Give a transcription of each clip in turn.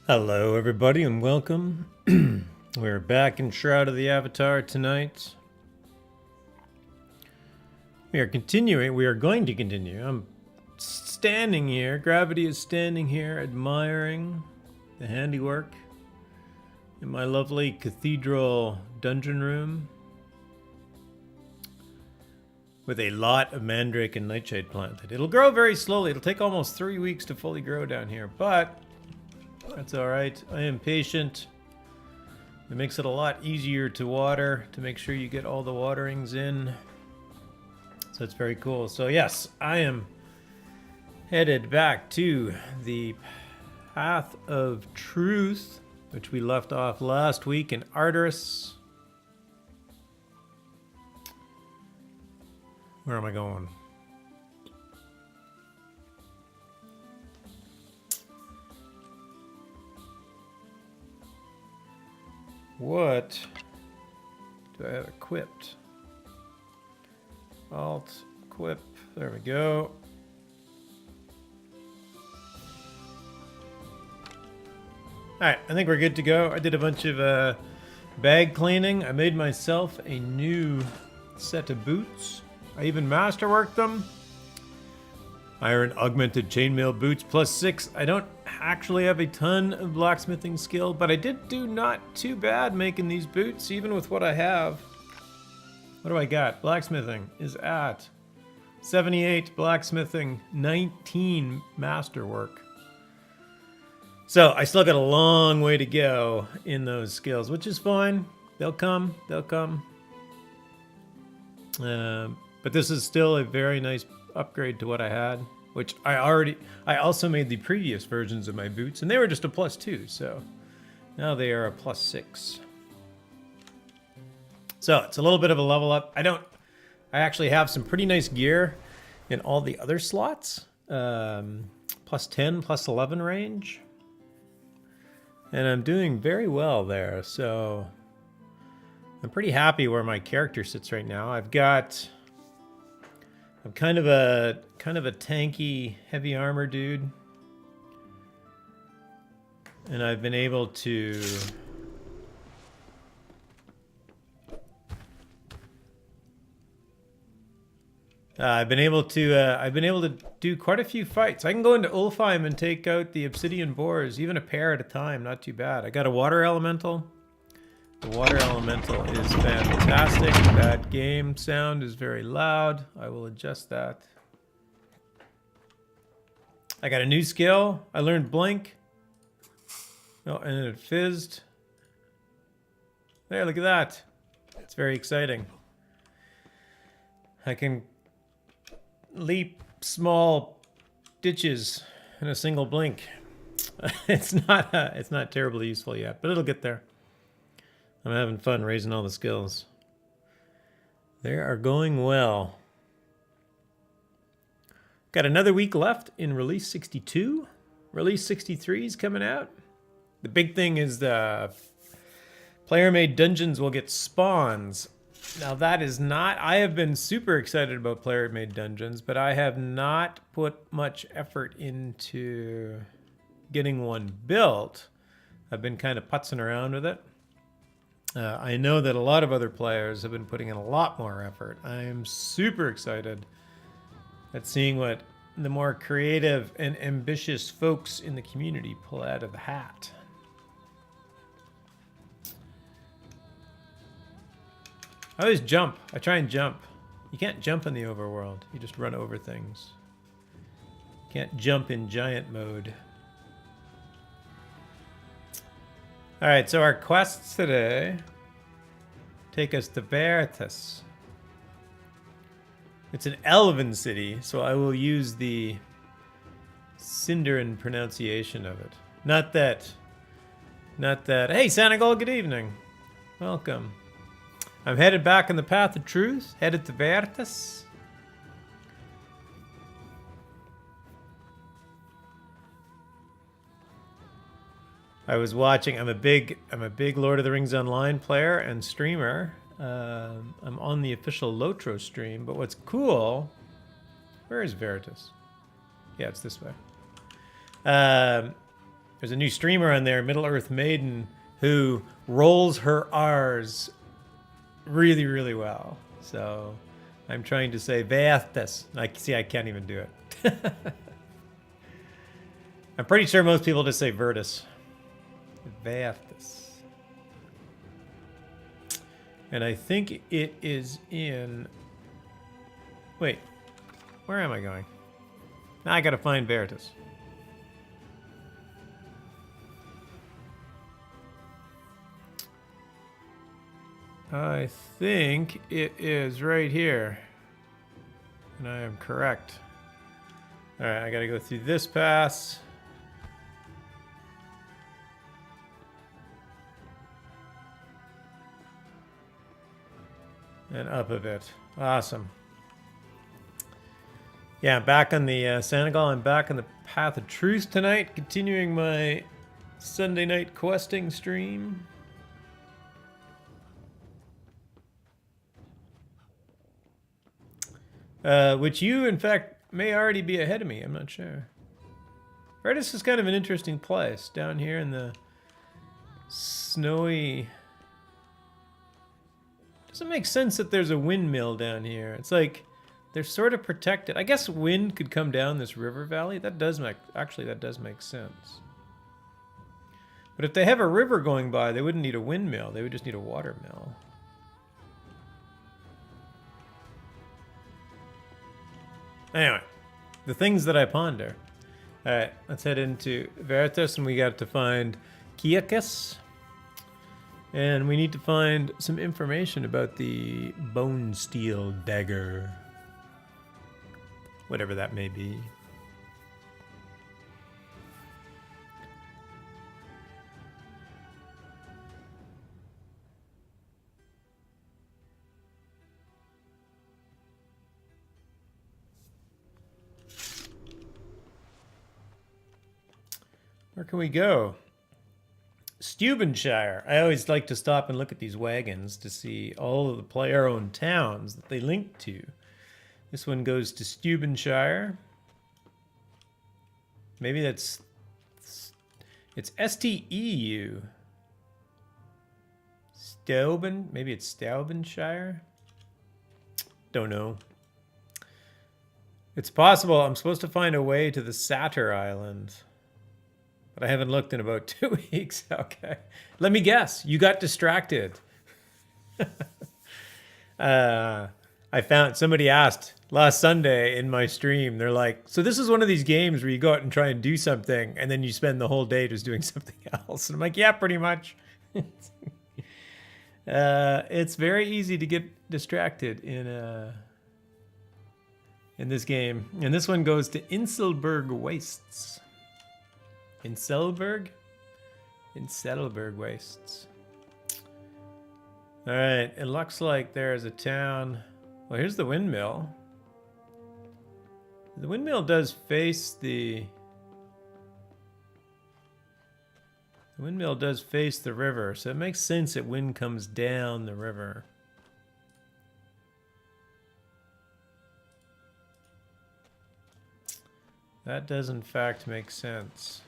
Hello, everybody, and welcome. We're back in Shroud of the Avatar tonight. We are continuing. We are going to continue. I'm standing here. Gravity is standing here, admiring the handiwork in my lovely cathedral dungeon room with a lot of mandrake and nightshade planted. It'll grow very slowly. It'll take almost 3 weeks to fully grow down here, but that's all right. I am patient. It makes it a lot easier to water, to make sure you get all the waterings in. So it's very cool. So yes, I am headed back to the Path of Truth, which we left off last week in Arteris. Where am I going? What do I have equipped? Alt, equip, there we go. Alright, I think we're good to go. I did a bunch of bag cleaning. I made myself a new set of boots. I even masterworked them. Iron augmented chainmail boots +6. I don't actually have a ton of blacksmithing skill, but I did do not too bad making these boots, even with what I have. What do I got? Blacksmithing is at 78, blacksmithing 19 masterwork. So I still got a long way to go in those skills, which is fine. They'll come, they'll come. But this is still a very nice upgrade to what I had, which I also made the previous versions of my boots, and they were just a +2, so now they are a +6. So it's a little bit of a level up. I actually have some pretty nice gear in all the other slots, +10, +11 range, and I'm doing very well there. So I'm pretty happy where my character sits right now. I'm kind of a tanky, heavy armor dude, and I've been able to I've been able to do quite a few fights. I can go into Ulfheim and take out the obsidian boars, even a pair at a time. Not too bad. I got a water elemental. The water elemental is fantastic. That game sound is very loud. I will adjust that. I got a new skill. I learned blink. Oh, and it fizzed. There, look at that. It's very exciting. I can leap small ditches in a single blink. It's not terribly useful yet, but it'll get there. I'm having fun raising all the skills. They are going well. Got another week left in release 62. Release 63 is coming out. The big thing is the player-made dungeons will get spawns. Now that is not... I have been super excited about player-made dungeons, but I have not put much effort into getting one built. I've been kind of putzing around with it. I know that a lot of other players have been putting in a lot more effort. I am super excited at seeing what the more creative and ambitious folks in the community pull out of the hat. I always jump. I try and jump. You can't jump in the overworld. You just run over things. You can't jump in giant mode. Alright, so our quests today take us to Vertus. It's an elven city, so I will use the Sindarin pronunciation of it. Not that... Hey, Sanagol, good evening. Welcome. I'm headed back on the Path of Truth, headed to Vertus. I was watching. I'm a big Lord of the Rings Online player and streamer. I'm on the official Lotro stream. But what's cool? Where is Vertus? Yeah, it's this way. There's a new streamer on there, Middle Earth Maiden, who rolls her R's really, really well. So I'm trying to say Vertus. I can't even do it. I'm pretty sure most people just say Vertus. Vertus. And I think it is in... Wait, where am I going? Now I gotta find Veritas. I think it is right here. And I am correct. Alright, I gotta go through this pass. And up a bit. Awesome. Yeah, back on the Senegal. I'm back on the Path of Truth tonight, continuing my Sunday night questing stream. Which you, in fact, may already be ahead of me. I'm not sure. Vertus is kind of an interesting place down here in the snowy... Doesn't make sense that there's a windmill down here. It's like they're sort of protected. I guess wind could come down this river valley. That does make sense. But if they have a river going by, they wouldn't need a windmill. They would just need a water mill. Anyway, the things that I ponder. All right, let's head into Veritas, and we got to find Kiakis. And we need to find some information about the bone steel dagger. Whatever that may be. Where can we go? Steubenshire. I always like to stop and look at these wagons to see all of the player-owned towns that they link to. This one goes to Steubenshire. Maybe that's... It's S-T-E-U. Steuben? Maybe it's Steubenshire? Don't know. It's possible I'm supposed to find a way to the Satyr Island. But I haven't looked in about 2 weeks. Okay. Let me guess. You got distracted. I found... Somebody asked last Sunday in my stream. They're like, so this is one of these games where you go out and try and do something, and then you spend the whole day just doing something else. And I'm like, yeah, pretty much. It's very easy to get distracted in this game. And this one goes to Inselberg Wastes. Inselberg Wastes. All right, it looks like there's a town. Well, here's the windmill. The windmill does face the... The windmill does face the river, so it makes sense that wind comes down the river. That does in fact make sense.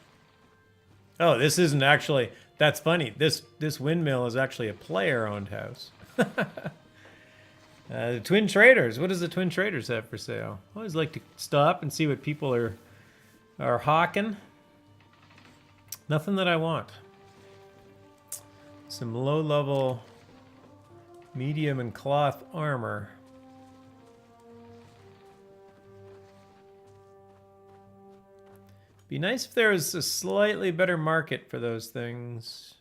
Oh, this isn't actually... That's funny. This windmill is actually a player-owned house. The Twin Traders. What does the Twin Traders have for sale? I always like to stop and see what people are hawking. Nothing that I want. Some low-level medium and cloth armor. Be nice if there was a slightly better market for those things.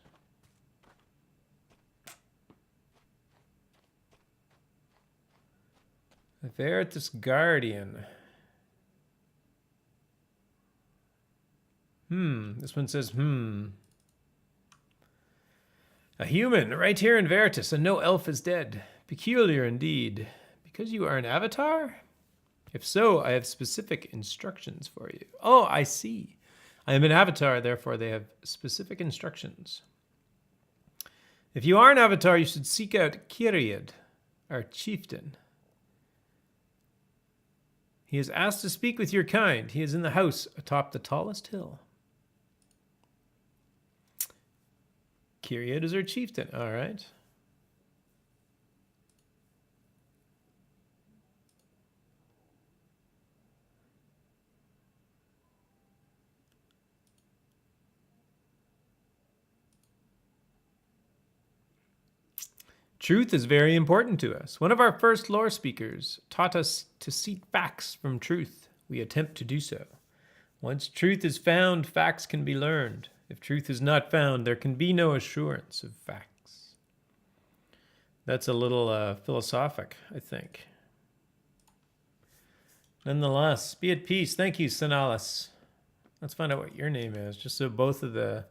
The Veritas Guardian. This one says, A human, right here in Veritas, and no elf is dead. Peculiar indeed. Because you are an avatar? If so, I have specific instructions for you. Oh, I see. I am an avatar, therefore they have specific instructions. If you are an avatar, you should seek out Kyriad, our chieftain. He is asked to speak with your kind. He is in the house atop the tallest hill. Kyriad is our chieftain. All right. Truth is very important to us. One of our first lore speakers taught us to seek facts from truth. We attempt to do so. Once truth is found, facts can be learned. If truth is not found, there can be no assurance of facts. That's a little philosophic, I think. Nonetheless, be at peace. Thank you, Sinalis. Let's find out what your name is, just so both of the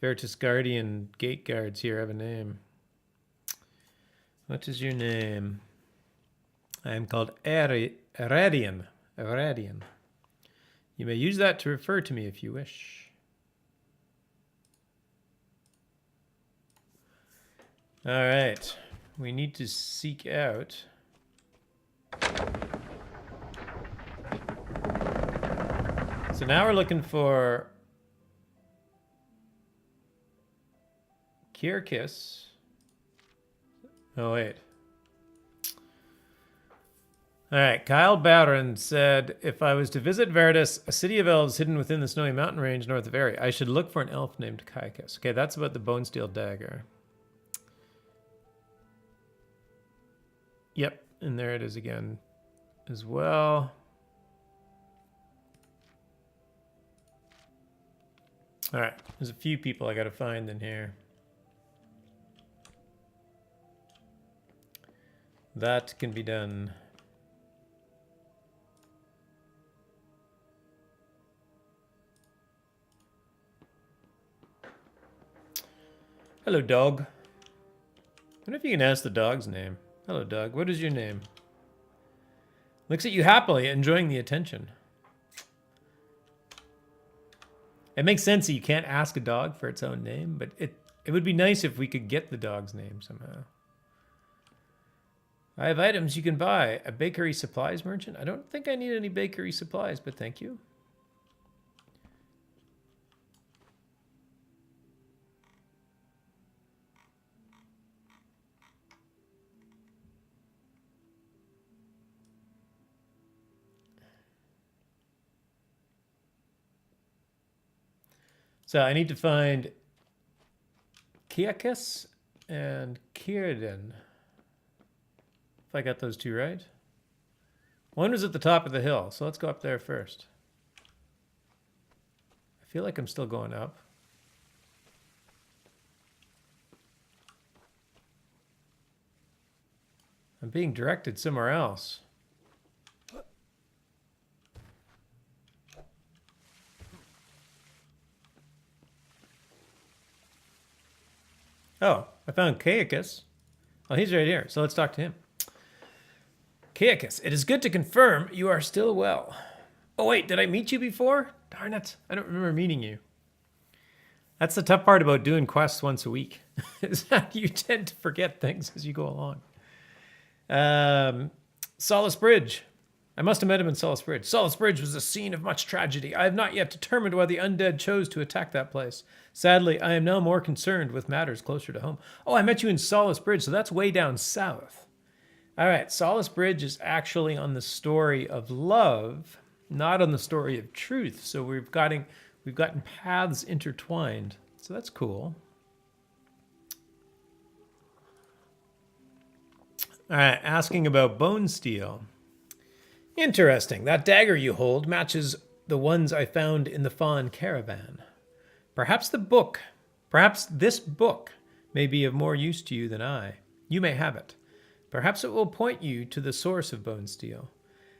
Veritas Guardian gate guards here have a name. What is your name? I am called Aradian. Aradian. You may use that to refer to me if you wish. All right. We need to seek out... So now we're looking for Kirkis. Oh, wait. All right. Kyle Bowron said, if I was to visit Veritas, a city of elves hidden within the snowy mountain range north of Eri, I should look for an elf named Kaikus. Okay, that's about the bone steel dagger. Yep, and there it is again as well. All right, there's a few people I got to find in here. That can be done. Hello, dog. I wonder if you can ask the dog's name. Hello, dog. What is your name? Looks at you happily, enjoying the attention. It makes sense that you can't ask a dog for its own name, but it would be nice if we could get the dog's name somehow. I have items you can buy. A bakery supplies merchant? I don't think I need any bakery supplies, but thank you. So I need to find Kiakis and Kieran. If I got those two right. One was at the top of the hill, so let's go up there first. I feel like I'm still going up. I'm being directed somewhere else. Oh, I found Caicus. Oh, he's right here, so let's talk to him. Caicus, it is good to confirm you are still well. Oh wait, did I meet you before? Darn it, I don't remember meeting you. That's the tough part about doing quests once a week, is that you tend to forget things as you go along. Solace Bridge. I must have met him in Solace Bridge. Solace Bridge was a scene of much tragedy. I have not yet determined why the undead chose to attack that place. Sadly, I am now more concerned with matters closer to home. Oh, I met you in Solace Bridge, so that's way down south. All right, Solace Bridge is actually on the story of love, not on the story of truth. So we've gotten paths intertwined. So that's cool. All right, asking about bone steel. Interesting. That dagger you hold matches the ones I found in the Fawn caravan. Perhaps this book may be of more use to you than I. You may have it. Perhaps it will point you to the source of bone steel.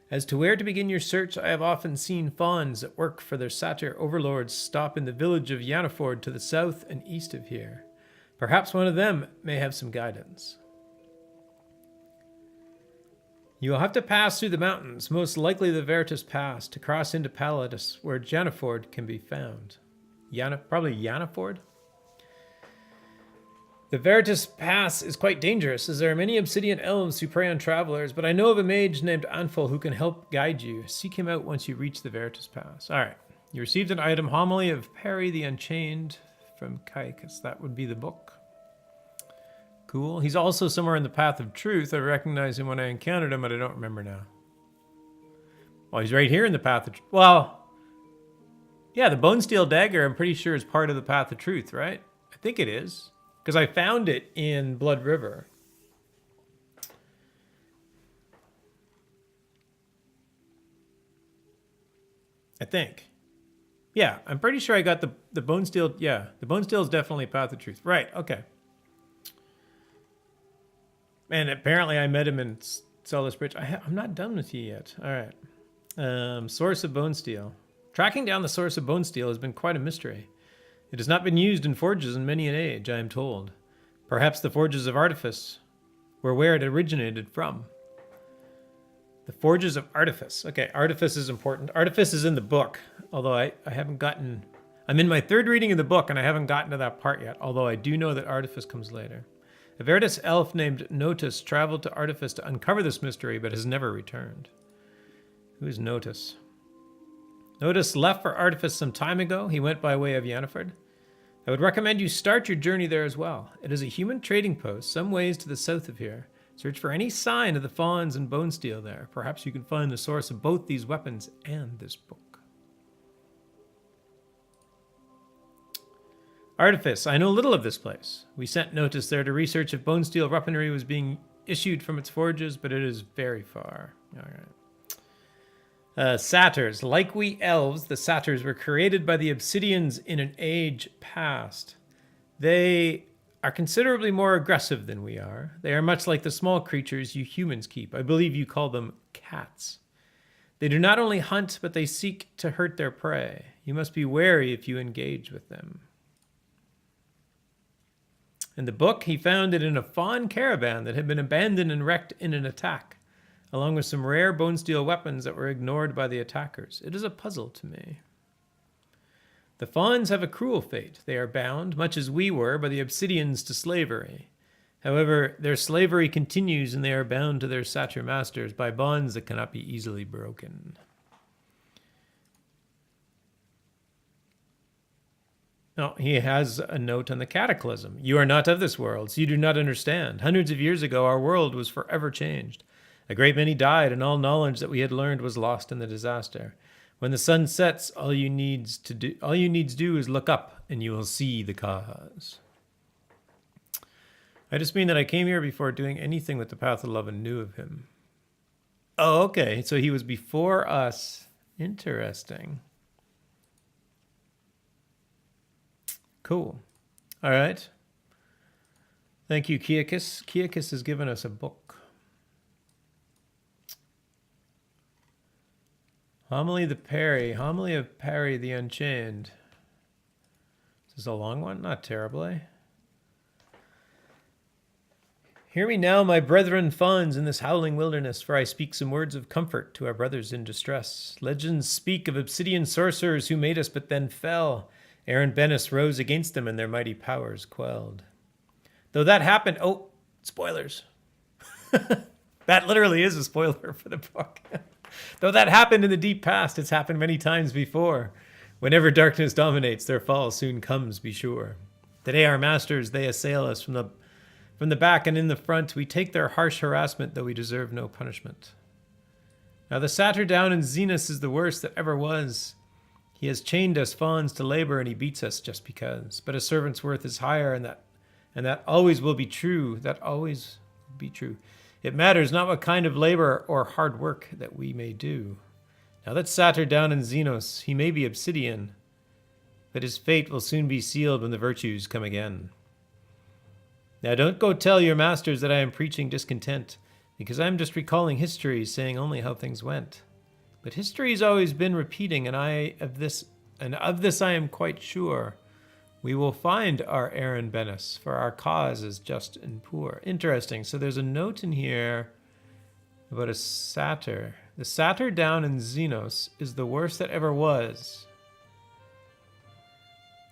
As to where to begin your search, I have often seen fawns that work for their satyr overlords stop in the village of Yanaford to the south and east of here. Perhaps one of them may have some guidance. You will have to pass through the mountains, most likely the Veritas Pass, to cross into Palladus, where Janaford can be found. Probably Yanaford? The Veritas Pass is quite dangerous, as there are many obsidian elves who prey on travelers, but I know of a mage named Anful who can help guide you. Seek him out once you reach the Veritas Pass. All right. You received an item, Homily of Perry the Unchained from Caicus. That would be the book. Cool. He's also somewhere in the Path of Truth. I recognized him when I encountered him, but I don't remember now. Well, he's right here in the Path of Truth. Well, yeah, the Bone Steel Dagger, I'm pretty sure is part of the Path of Truth, right? I think it is. Because I found it in Blood River. I think. Yeah, I'm pretty sure I got the Bone Steel. Yeah, the Bone Steel is definitely Path of Truth. Right, okay. And apparently I met him in Solus Bridge. I'm not done with you yet. All right. Source of Bone Steel. Tracking down the source of Bone Steel has been quite a mystery. It has not been used in forges in many an age, I am told. Perhaps the forges of Artifice were where it originated from. The Forges of Artifice. Okay, Artifice is important. Artifice is in the book, although I haven't gotten... I'm in my third reading of the book, and I haven't gotten to that part yet, although I do know that Artifice comes later. A Veritas elf named Notus traveled to Artifice to uncover this mystery, but has never returned. Who is Notus? Notus left for Artifice some time ago. He went by way of Yannaford. I would recommend you start your journey there as well. It is a human trading post, some ways to the south of here. Search for any sign of the fawns and bone steel there. Perhaps you can find the source of both these weapons and this book. Artifice. I know little of this place. We sent Notice there to research if bone steel weaponry was being issued from its forges, but it is very far. All right. Satyrs. Like we elves, the satyrs were created by the obsidians in an age past. They are considerably more aggressive than we are. They are much like the small creatures you humans keep. I believe you call them cats. They do not only hunt, but they seek to hurt their prey. You must be wary if you engage with them. In the book, he found it in a fawn caravan that had been abandoned and wrecked in an attack, along with some rare bone steel weapons that were ignored by the attackers. It is a puzzle to me. The fawns have a cruel fate. They are bound, much as we were, by the obsidians to slavery. However, their slavery continues and they are bound to their satyr masters by bonds that cannot be easily broken. No, he has a note on the cataclysm. You are not of this world, so you do not understand. Hundreds of years ago, our world was forever changed. A great many died, and all knowledge that we had learned was lost in the disaster. When the sun sets, all you need to do is look up, and you will see the cause. I just mean that I came here before doing anything with the Path of Love and knew of him. Oh, okay. So he was before us. Interesting. Cool. All right. Thank you, Kiakis. Kiakis has given us a book. Homily of Perry the Unchained. Is this a long one? Not terribly. Hear me now, my brethren fawns in this howling wilderness, for I speak some words of comfort to our brothers in distress. Legends speak of obsidian sorcerers who made us but then fell. Aaron Bennis rose against them and their mighty powers quelled. Though that happened... Oh, spoilers. That literally is a spoiler for the book. Though that happened in the deep past, it's happened many times before. Whenever darkness dominates, their fall soon comes, be sure. Today our masters, they assail us from the back and in the front. We take their harsh harassment, though we deserve no punishment. Now the satyr down in Zenus is the worst that ever was. He has chained us fawns to labor, and he beats us just because. But a servant's worth is higher, and that always will be true. That always will be true. It matters not what kind of labor or hard work that we may do. Now that satyr down in Xenos, he may be obsidian, but his fate will soon be sealed when the virtues come again. Now don't go tell your masters that I am preaching discontent, because I am just recalling history, saying only how things went. But history has always been repeating, and of this I am quite sure. We will find our Aaron Bennis, for our cause is just and poor. Interesting. So there's a note in here about a satyr. The satyr down in Xenos is the worst that ever was.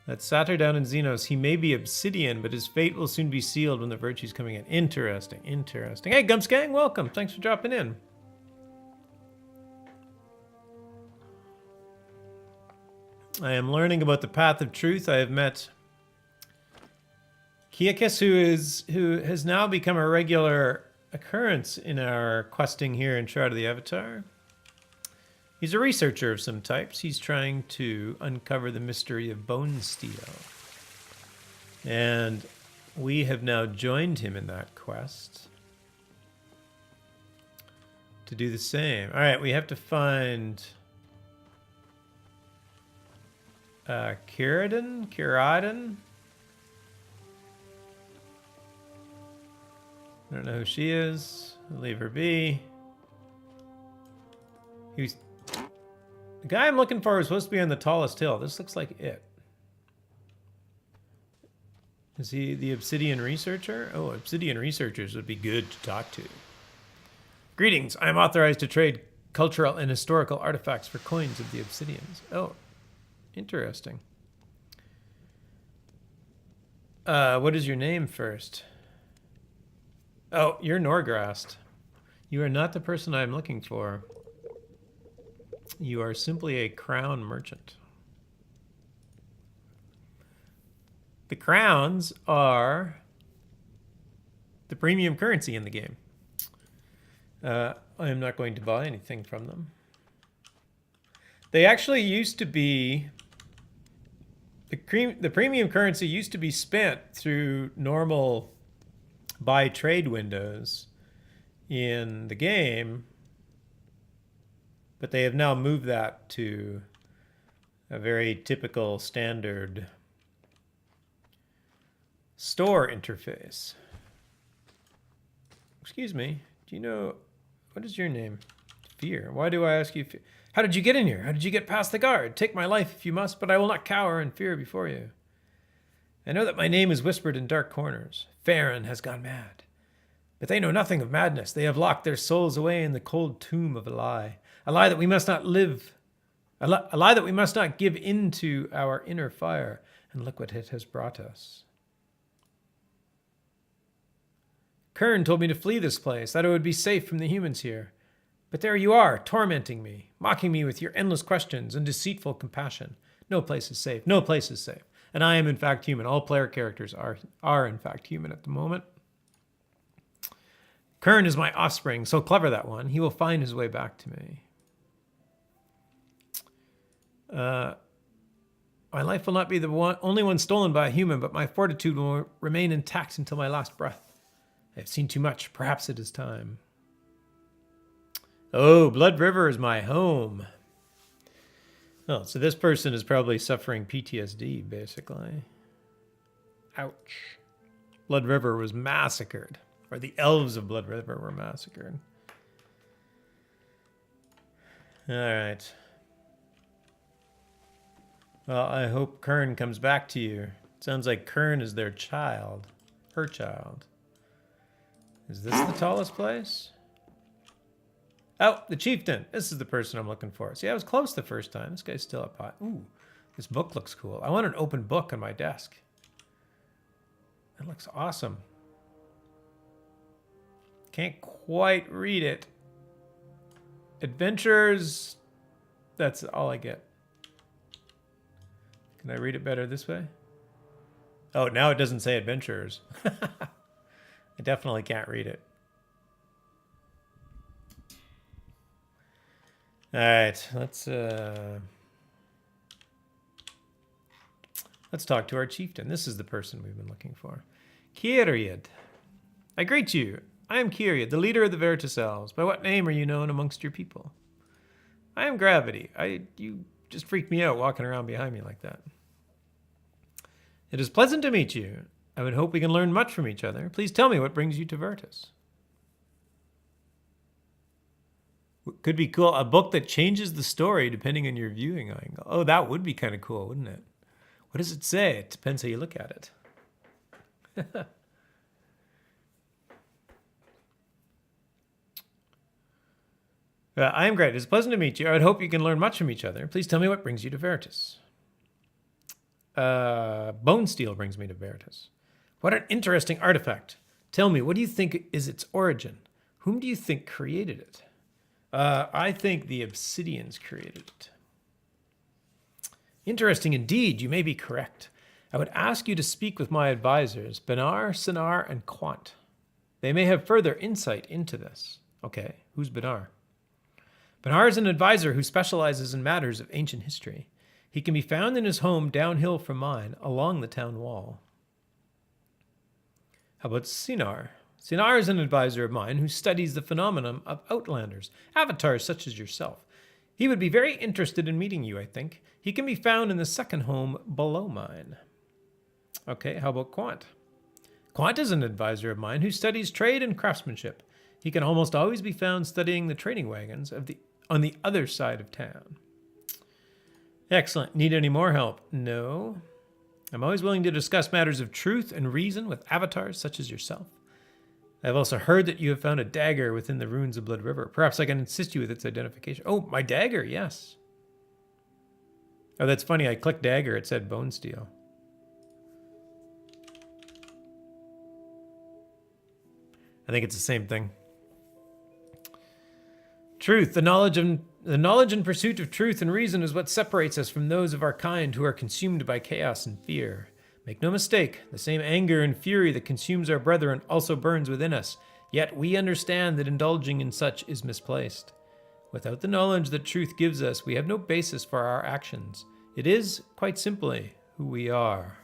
That satyr down in Xenos, he may be obsidian, but his fate will soon be sealed when the virtue's coming in. Interesting, interesting. Hey, Gumps Gang, welcome. Thanks for dropping in. I am learning about the Path of Truth. I have met Kiakis, who has now become a regular occurrence in our questing here in Shroud of the Avatar. He's a researcher of some types. He's trying to uncover the mystery of bone steel. And we have now joined him in that quest to do the same. All right, we have to find Kiraden? I don't know who she is. I'll leave her be. The guy I'm looking for is supposed to be on the tallest hill. This looks like it. Is he the Obsidian Researcher? Oh, Obsidian Researchers would be good to talk to. Greetings. I am authorized to trade cultural and historical artifacts for coins of the Obsidians. Oh, interesting. What is your name first? Oh, you're Norgrast. You are not the person I'm looking for. You are simply a crown merchant. The crowns are the premium currency in the game. I am not going to buy anything from them. They actually used to be... The premium currency used to be spent through normal buy trade windows in the game, but they have now moved that to a very typical standard store interface. Excuse me, do you know, what is your name? Fear. Why do I ask you? How did you get in here? How did you get past the guard? Take my life if you must, but I will not cower in fear before you. I know that my name is whispered in dark corners. Farron has gone mad. But they know nothing of madness. They have locked their souls away in the cold tomb of a lie. A lie that we must not live. A lie that we must not give into our inner fire. And look what it has brought us. Kern told me to flee this place, that it would be safe from the humans here. But there you are, tormenting me, mocking me with your endless questions and deceitful compassion. No place is safe. No place is safe. And I am in fact human. All player characters are in fact human at the moment. Kern is my offspring, so clever that one. He will find his way back to me. My life will not be the only one stolen by a human, but my fortitude will remain intact until my last breath. I have seen too much. Perhaps it is time. Oh, Blood River is my home. Oh, so this person is probably suffering PTSD, basically. Ouch. Blood River was massacred. Or the elves of Blood River were massacred. All right. Well, I hope Kern comes back to you. It sounds like Kern is their child. Her child. Is this the tallest place? Oh, the chieftain. This is the person I'm looking for. See, I was close the first time. This guy's still up high. Ooh, this book looks cool. I want an open book on my desk. That looks awesome. Can't quite read it. Adventures. That's all I get. Can I read it better this way? Oh, now it doesn't say adventures. I definitely can't read it. All right, let's talk to our chieftain. This is the person we've been looking for. Kyriad. I greet you. I am Kyriad, the leader of the Veritas Elves. By what name are you known amongst your people? I am Gravity. You just freaked me out walking around behind me like that. It is pleasant to meet you. I would hope we can learn much from each other. Please tell me what brings you to Veritas. Could be cool. A book that changes the story depending on your viewing angle. Oh, that would be kind of cool, wouldn't it? What does it say? It depends how you look at it. I am great. It's pleasant to meet you. I would hope you can learn much from each other. Please tell me what brings you to Veritas. Bone steel brings me to Veritas. What an interesting artifact. Tell me, what do you think is its origin? Whom do you think created it? I think the Obsidians created it. Interesting indeed. You may be correct. I would ask you to speak with my advisors, Benar, Sinar, and Quant. They may have further insight into this. Okay, who's Benar? Benar is an advisor who specializes in matters of ancient history. He can be found in his home downhill from mine, along the town wall. How about Sinar? Sinar is an advisor of mine who studies the phenomenon of outlanders, avatars such as yourself. He would be very interested in meeting you, I think. He can be found in the second home below mine. Okay, how about Quant? Quant is an advisor of mine who studies trade and craftsmanship. He can almost always be found studying the trading wagons on the other side of town. Excellent. Need any more help? No. I'm always willing to discuss matters of truth and reason with avatars such as yourself. I've also heard that you have found a dagger within the ruins of Blood River. Perhaps I can assist you with its identification. Oh, my dagger, yes. Oh, that's funny. I clicked dagger. It said bone steel. I think it's the same thing. Truth, the knowledge and pursuit of truth and reason is what separates us from those of our kind who are consumed by chaos and fear. Make no mistake, the same anger and fury that consumes our brethren also burns within us, yet we understand that indulging in such is misplaced. Without the knowledge that truth gives us, we have no basis for our actions. It is, quite simply, who we are.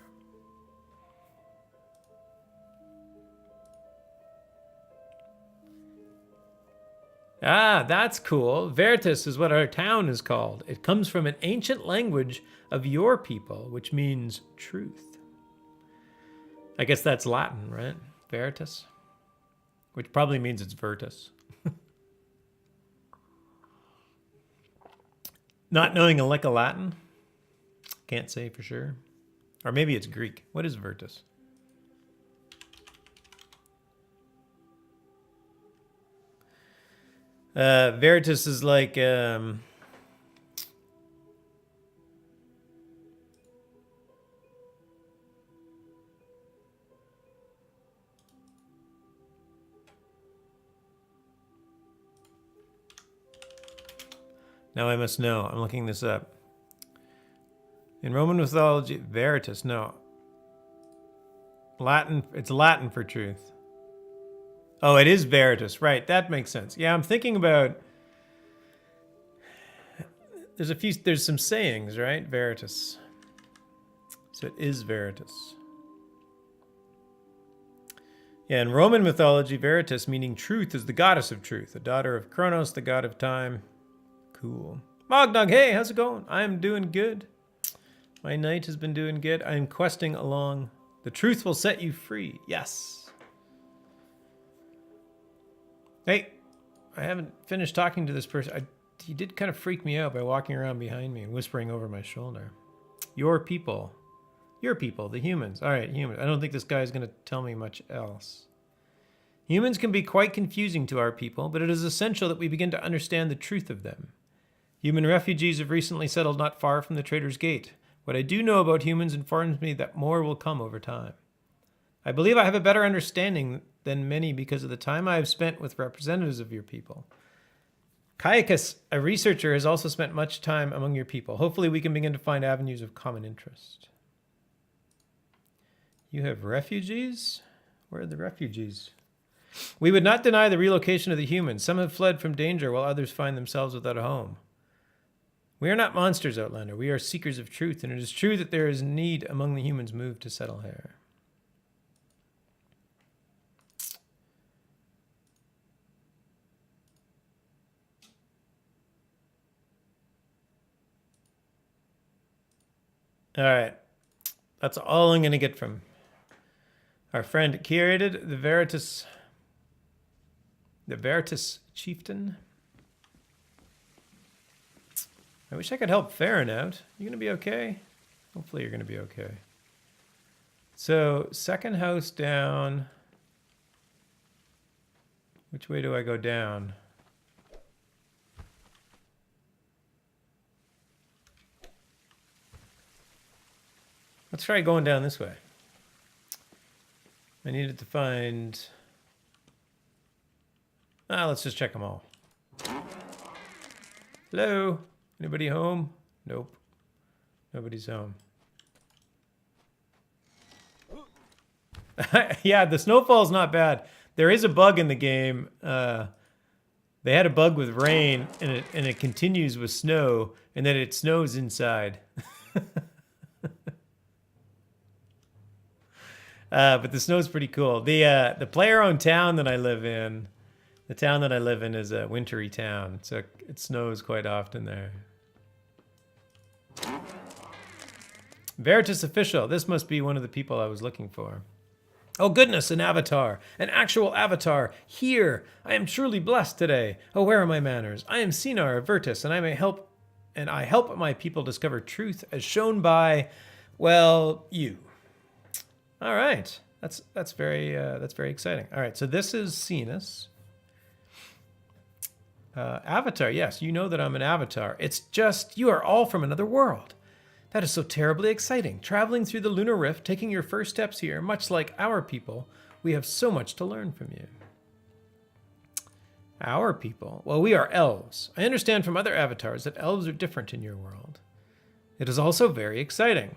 Ah, that's cool. Veritas is what our town is called. It comes from an ancient language of your people, which means truth. I guess that's Latin, right? Veritas? Which probably means it's Virtus. Not knowing a lick of Latin? Can't say for sure. Or maybe it's Greek. What is Virtus? Veritas is like... Now I must know. I'm looking this up. In Roman mythology, Veritas, no. Latin, it's Latin for truth. Oh, it is Veritas, right. That makes sense. Yeah, I'm thinking about... There's some sayings, right? Veritas. So it is Veritas. Yeah, in Roman mythology, Veritas, meaning truth, is the goddess of truth, the daughter of Kronos, the god of time. Cool. Mognog, hey, how's it going? I'm doing good. My night has been doing good. I'm questing along. The truth will set you free. Yes. Hey, I haven't finished talking to this person. He did kind of freak me out by walking around behind me and whispering over my shoulder. Your people. Your people, the humans. All right, humans. I don't think this guy's going to tell me much else. Humans can be quite confusing to our people, but it is essential that we begin to understand the truth of them. Human refugees have recently settled not far from the Trader's Gate. What I do know about humans informs me that more will come over time. I believe I have a better understanding than many because of the time I have spent with representatives of your people. Caicus, a researcher, has also spent much time among your people. Hopefully we can begin to find avenues of common interest. You have refugees? Where are the refugees? We would not deny the relocation of the humans. Some have fled from danger while others find themselves without a home. We are not monsters, Outlander. We are seekers of truth, and it is true that there is need among the humans moved to settle here. All right. That's all I'm going to get from our friend. Curated the Veritas chieftain. I wish I could help Farron out. You gonna be okay? Hopefully you're gonna be okay. So, second house down. Which way do I go down? Let's try going down this way. I needed to find... let's just check them all. Hello? Anybody home? Nope. Nobody's home. Yeah, the snowfall's not bad. There is a bug in the game. They had a bug with rain, and it continues with snow, and then it snows inside. But the snow's pretty cool. The player-owned town that I live in, the town that I live in is a wintry town, so it snows quite often there. Veritas official. This must be one of the people I was looking for. Oh goodness, an avatar, an actual avatar. Here, I am truly blessed today. Oh, where are my manners? I am Sinar of Vertus, and I help my people discover truth as shown by, well, you. All right, that's very exciting. All right, so this is Cenas. Avatar, yes, you know that I'm an avatar. It's just you are all from another world. That is so terribly exciting. Traveling through the lunar rift, taking your first steps here, much like our people, we have so much to learn from you. Our people? Well, we are elves. I understand from other avatars that elves are different in your world. It is also very exciting.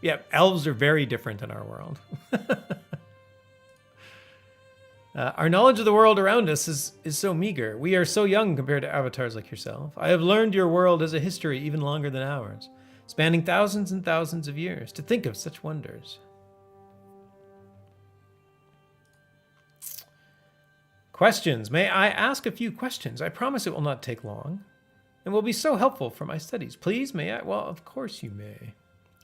Yeah, elves are very different in our world. Our knowledge of the world around us is so meager. We are so young compared to avatars like yourself. I have learned your world has a history even longer than ours, spanning thousands and thousands of years. To think of such wonders. Questions. May I ask a few questions? I promise it will not take long and will be so helpful for my studies. Please, may I? Well, of course you may.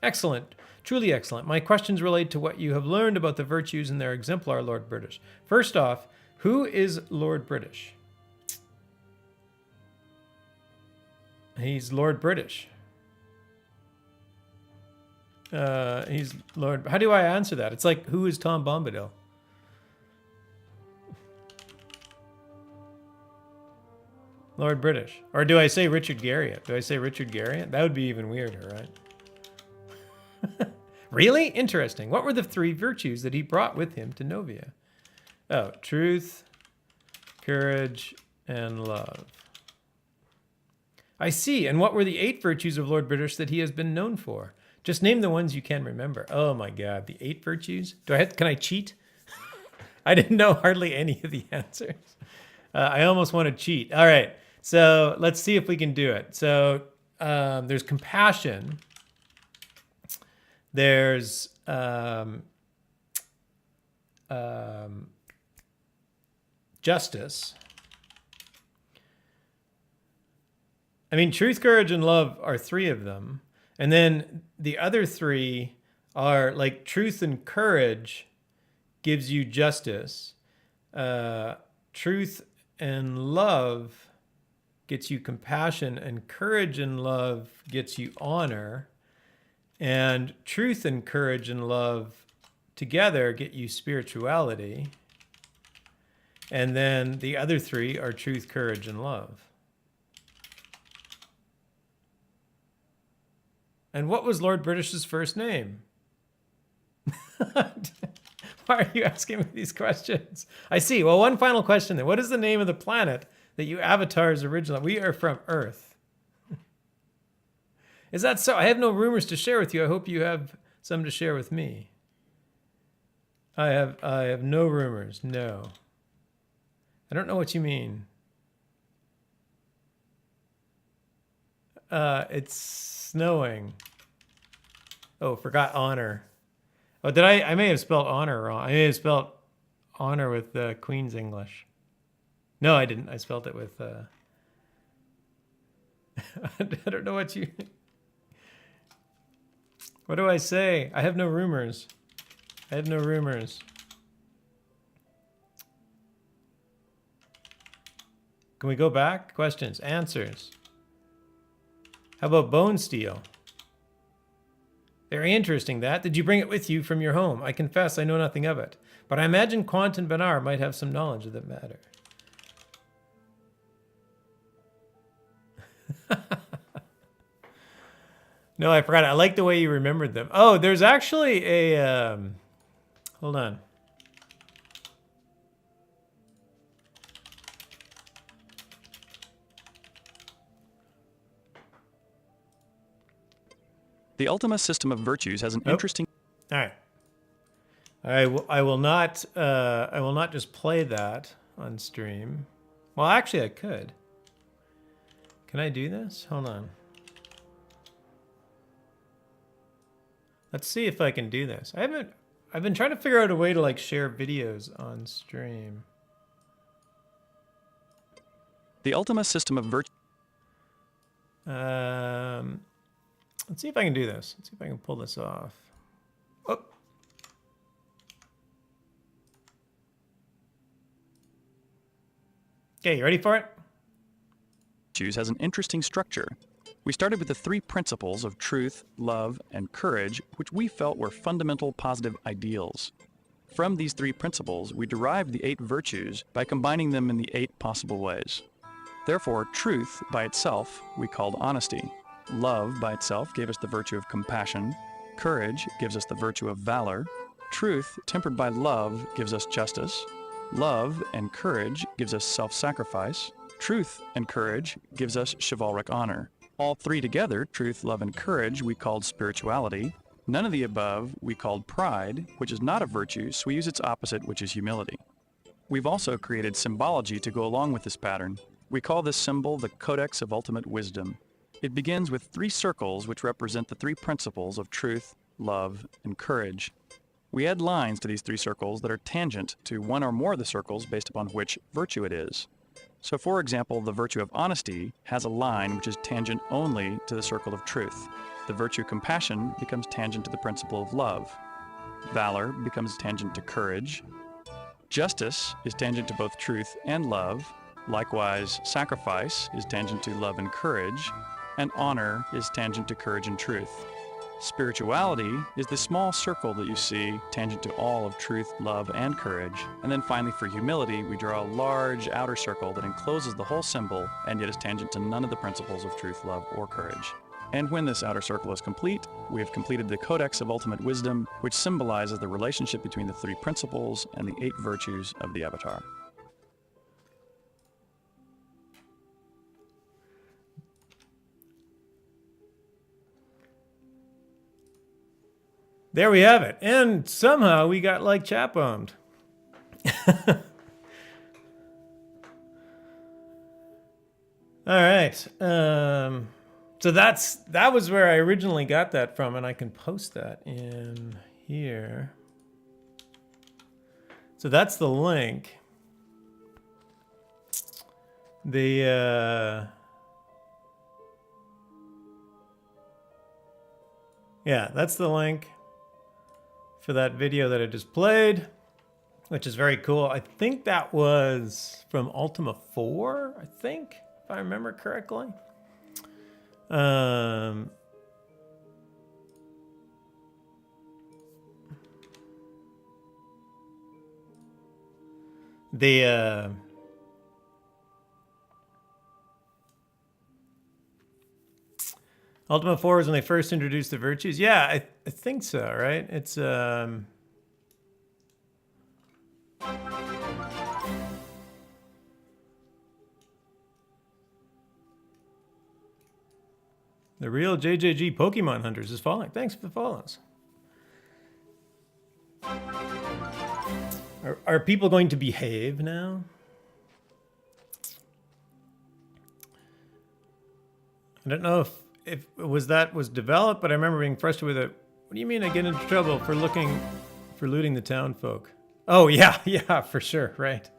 Excellent. Truly excellent. My questions relate to what you have learned about the virtues in their exemplar, Lord British. First off, who is Lord British? He's Lord British. He's Lord... How do I answer that? It's like, who is Tom Bombadil? Lord British. Or do I say Richard Garriott? Do I say Richard Garriott? That would be even weirder, right? Really? Interesting. What were the 3 virtues that he brought with him to Novia? Oh, truth, courage, and love. I see. And what were the 8 virtues of Lord British that he has been known for? Just name the ones you can remember. Oh my God, the 8 virtues? Can I cheat? I didn't know hardly any of the answers. I almost want to cheat. All right, so let's see if we can do it. So there's compassion. There's justice. I mean, truth, courage, and love are 3 of them. And then the other 3 are like truth and courage gives you justice. Truth and love gets you compassion, and courage and love gets you honor. And truth and courage and love together get you spirituality. And then the other 3 are truth, courage, and love. And what was Lord British's first name? Why are you asking me these questions? I see. Well, one final question then. What is the name of the planet that you avatars originally? We are from Earth. Is that so? I have no rumors to share with you. I hope you have some to share with me. I have no rumors. No. I don't know what you mean. It's snowing. Oh, forgot honor. Oh, did I may have spelled honor wrong. I may have spelled honor with Queen's English. No, I didn't. I spelled it with... I don't know what you... What do I say? I have no rumors. I have no rumors. Can we go back? Questions, answers. How about bone steel? Very interesting, that. Did you bring it with you from your home? I confess I know nothing of it, but I imagine Quant and Benar might have some knowledge of the matter. No, I forgot. I like the way you remembered them. Oh, there's actually a... hold on. The Ultima system of virtues has an interesting... All right. I will not just play that on stream. Well, actually I could. Can I do this? Hold on. Let's see if I can do this. I've been trying to figure out a way to like share videos on stream. The Ultima system of virtue. Let's see if I can do this. Let's see if I can pull this off. Oh. Okay, you ready for it? Has an interesting structure. We started with the 3 principles of truth, love, and courage, which we felt were fundamental positive ideals. From these 3 principles, we derived the 8 virtues by combining them in the 8 possible ways. Therefore, truth by itself we called honesty. Love by itself gave us the virtue of compassion. Courage gives us the virtue of valor. Truth, tempered by love, gives us justice. Love and courage gives us self-sacrifice. Truth and courage gives us chivalric honor. All 3 together, truth, love, and courage, we called spirituality. None of the above we called pride, which is not a virtue, so we use its opposite, which is humility. We've also created symbology to go along with this pattern. We call this symbol the Codex of Ultimate Wisdom. It begins with 3 circles which represent the 3 principles of truth, love, and courage. We add lines to these 3 circles that are tangent to one or more of the circles based upon which virtue it is. So for example, the virtue of honesty has a line which is tangent only to the circle of truth. The virtue of compassion becomes tangent to the principle of love. Valor becomes tangent to courage. Justice is tangent to both truth and love. Likewise, sacrifice is tangent to love and courage. And honor is tangent to courage and truth. Spirituality is the small circle that you see tangent to all of truth, love, and courage. And then finally, for humility, we draw a large outer circle that encloses the whole symbol and yet is tangent to none of the principles of truth, love, or courage. And when this outer circle is complete, we have completed the Codex of Ultimate Wisdom, which symbolizes the relationship between the 3 principles and the 8 virtues of the Avatar. There we have it. And somehow we got like chat bombed. All right. So that was where I originally got that from, and I can post that in here. So that's the link. Yeah, that's the link for that video that I just played, which is very cool. I think that was from Ultima 4, I think, if I remember correctly. Ultima 4 was when they first introduced the virtues. Yeah, I think so, right? It's the real JJG Pokemon Hunters is following. Thanks for the follows. Are people going to behave now? I don't know if that was developed, but I remember being frustrated with it. What do you mean I get into trouble for looting the town folk? Oh yeah, for sure, right.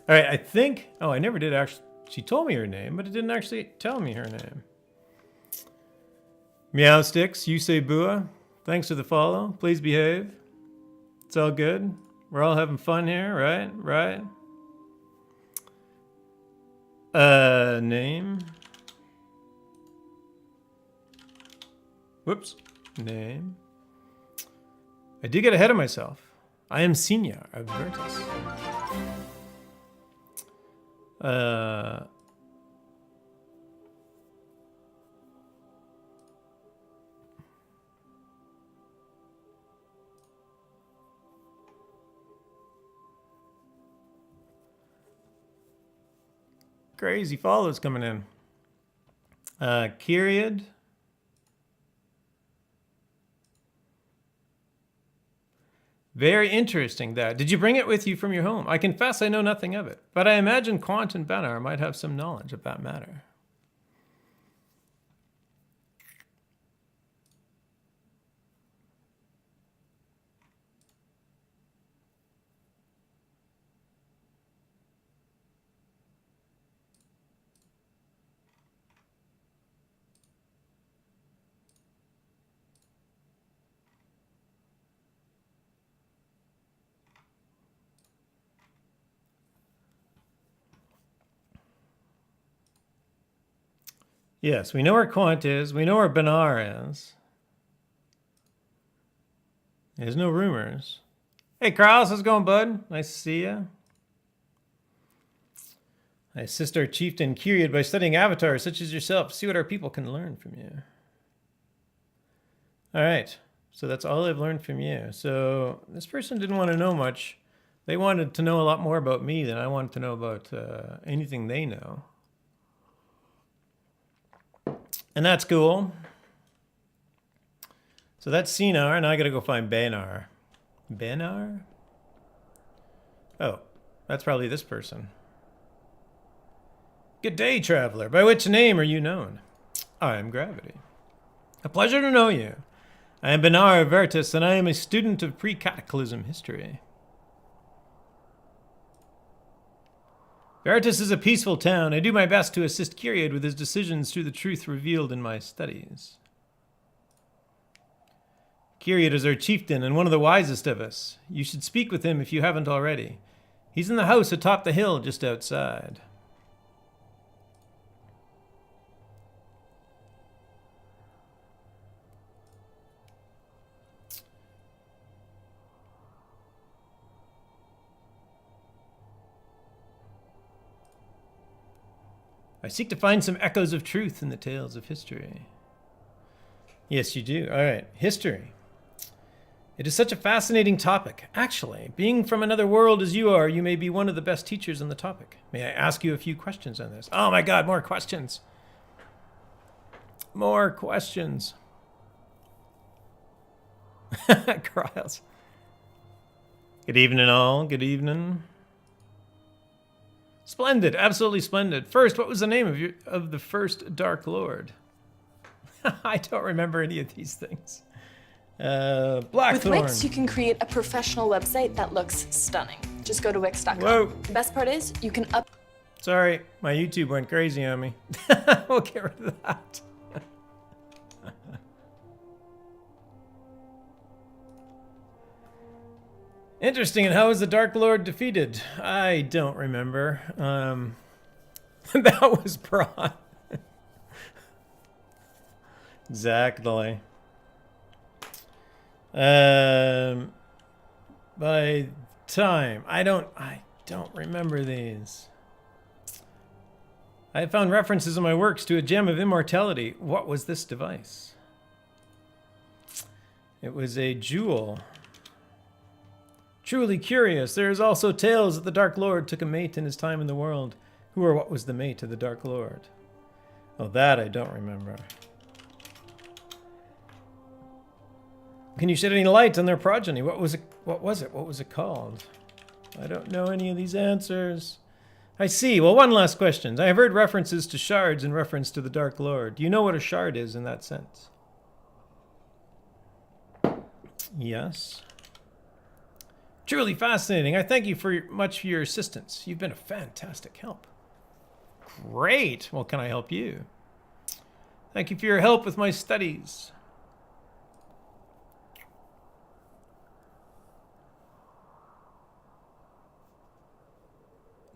All right, I think. Oh, I never did actually. She told me her name, but it didn't actually tell me her name. Meow Sticks, you say Bua. Thanks for the follow. Please behave. It's all good. We're all having fun here, right? Right. Name. Whoops. Name. I did get ahead of myself. I am Senior of Virtus. Crazy follows coming in. Kyriad. Very interesting, that. Did you bring it with you from your home? I confess I know nothing of it, but I imagine Quant and Benar might have some knowledge of that matter. Yes, we know where Quant is. We know where Benar is. There's no rumors. Hey, Kraus, how's it going, bud? Nice to see you. I assist our chieftain Kyriad by studying avatars such as yourself. See what our people can learn from you. All right, so that's all I've learned from you. So this person didn't want to know much. They wanted to know a lot more about me than I wanted to know about anything they know. And that's cool. So that's Sinar, and I gotta go find Benar. Benar? Oh, that's probably this person. Good day, traveler. By which name are you known? I am Gravity. A pleasure to know you. I am Benar Vertus, and I am a student of pre-cataclysm history. Veritas is a peaceful town. I do my best to assist Kyriad with his decisions through the truth revealed in my studies. Kyriad is our chieftain and one of the wisest of us. You should speak with him if you haven't already. He's in the house atop the hill just outside. I seek to find some echoes of truth in the tales of history. Yes, you do. All right. History. It is such a fascinating topic. Actually, being from another world as you are, you may be one of the best teachers on the topic. May I ask you a few questions on this? Oh my God, more questions. More questions. Cryos. Good evening, all. Good evening. Splendid, absolutely splendid. First, what was the name of the first Dark Lord? I don't remember any of these things. Blackthorn. With Wix, you can create a professional website that looks stunning. Just go to Wix.com. Whoa. The best part is you can up. Sorry, my YouTube went crazy on me. We'll get rid of that. Interesting. And how was the Dark Lord defeated? I don't remember. That was Braun. Exactly. By time, I don't remember these. I found references in my works to a gem of immortality. What was this device? It was a jewel. Truly curious. There is also tales that the Dark Lord took a mate in his time in the world. Who or what was the mate of the Dark Lord? Oh, that I don't remember. Can you shed any light on their progeny? What was it? What was it called? I don't know any of these answers. I see. Well, one last question. I have heard references to shards in reference to the Dark Lord. Do you know what a shard is in that sense? Yes. Truly fascinating. I thank you much for your assistance. You've been a fantastic help. Great. Well, can I help you? Thank you for your help with my studies.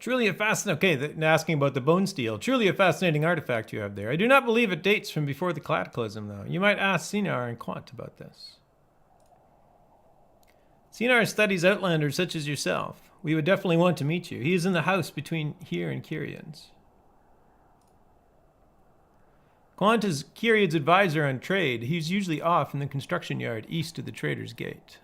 Truly a fascinating... Okay, asking about the bone steel. Truly a fascinating artifact you have there. I do not believe it dates from before the Cataclysm, though. You might ask Sinar and Quant about this. Sinar studies outlanders such as yourself. We would definitely want to meet you. He is in the house between here and Kyriad's. Quant is Kyriad's advisor on trade. He's usually off in the construction yard east of the Trader's Gate.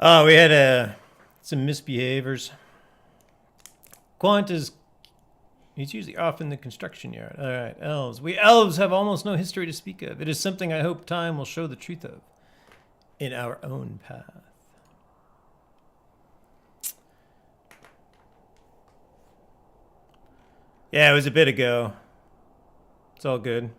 Oh, we had some misbehaviors. Quant is... He's usually off in the construction yard. All right, elves. We elves have almost no history to speak of. It is something I hope time will show the truth of in our own path. Yeah, it was a bit ago. It's all good.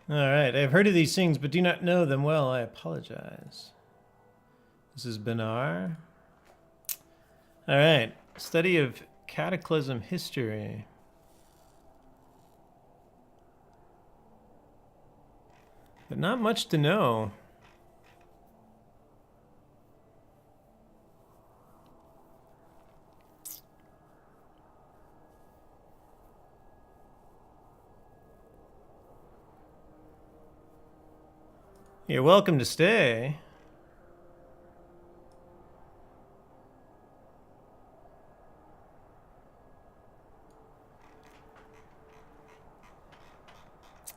All right, I have heard of these things, but do not know them well. I apologize. This is Benar. All right, study of cataclysm history. But not much to know. You're welcome to stay.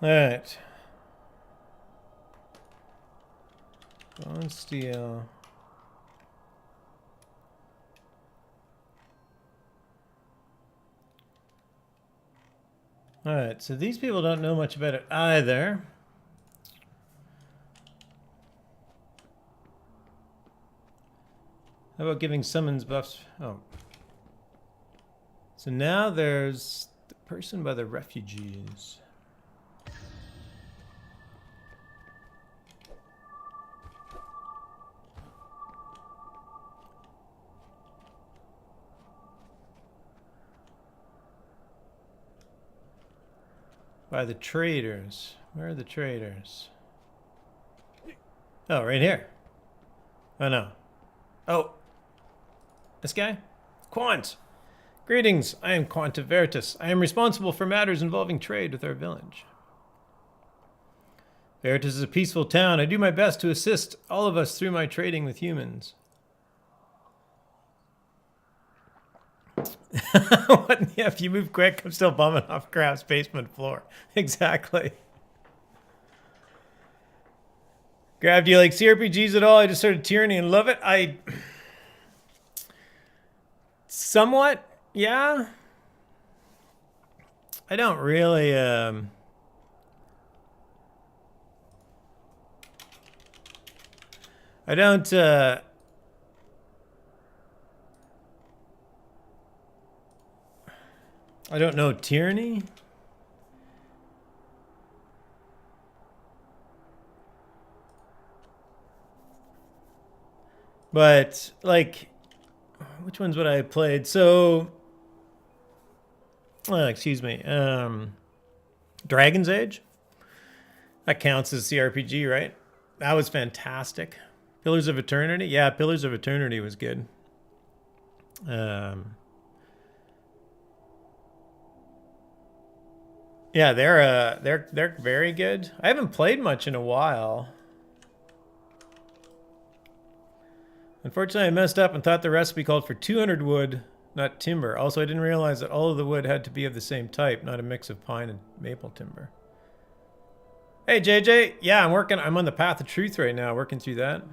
All right. Bone steel. All right, so these people don't know much about it either. How about giving summons buffs? Oh. So now there's the person by the refugees. By the traders. Where are the traders? Oh, right here. Oh, no. Oh. This guy? Quant. Greetings. I am Quant of Veritas. I am responsible for matters involving trade with our village. Veritas is a peaceful town. I do my best to assist all of us through my trading with humans. What in the F? You move quick, I'm still bumming off Craft's basement floor. Exactly. Grav, do you like CRPGs at all? I just started Tyranny and love it. Somewhat, yeah. I don't really, I don't, I don't know Tyranny. But, like, which ones would I have played? So, excuse me, Dragon's Age? That counts as CRPG, right? That was fantastic. Pillars of Eternity? Yeah, Pillars of Eternity was good. Yeah, they're very good. I haven't played much in a while. Unfortunately, I messed up and thought the recipe called for 200 wood, not timber. Also, I didn't realize that all of the wood had to be of the same type, not a mix of pine and maple timber. Hey, JJ. Yeah, I'm on the path of truth right now, working through that.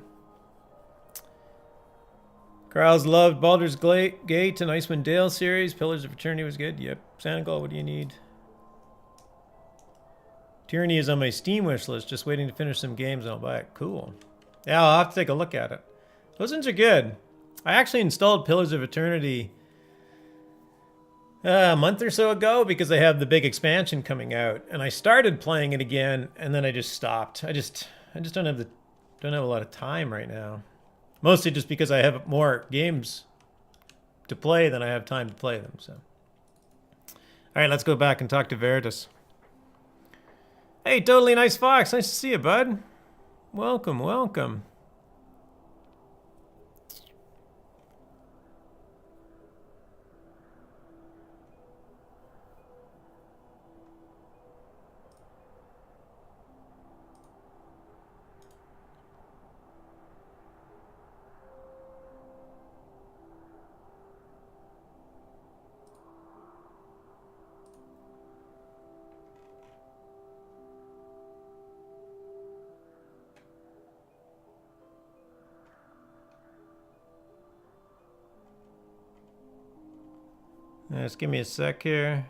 Carl's loved Baldur's Gate and Icewind Dale series. Pillars of Eternity was good. Yep. Sanagol, what do you need? Tyranny is on my Steam wish list, just waiting to finish some games and I'll buy it. Cool. Yeah, I'll have to take a look at it. Those ones are good. I actually installed Pillars of Eternity a month or so ago because they have the big expansion coming out, and I started playing it again, and then I just stopped. I just don't have a lot of time right now. Mostly just because I have more games to play than I have time to play them. So, all right, let's go back and talk to Veritas. Hey, Totally Nice Fox. Nice to see you, bud. Welcome, welcome. Just give me a sec here.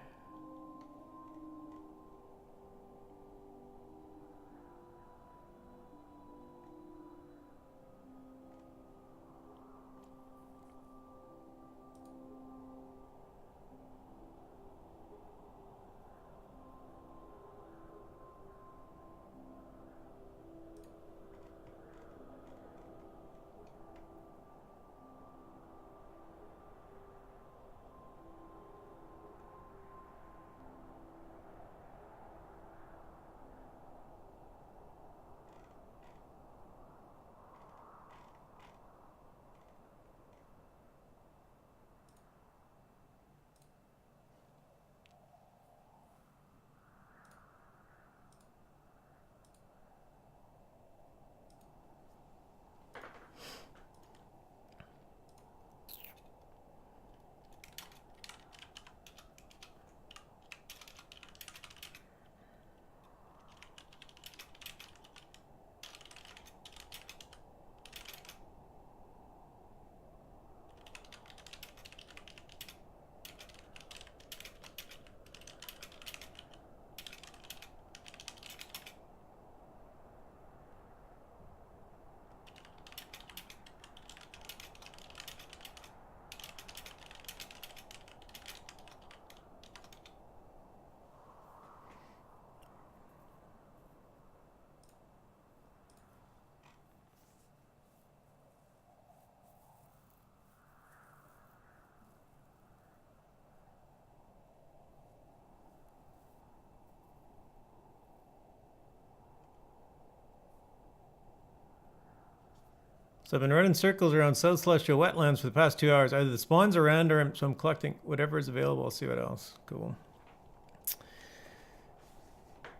So I've been running circles around South Celestial Wetlands for the past 2 hours. Either the spawn's around or so I'm collecting whatever is available. I'll see what else. Cool.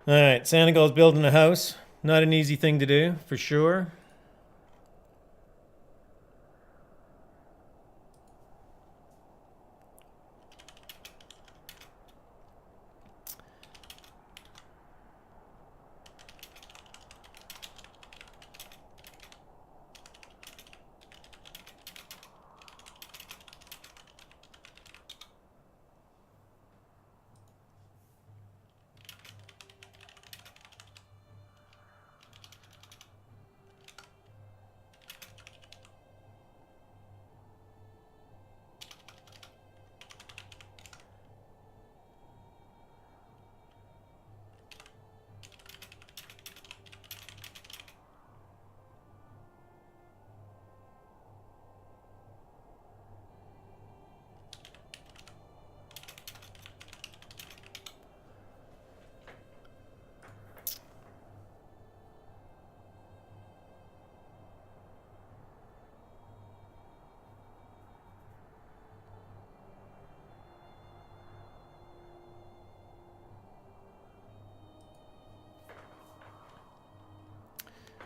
Alright, Sandoval's building a house. Not an easy thing to do, for sure.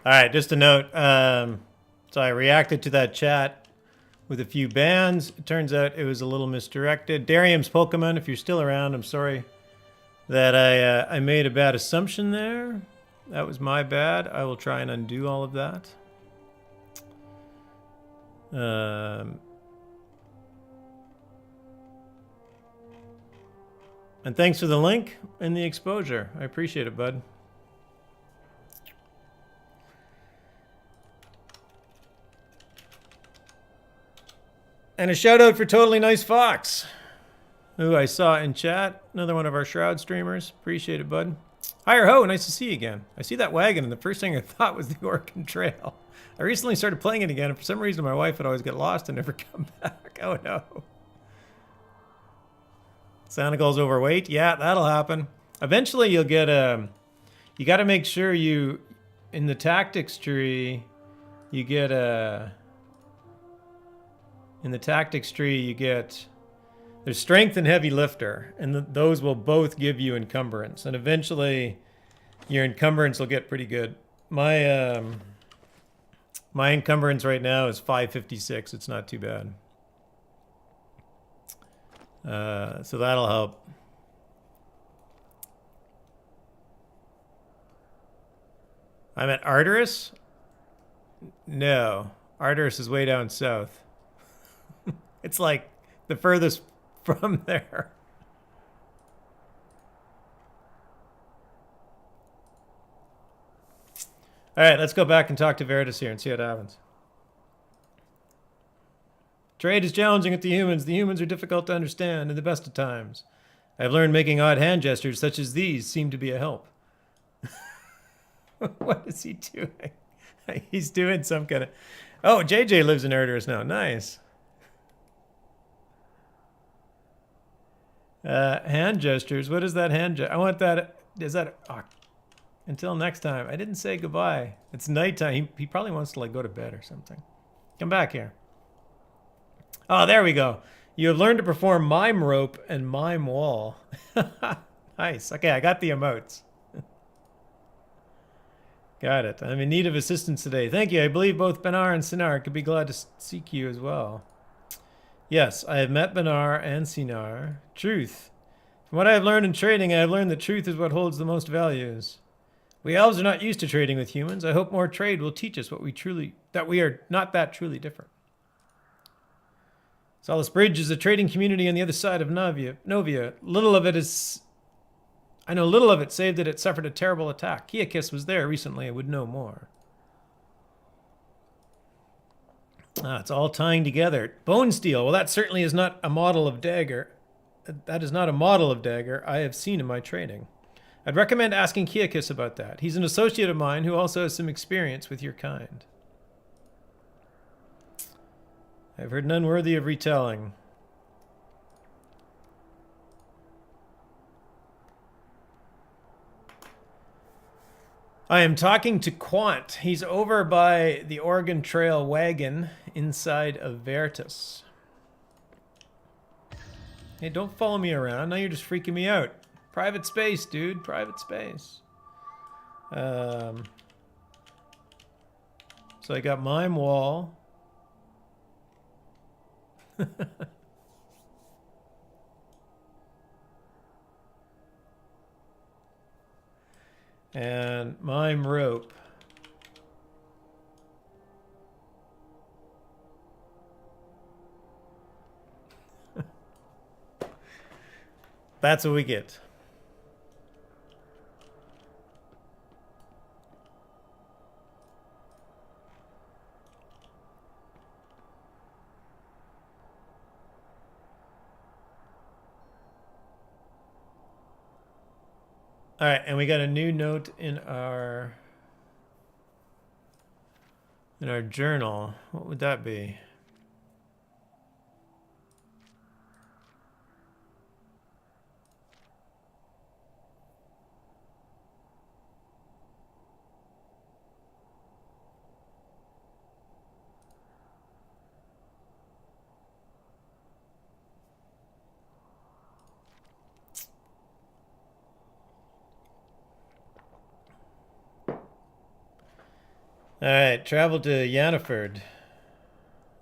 All right, just a note. So I reacted to that chat with a few bans. It turns out it was a little misdirected. Darium's Pokemon, if you're still around, I'm sorry that I made a bad assumption there. That was my bad. I will try and undo all of that. And thanks for the link and the exposure. I appreciate it, bud. And a shout out for Totally Nice Fox, who I saw in chat. Another one of our Shroud streamers. Appreciate it, bud. Higher ho, nice to see you again. I see that wagon, and the first thing I thought was the Oregon Trail. I recently started playing it again, and for some reason my wife would always get lost and never come back. Oh no. Sandoval's overweight? Yeah, that'll happen. Eventually you'll get a... You gotta make sure you... In the tactics tree, you get a... In the tactics tree, you get... There's strength and heavy lifter, and those will both give you encumbrance. And eventually, your encumbrance will get pretty good. My my encumbrance right now is 556. It's not too bad. So that'll help. I'm at Arteris? No. Arteris is way down south. It's like the furthest from there. All right, let's go back and talk to Veritas here and see what happens. Trade is challenging with the humans. The humans are difficult to understand in the best of times. I've learned making odd hand gestures such as these seem to be a help. What is he doing? He's doing some kind of... Oh, JJ lives in Erdos now. Nice. Hand gestures. What is that hand gesture? I want that... Is that... Oh, until next time. I didn't say goodbye. It's nighttime. He probably wants to like go to bed or something. Come back here. Oh, there we go. You have learned to perform mime rope and mime wall. Nice. Okay, I got the emotes. Got it. I'm in need of assistance today. Thank you. I believe both Benar and Sinar could be glad to seek you as well. Yes, I have met Benar and Sinar. Truth. From what I have learned in trading, I have learned that truth is what holds the most values. We elves are not used to trading with humans. I hope more trade will teach us that we are not that truly different. Solace Bridge is a trading community on the other side of Novia. I know little of it, save that it suffered a terrible attack. Kiakis was there recently and would know more. It's all tying together. Bone steel. Well, that certainly is not a model of dagger. That is not a model of dagger I have seen in my trading. I'd recommend asking Kiakis about that. He's an associate of mine who also has some experience with your kind. I've heard none worthy of retelling. I am talking to Quant. He's over by the Oregon Trail wagon inside of Veritas. Hey, don't follow me around. Now you're just freaking me out. Private space, dude. Private space. So I got mime wall. And mime rope. That's what we get. All right, and we got a new note in our journal. What would that be? All right, travel to Yannaford.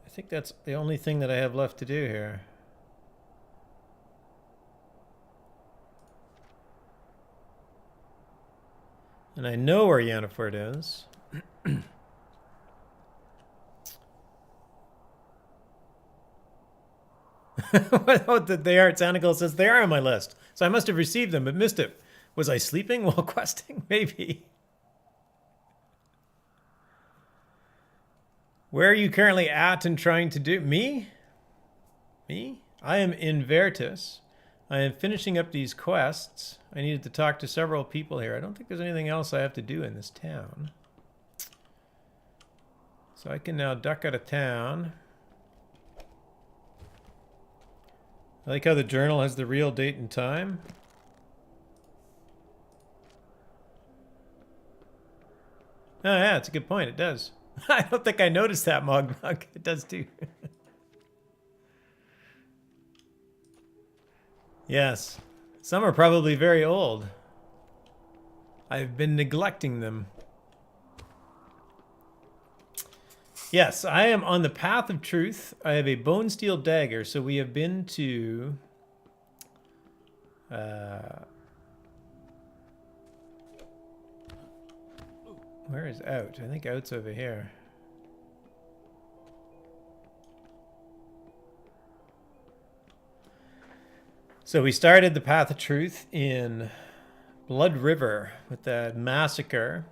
I think that's the only thing that I have left to do here. And I know where Yannaford is. What they are? Sanical says they are on my list. So I must have received them but missed it. Was I sleeping while questing? Maybe. Where are you currently at and trying to do? Me? Me? I am in Veritas. I am finishing up these quests. I needed to talk to several people here. I don't think there's anything else I have to do in this town. So I can now duck out of town. I like how the journal has the real date and time. Oh yeah, it's a good point. It does. I don't think I noticed that, Mog. It does too. Yes. Some are probably very old. I've been neglecting them. Yes, I am on the path of truth. I have a bone steel dagger, so we have been to... where is Out? I think Out's over here. So we started the Path of Truth in Blood River with that massacre.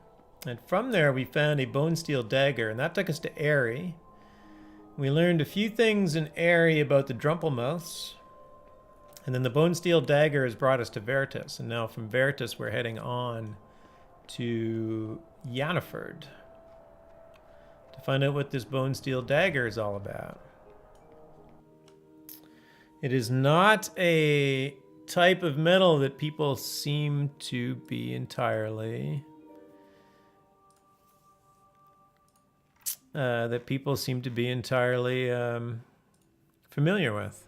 And from there we found a bone steel dagger, and that took us to Airy. We learned a few things in Airy about the Drumpelmouths. And then the bone steel dagger has brought us to Veritas. And now from Veritas we're heading on to Yannaford to find out what this bone steel dagger is all about. It is not a type of metal that people seem to be entirely familiar with.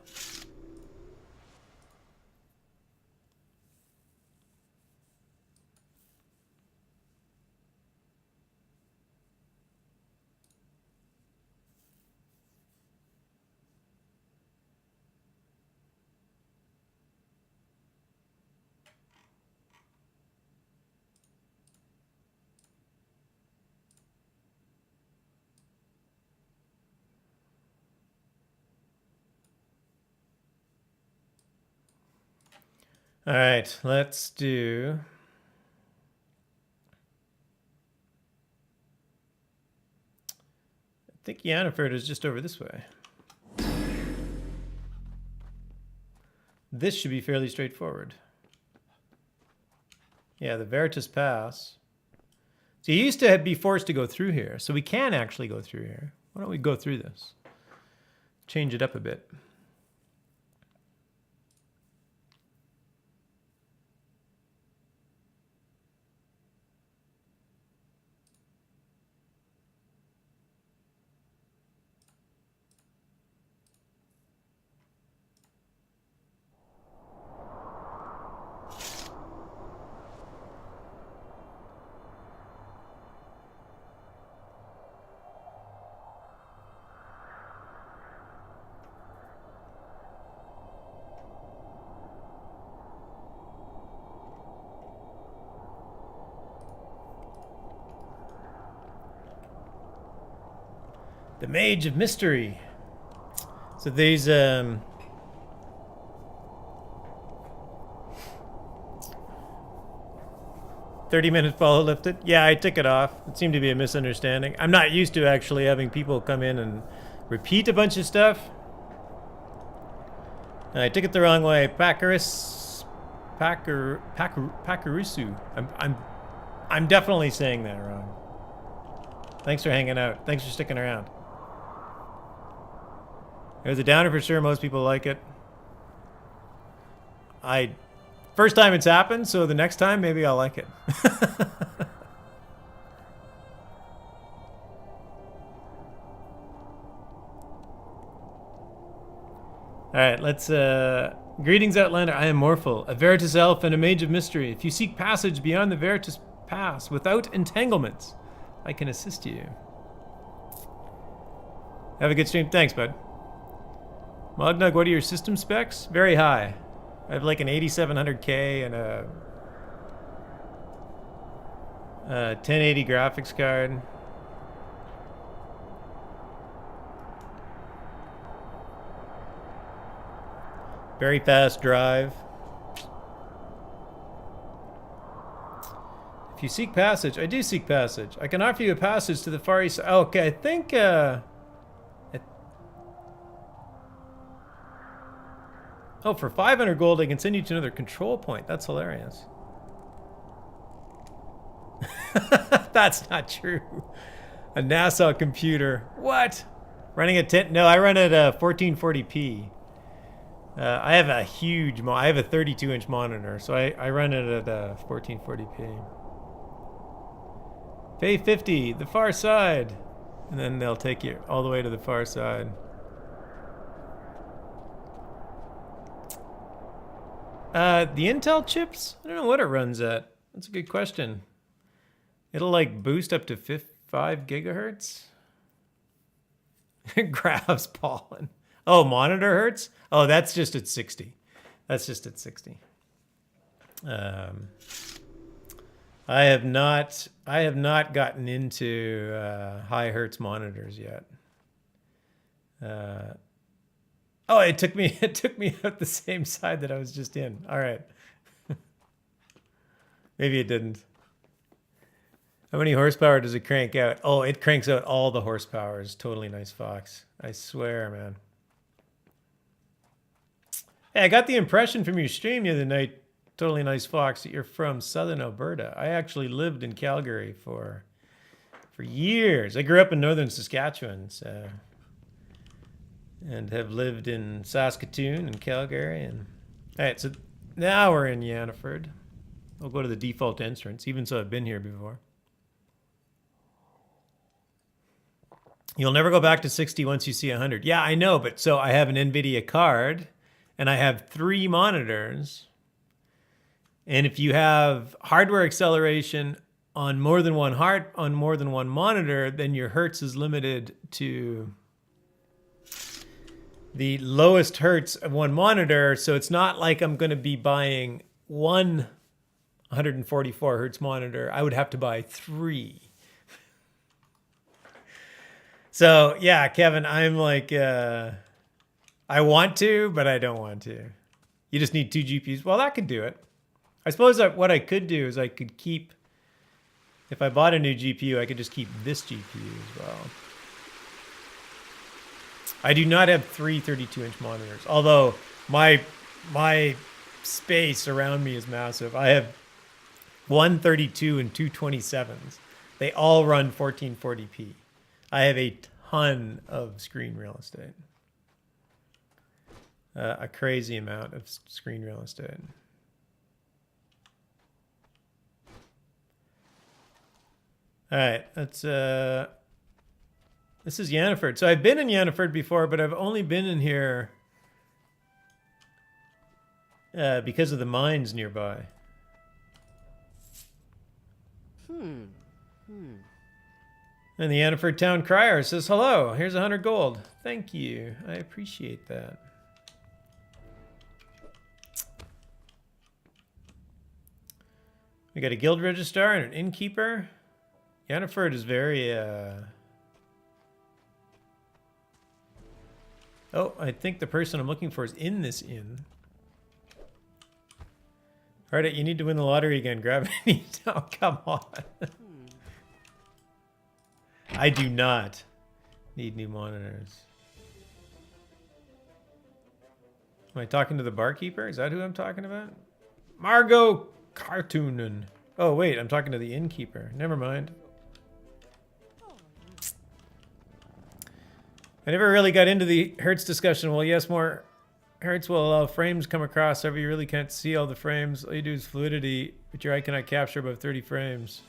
All right, let's do... I think Yannaford is just over this way. This should be fairly straightforward. Yeah, the Veritas Pass. So you used to be forced to go through here, so we can actually go through here. Why don't we go through this? Change it up a bit. The Mage of Mystery. So these 30-minute follow lifted. Yeah, I took it off. It seemed to be a misunderstanding. I'm not used to actually having people come in and repeat a bunch of stuff. I took it the wrong way. Pakarusu. I'm definitely saying that wrong. Thanks for hanging out. Thanks for sticking around. It was a downer for sure. Most people like it. First time it's happened, so the next time maybe I'll like it. Alright, let's greetings, Outlander. I am Morphal, a Veritas elf and a mage of mystery. If you seek passage beyond the Veritas Pass without entanglements, I can assist you. Have a good stream. Thanks, bud. Mognug, what are your system specs? Very high. I have like an 8700K and a 1080 graphics card. Very fast drive. If you seek passage, I do seek passage. I can offer you a passage to the Far East. Oh, okay, I think oh, for 500 gold, I can send you to another control point. That's hilarious. That's not true. A NASA computer. What? Running at 10? No, I run at 1440p. I have a huge, I have a 32-inch monitor, so I run it at 1440p. Pay 50, the far side. And then they'll take you all the way to the far side. The Intel chips? I don't know what it runs at. That's a good question. It'll like boost up to 5 gigahertz. Grabs pollen. Oh, monitor hertz? Oh, that's just at 60. That's just at 60. I have not gotten into high hertz monitors yet. Oh, it took me out the same side that I was just in. All right. Maybe it didn't. How many horsepower does it crank out? Oh, it cranks out all the horsepower. It's totally nice, Fox. I swear, man. Hey, I got the impression from your stream the other night, totally nice, Fox, that you're from southern Alberta. I actually lived in Calgary for years. I grew up in northern Saskatchewan, so, and have lived in Saskatoon and Calgary. And all right, so now we're in Yannaford. I'll go to the default entrance, even so I've been here before. You'll never go back to 60 once you see 100. Yeah, I know, but so I have an NVIDIA card, and I have 3 monitors. And if you have hardware acceleration on more than one monitor, then your hertz is limited to the lowest hertz of one monitor. So it's not like I'm going to be buying one 144 hertz monitor. I would have to buy 3. So yeah, Kevin, I'm like, I want to, but I don't want to. You just need 2 GPUs. Well, that could do it. I suppose that what I could do is I could keep, if I bought a new GPU, I could just keep this GPU as well. I do not have 3 32-inch monitors, although my space around me is massive. I have 1 32 and 2 27s. They all run 1440p. I have a ton of screen real estate. A crazy amount of screen real estate. All right, let's this is Yannaford. So I've been in Yannaford before, but I've only been in here because of the mines nearby. And the Yannaford Town Crier says, hello, here's 100 gold. Thank you. I appreciate that. We got a guild registrar and an innkeeper. Yannaford is very... Oh, I think the person I'm looking for is in this inn. All right, you need to win the lottery again. Grab it. Oh, come on. I do not need new monitors. Am I talking to the barkeeper? Is that who I'm talking about? Margot Cartoonen. Oh, wait, I'm talking to the innkeeper. Never mind. I never really got into the hertz discussion. Well, yes, more hertz will allow frames come across. However, you really can't see all the frames. All you do is fluidity, but your eye cannot capture above 30 frames.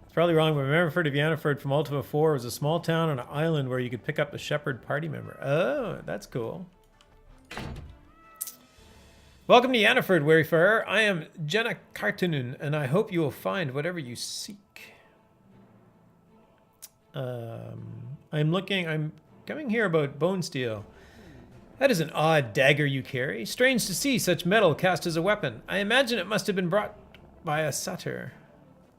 It's probably wrong, but Rememberford of Yannaford from Ultima 4 was a small town on an island where you could pick up the shepherd party member. Oh, that's cool. Welcome to Yannaford, Wayfarer. I am Jenna Kartunen, and I hope you will find whatever you seek. I'm coming here about bone steel. That is an odd dagger you carry. Strange to see such metal cast as a weapon. I imagine it must have been brought by a satyr.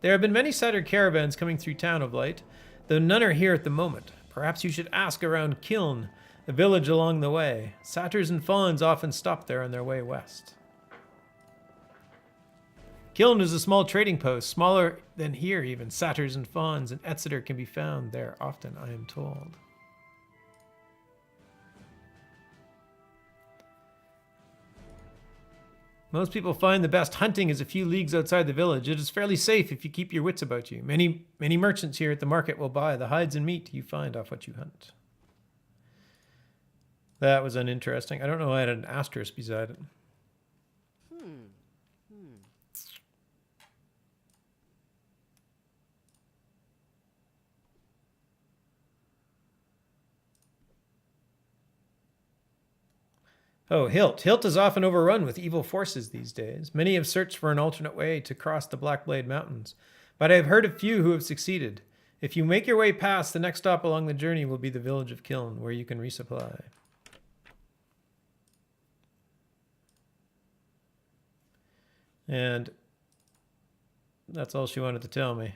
There have been many satyr caravans coming through town of late, though none are here at the moment. Perhaps you should ask around Kiln, a village along the way. Satyrs and fauns often stop there on their way west. Kiln is a small trading post, smaller than here even. Satyrs and fauns and Exeter can be found there often, I am told. Most people find the best hunting is a few leagues outside the village. It is fairly safe if you keep your wits about you. Many merchants here at the market will buy the hides and meat you find off what you hunt. That was uninteresting. I don't know why I had an asterisk beside it. Oh, Hilt. Hilt is often overrun with evil forces these days. Many have searched for an alternate way to cross the Blackblade Mountains, but I have heard of few who have succeeded. If you make your way past, the next stop along the journey will be the village of Kiln, where you can resupply. And that's all she wanted to tell me.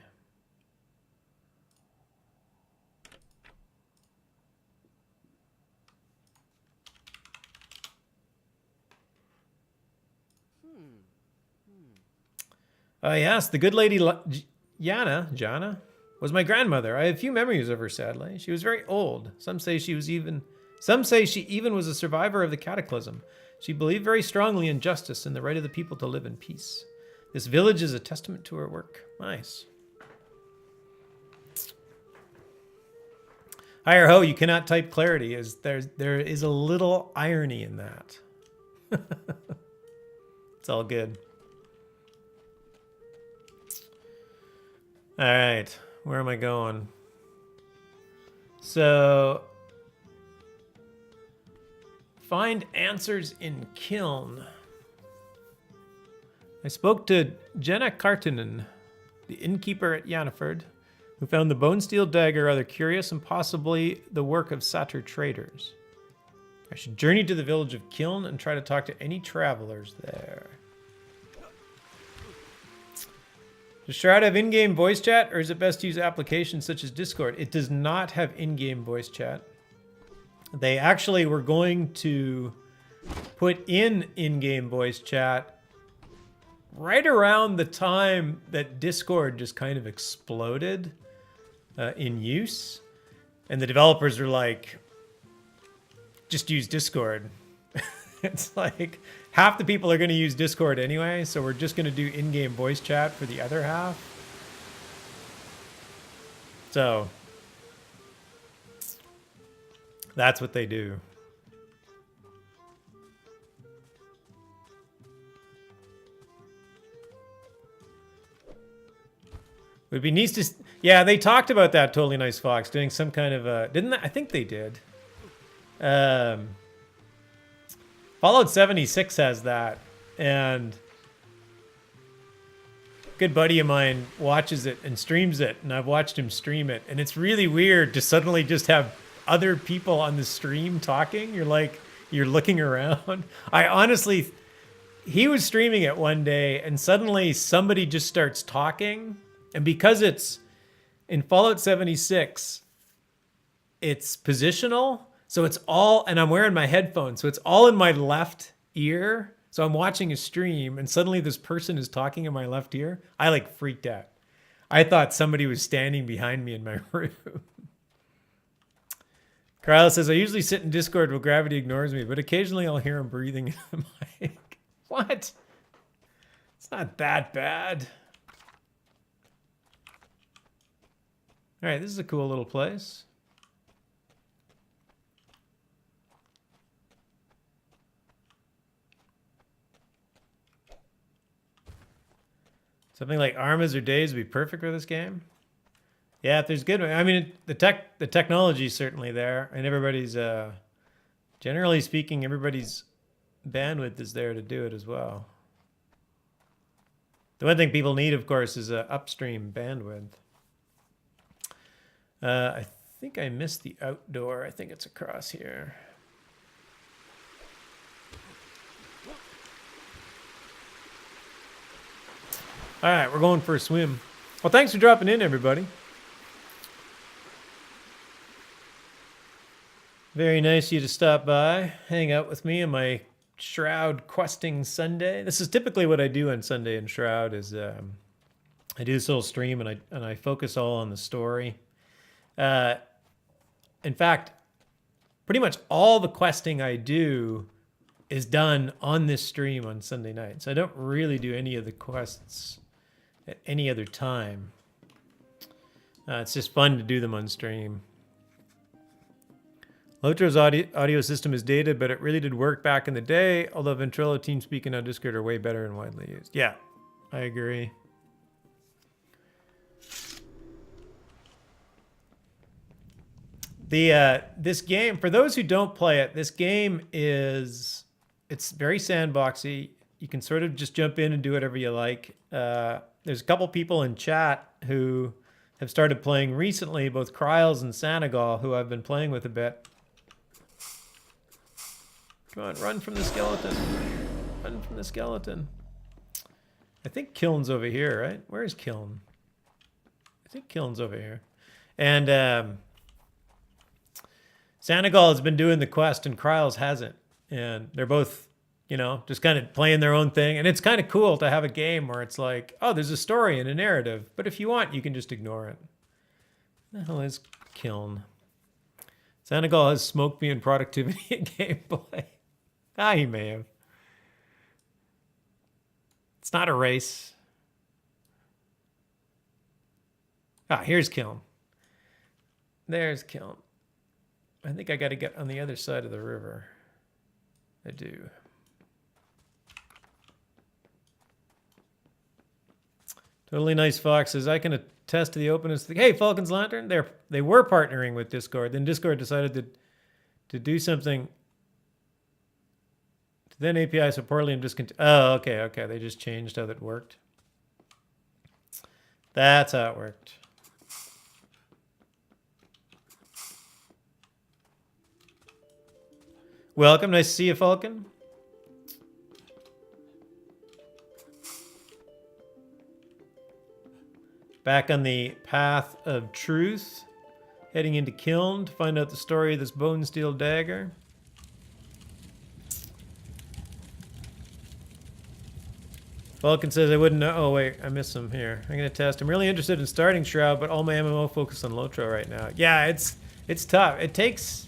Yes, the good lady Jana, was my grandmother. I have few memories of her, sadly. She was very old. Some say she even was a survivor of the cataclysm. She believed very strongly in justice and the right of the people to live in peace. This village is a testament to her work. Nice. Higher ho, you cannot type clarity. There is a little irony in that. It's all good. All right, where am I going? So, find answers in Kiln. I spoke to Jenna Kartinen, the innkeeper at Yannaford, who found the bone steel dagger rather curious and possibly the work of Satyr traders. I should journey to the village of Kiln and try to talk to any travelers there. Does Shroud have in-game voice chat, or is it best to use applications such as Discord? It does not have in-game voice chat. They actually were going to put in-game voice chat right around the time that Discord just kind of exploded in use. And the developers were like, just use Discord. It's like half the people are going to use Discord anyway, so we're just going to do in-game voice chat for the other half. So that's what they do. Would be nice to... Yeah, they talked about that, Totally Nice Fox, doing some kind of a... Didn't they? I think they did. Fallout 76 has that, and a good buddy of mine watches it and streams it, and I've watched him stream it, and it's really weird to suddenly just have other people on the stream talking. You're like, you're looking around. I honestly... He was streaming it one day, and suddenly somebody just starts talking, and because it's... In Fallout 76, it's positional, so it's all, and I'm wearing my headphones, so it's all in my left ear. So I'm watching a stream, and suddenly this person is talking in my left ear. I like freaked out. I thought somebody was standing behind me in my room. Carl says, I usually sit in Discord while gravity ignores me, but occasionally I'll hear him breathing in the mic. What? It's not that bad. All right, this is a cool little place. Something like Armas or Days would be perfect for this game. Yeah, if there's good... I mean, the technology's certainly there, and everybody's... generally speaking, everybody's bandwidth is there to do it as well. The one thing people need, of course, is upstream bandwidth. I think I missed the outdoor. I think it's across here. All right, we're going for a swim. Well, thanks for dropping in, everybody. Very nice of you to stop by, hang out with me on my Shroud questing Sunday. This is typically what I do on Sunday in Shroud. Is I do this little stream and I focus all on the story. In fact, pretty much all the questing I do is done on this stream on Sunday night. So I don't really do any of the quests at any other time. It's just fun to do them on stream. Lotro's audio system is dated, but it really did work back in the day, although Ventrilo, TeamSpeak, and Discord are way better and widely used. Yeah, I agree. This game, for those who don't play it, this game it's very sandboxy. You can sort of just jump in and do whatever you like. There's a couple people in chat who have started playing recently, both Kryles and Sanagal, who I've been playing with a bit. Come on, run from the skeleton. Run from the skeleton. I think Kiln's over here, right? Where is Kiln? I think Kiln's over here. And Sanagal has been doing the quest and Kryles hasn't. And they're both you know, just kind of playing their own thing. And it's kind of cool to have a game where it's like, oh, there's a story and a narrative. But if you want, you can just ignore it. What the hell is Kiln? Senegal has smoked me in productivity and gameplay. Ah, he may have. It's not a race. Ah, here's Kiln. There's Kiln. I think I got to get on the other side of the river. I do. Totally Nice Fox says, I can attest to the openness. Hey, Falcon's Lantern, they were partnering with Discord. Then Discord decided to do something. Then API so poorly and discontinued. Oh, okay. They just changed how that worked. That's how it worked. Welcome. Nice to see you, Falcon. Back on the path of truth. Heading into Kiln to find out the story of this bone steel dagger. Falcon says I wouldn't know. Oh, wait. I missed some here. I'm going to test. I'm really interested in starting Shroud, but all my MMO focus on Lotro right now. Yeah, it's tough. It takes...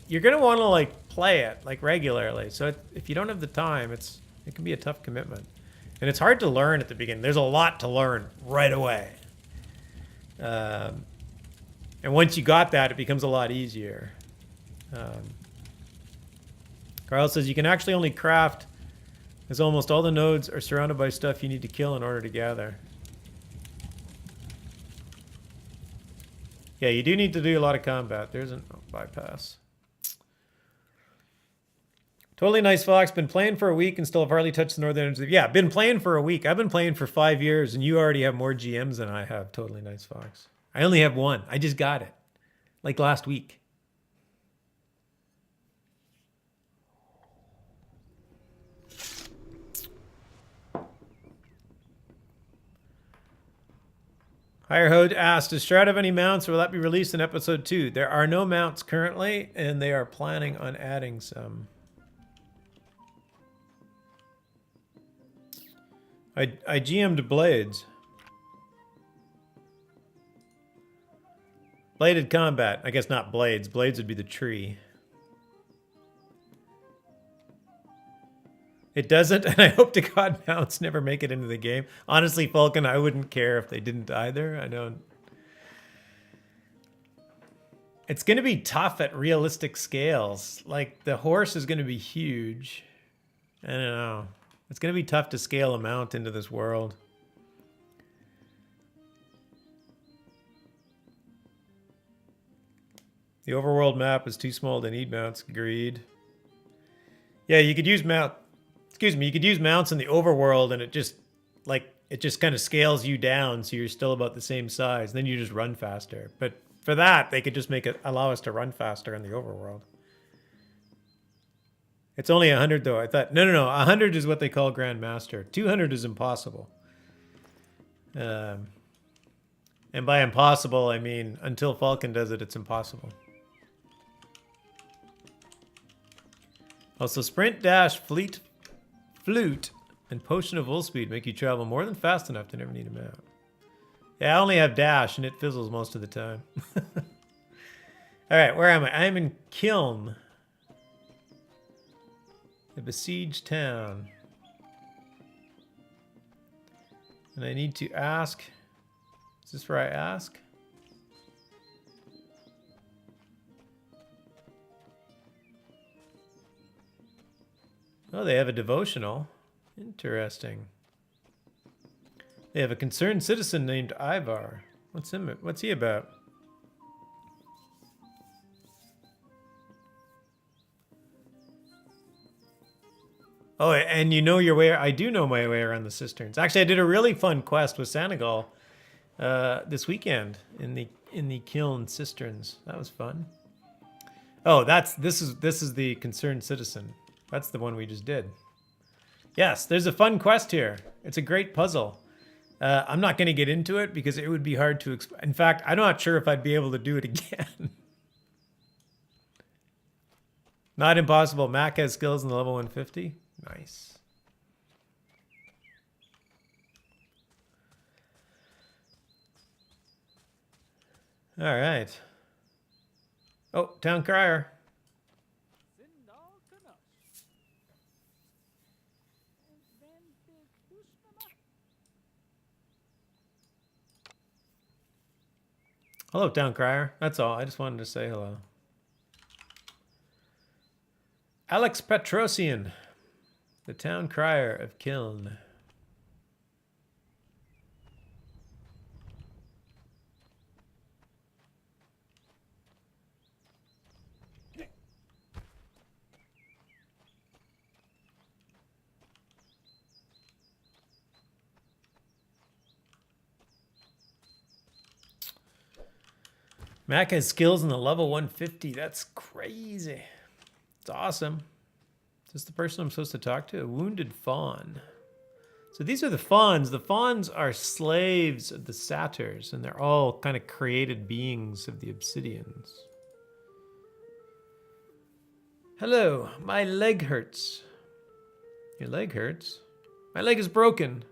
You're going to want to, like, play it, like, regularly. So if you don't have the time, it can be a tough commitment. And it's hard to learn at the beginning. There's a lot to learn right away. And once you got that, it becomes a lot easier. Carl says you can actually only craft as almost all the nodes are surrounded by stuff you need to kill in order to gather. Yeah, you do need to do a lot of combat. There's a bypass. Totally Nice Fox. Been playing for a week and still have hardly touched the northern edge. Yeah, been playing for a week. I've been playing for 5 years, and you already have more GMs than I have. Totally Nice Fox. I only have one. I just got it, like last week. Hirehode asked, does Shroud have any mounts, or will that be released in episode 2? There are no mounts currently, and they are planning on adding some. I GM'd Blades. Bladed combat. I guess not blades. Blades would be the tree. It doesn't, and I hope to God mounts never make it into the game. Honestly, Falcon, I wouldn't care if they didn't either. I don't... It's going to be tough at realistic scales. Like, the horse is going to be huge. I don't know. It's going to be tough to scale a mount into this world. The overworld map is too small to need mounts. Agreed. Yeah, you could use you could use mounts in the overworld, and it just kind of scales you down, so you're still about the same size. Then you just run faster. But for that, they could just allow us to run faster in the overworld. It's only 100 though. I thought no. 100 is what they call Grandmaster. 200 is impossible. And by impossible, I mean until Falcon does it, it's impossible. Also, sprint, dash, flute, and potion of full speed make you travel more than fast enough to never need a mount. Yeah, I only have dash, and it fizzles most of the time. All right, where am I? I'm in Kiln. The besieged town. And I need to ask... Is this where I ask? Oh, they have a devotional. Interesting. They have a concerned citizen named Ivar. What's he about? Oh, and you know your way. I do know my way around the cisterns. Actually, I did a really fun quest with Senegal this weekend in the Kiln cisterns. That was fun. Oh, this is the concerned citizen. That's the one we just did. Yes, there's a fun quest here. It's a great puzzle. I'm not going to get into it because it would be hard to explain. In fact, I'm not sure if I'd be able to do it again. Not impossible. Mac has skills in the level 150. Nice. All right. Oh, town crier. Hello, town crier. That's all. I just wanted to say hello. Alex Petrosian, the town crier of Kiln. Mac has skills in the level 150. That's crazy. It's awesome. Is this the person I'm supposed to talk to? A wounded fawn. So these are the fawns. The fawns are slaves of the satyrs, and they're all kind of created beings of the obsidians. Hello, my leg hurts. Your leg hurts? My leg is broken.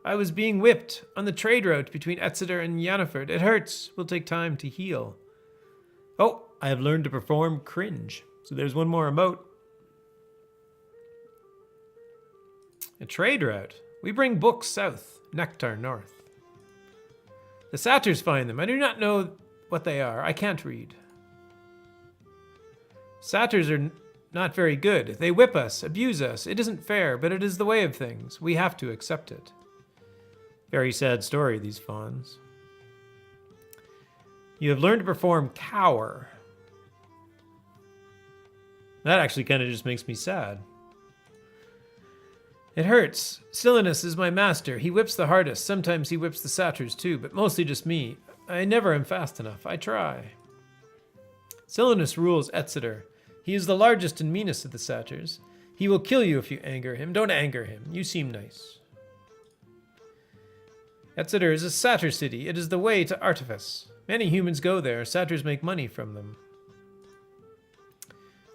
I was being whipped on the trade route between Exeter and Yannaford. It hurts. Will take time to heal. Oh, I have learned to perform cringe. So there's one more emote. A trade route. We bring books south, nectar north. The satyrs find them. I do not know what they are. I can't read. Satyrs are not very good. They whip us, abuse us. It isn't fair, but it is the way of things. We have to accept it. Very sad story, these fawns. You have learned to perform cower. That actually kind of just makes me sad. It hurts. Silenus is my master. He whips the hardest. Sometimes he whips the satyrs too, but mostly just me. I never am fast enough. I try. Silenus rules Exeter. He is the largest and meanest of the satyrs. He will kill you if you anger him. Don't anger him. You seem nice. Exeter is a satyr city. It is the way to artifice. Many humans go there. Satyrs make money from them.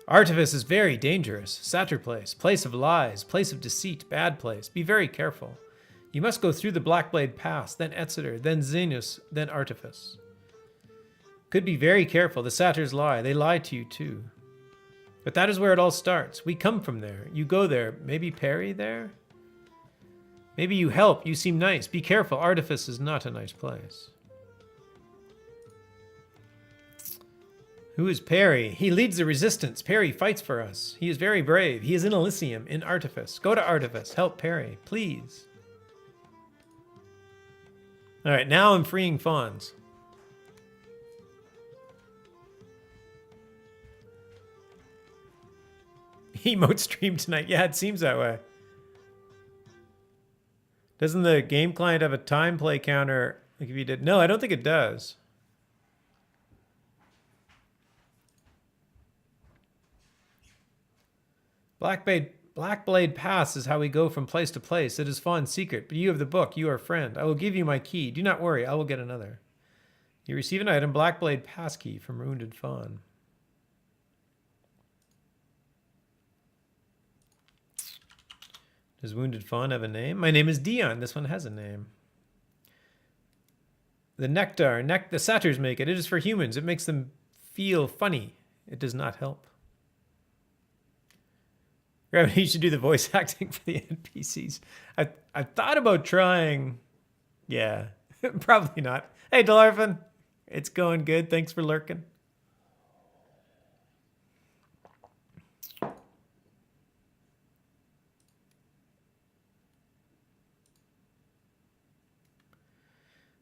Artifice is very dangerous. Satyr place. Place of lies. Place of deceit. Bad place. Be very careful. You must go through the Blackblade Pass, then Exeter, then Xenus, then Artifice. Could be very careful. The satyrs lie. They lie to you too. But that is where it all starts. We come from there. You go there. Maybe Perry there? Maybe you help. You seem nice. Be careful. Artifice is not a nice place. Who is Perry? He leads the resistance. Perry fights for us. He is very brave. He is in Elysium, in Artifice. Go to Artifice. Help Perry, please. All right, now I'm freeing fawns. Emote stream tonight. Yeah, it seems that way. Doesn't the game client have a time play counter? Like if you did. No, I don't think it does. Blackblade Pass is how we go from place to place. It is Fawn's secret, but you have the book. You are a friend. I will give you my key. Do not worry. I will get another. You receive an item, Blackblade Pass key from Wounded Fawn. Does Wounded Fawn have a name? My name is Dion. This one has a name. The nectar. The satyrs make it. It is for humans. It makes them feel funny. It does not help. Gravity, you should do the voice acting for the NPCs. I thought about trying. Yeah, probably not. Hey, Delarfin. It's going good. Thanks for lurking.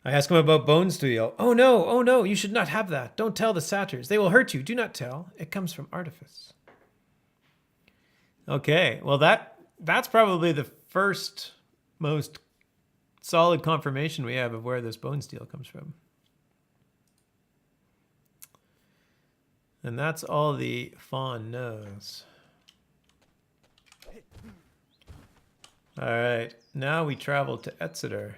I ask him about Bone Steel. Oh no, you should not have that. Don't tell the satyrs. They will hurt you. Do not tell. It comes from Artifice. Okay, well that's probably the first most solid confirmation we have of where this bone steel comes from. And that's all the Fawn knows. All right, now we travel to Exeter.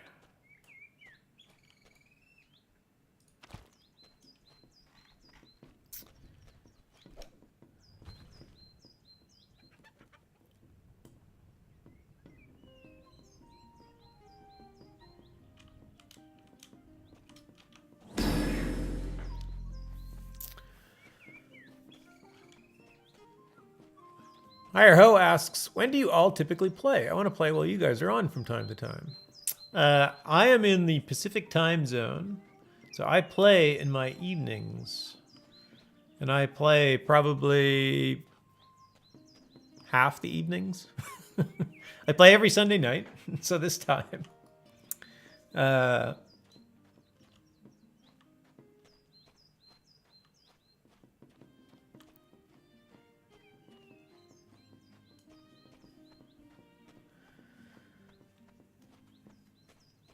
Higher Ho asks, when do you all typically play? I want to play while you guys are on from time to time. I am in the Pacific time zone, so I play in my evenings. And I play probably half the evenings. I play every Sunday night, so this time.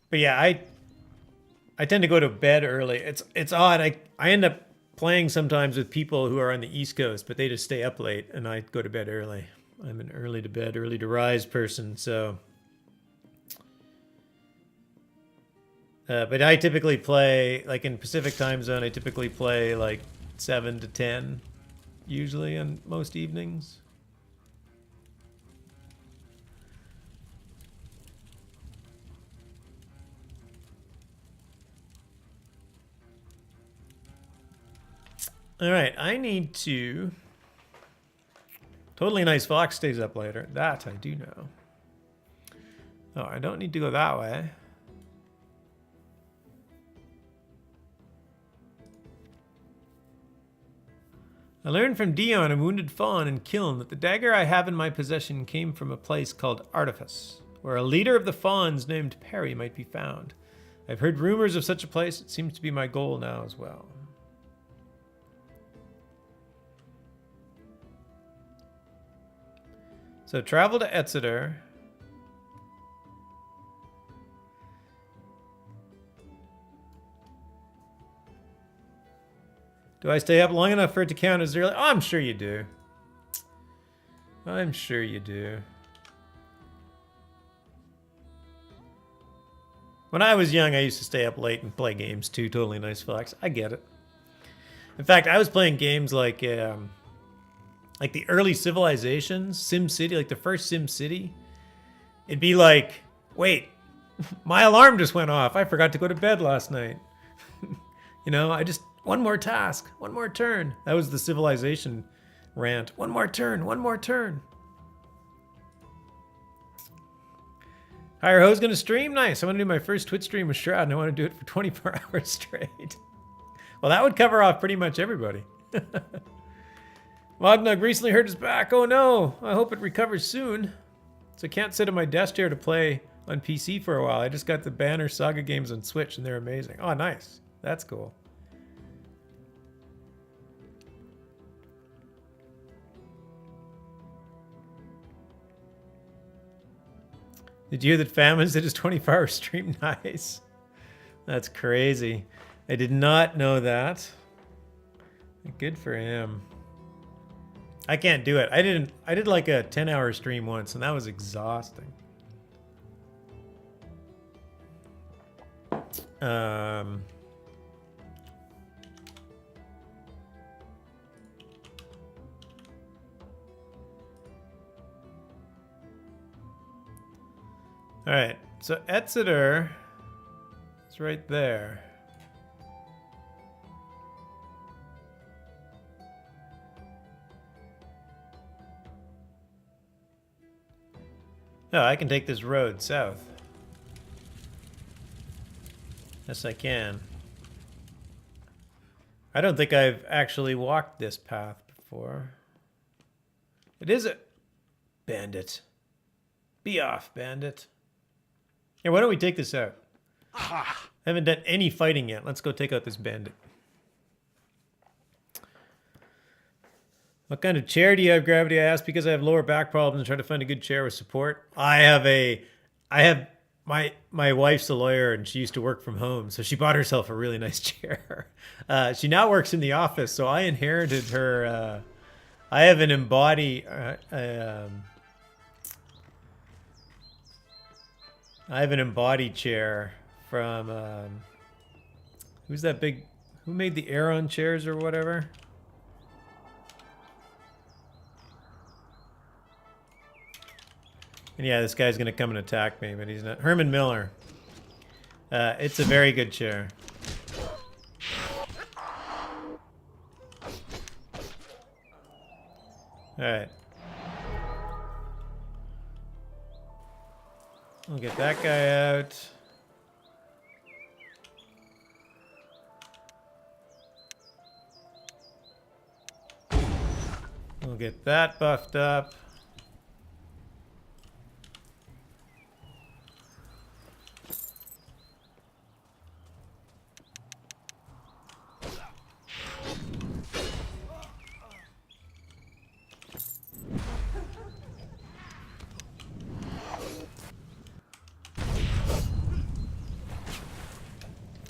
But yeah, I tend to go to bed early. It's odd. I end up playing sometimes with people who are on the East Coast, but they just stay up late, and I go to bed early. I'm an early to bed, early to rise person, so. But I typically play, like in Pacific time zone, I typically play like 7 to 10, usually on most evenings. All right, I need to... Totally Nice Fox stays up later. That I do know. Oh, I don't need to go that way. I learned from Dion, a wounded fawn in Kiln, that the dagger I have in my possession came from a place called Artifice, where a leader of the fawns named Perry might be found. I've heard rumors of such a place. It seems to be my goal now as well. So travel to Exeter. Do I stay up long enough for it to count as early? Oh, I'm sure you do. I'm sure you do. When I was young, I used to stay up late and play games too. Totally Nice Fox. I get it. In fact, I was playing games like the early Civilizations, SimCity, like the first SimCity. It'd be like, wait, my alarm just went off. I forgot to go to bed last night. You know, one more task, one more turn. That was the Civilization rant. One more turn, one more turn. Higher Ho's gonna stream? Nice. I want to do my first Twitch stream with Shroud, and I want to do it for 24 hours straight. Well, that would cover off pretty much everybody. Mognug recently hurt his back. Oh no, I hope it recovers soon. So I can't sit at my desk chair to play on PC for a while. I just got the Banner Saga games on Switch and they're amazing. Oh, nice. That's cool. Did you hear that Famines did his 24-hour stream? Nice. That's crazy. I did not know that. Good for him. I can't do it. I did like a 10-hour stream once, and that was exhausting. All right, so Exeter is right there. Oh, I can take this road south. Yes, I can. I don't think I've actually walked this path before. It is a... Bandit. Be off, bandit. Here, why don't we take this out? I haven't done any fighting yet. Let's go take out this bandit. What kind of chair do you have, Gravity? I asked because I have lower back problems and trying to find a good chair with support. I have my wife's a lawyer and she used to work from home, so she bought herself a really nice chair. She now works in the office, so I inherited her. I have an embody. I have an embody chair from who's that big? Who made the Aeron chairs or whatever? And yeah, this guy's gonna come and attack me, but he's not. Herman Miller. It's a very good chair. Alright. We'll get that guy out. We'll get that buffed up.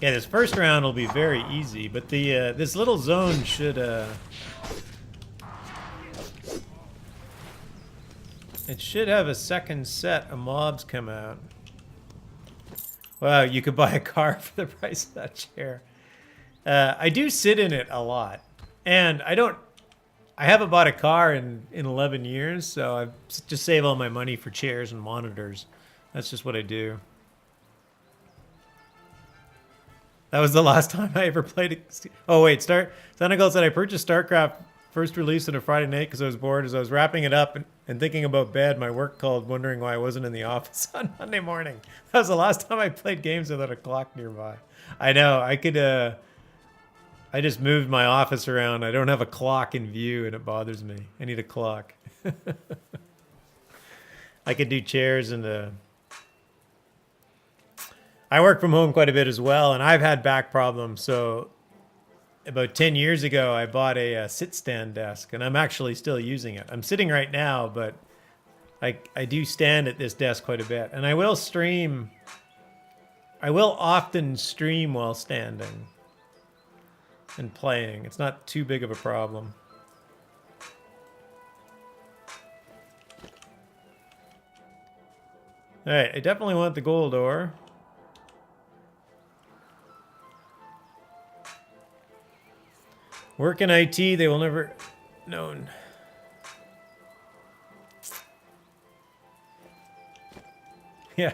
Yeah, this first round will be very easy, but the this little zone should it should have a second set of mobs come out. Wow, you could buy a car for the price of that chair. I do sit in it a lot, and I haven't bought a car in 11 years, so I just save all my money for chairs and monitors. That's just what I do. That was the last time I ever played it. Oh wait, Senegal said I purchased StarCraft first release on a Friday night because I was bored. As I was wrapping it up and thinking about bed, my work called, wondering why I wasn't in the office on Monday morning. That was the last time I played games without a clock nearby. I know, I could, I just moved my office around. I don't have a clock in view and it bothers me. I need a clock. I could do chairs and I work from home quite a bit as well, and I've had back problems. So about 10 years ago, I bought a sit-stand desk, and I'm actually still using it. I'm sitting right now, but I do stand at this desk quite a bit. And I will stream. I will often stream while standing and playing. It's not too big of a problem. All right, I definitely want the gold ore. Work in IT, they will never known. Yeah.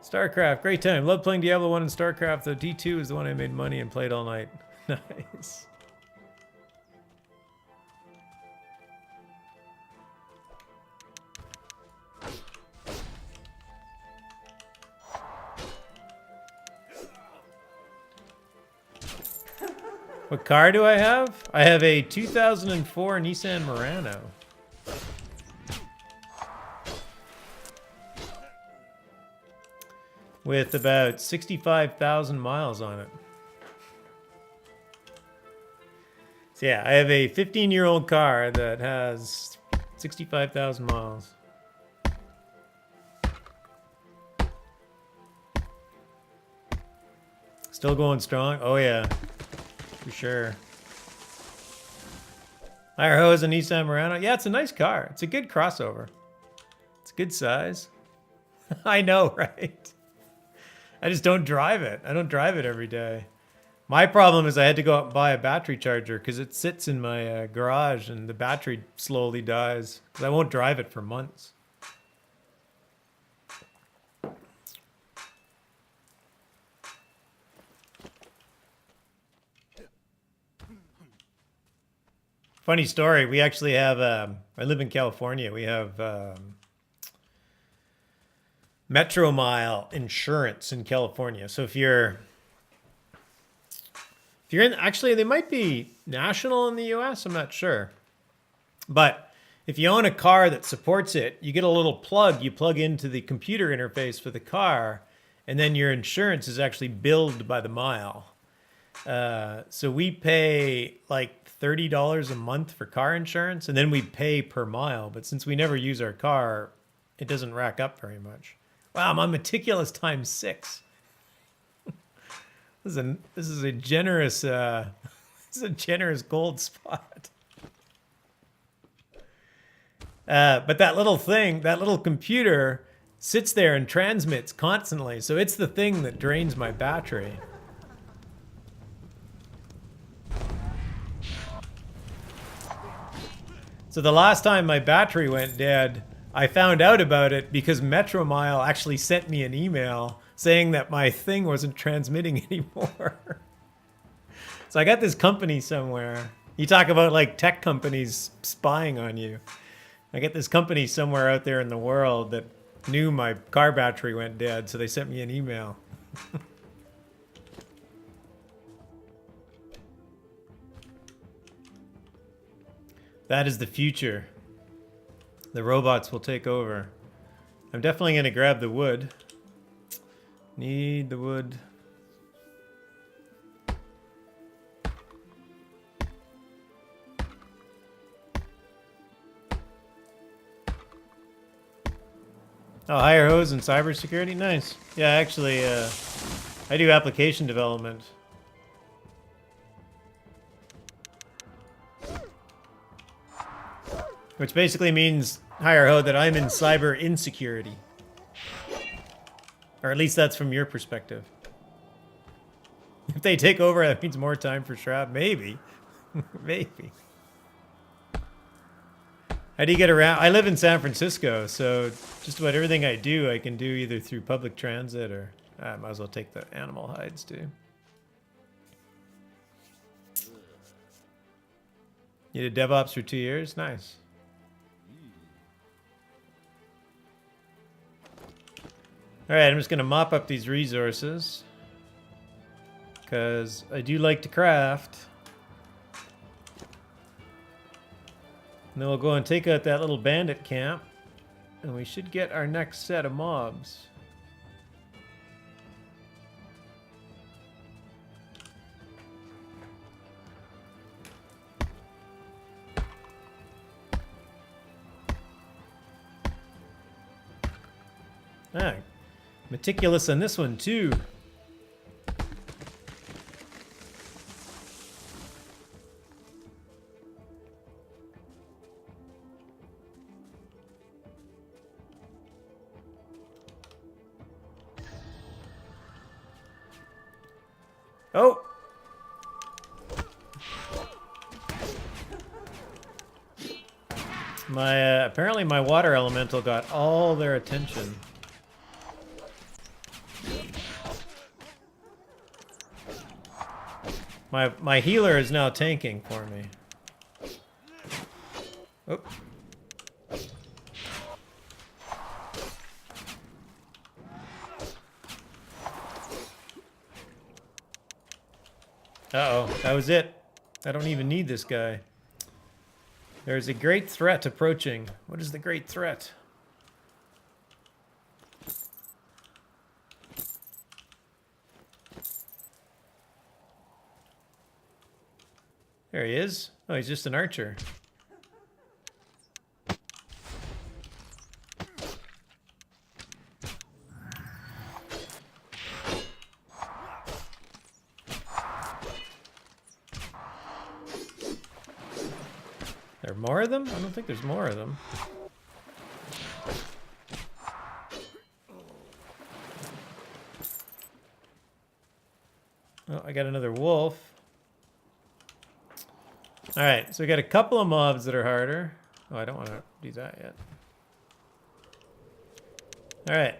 StarCraft, great time. Love playing Diablo 1 and StarCraft, though D2 is the one I made money and played all night. Nice. What car do I have? I have a 2004 Nissan Murano. With about 65,000 miles on it. So yeah, I have a 15-year-old car that has 65,000 miles. Still going strong? Oh yeah. For sure. Idaho is a Nissan Murano. Yeah, it's a nice car. It's a good crossover. It's a good size. I know, right? I just don't drive it. I don't drive it every day. My problem is I had to go out and buy a battery charger because it sits in my garage and the battery slowly dies because I won't drive it for months. Funny story. We actually have, I live in California. We have Metro Mile insurance in California. So if you're in, actually they might be national in the US, I'm not sure. But if you own a car that supports it, you get a little plug you plug into the computer interface for the car, and then your insurance is actually billed by the mile. So we pay like $30 a month for car insurance, and then we pay per mile. But since we never use our car, it doesn't rack up very much. Wow, I'm on meticulous times 6. This is a generous this is a generous gold spot. But that little thing, that little computer sits there and transmits constantly. So it's the thing that drains my battery. So the last time my battery went dead, I found out about it because Metro Mile actually sent me an email saying that my thing wasn't transmitting anymore. So I got this company somewhere. You talk about like tech companies spying on you. I get this company somewhere out there in the world that knew my car battery went dead, so they sent me an email. That is the future. The robots will take over. I'm definitely going to grab the wood. Need the wood. Oh, hire hose and cybersecurity? Nice. Yeah, actually, I do application development. Which basically means, hire ho, that I'm in cyber insecurity. Or at least that's from your perspective. If they take over, that means more time for Shroud. Maybe. Maybe. How do you get around? I live in San Francisco, so just about everything I do, I can do either through public transit or I might as well take the animal hides too. You did DevOps for 2 years? Nice. All right, I'm just gonna mop up these resources because I do like to craft. And then we'll go and take out that little bandit camp, and we should get our next set of mobs. Ah, meticulous on this one too. Oh! Apparently my water elemental got all their attention. My healer is now tanking for me. Oh. Uh-oh, that was it. I don't even need this guy. There's a great threat approaching. What is the great threat? There he is. Oh, he's just an archer. There are more of them? I don't think there's more of them. Oh, I got another wolf. Alright, so we got a couple of mobs that are harder. Oh, I don't want to do that yet. Alright.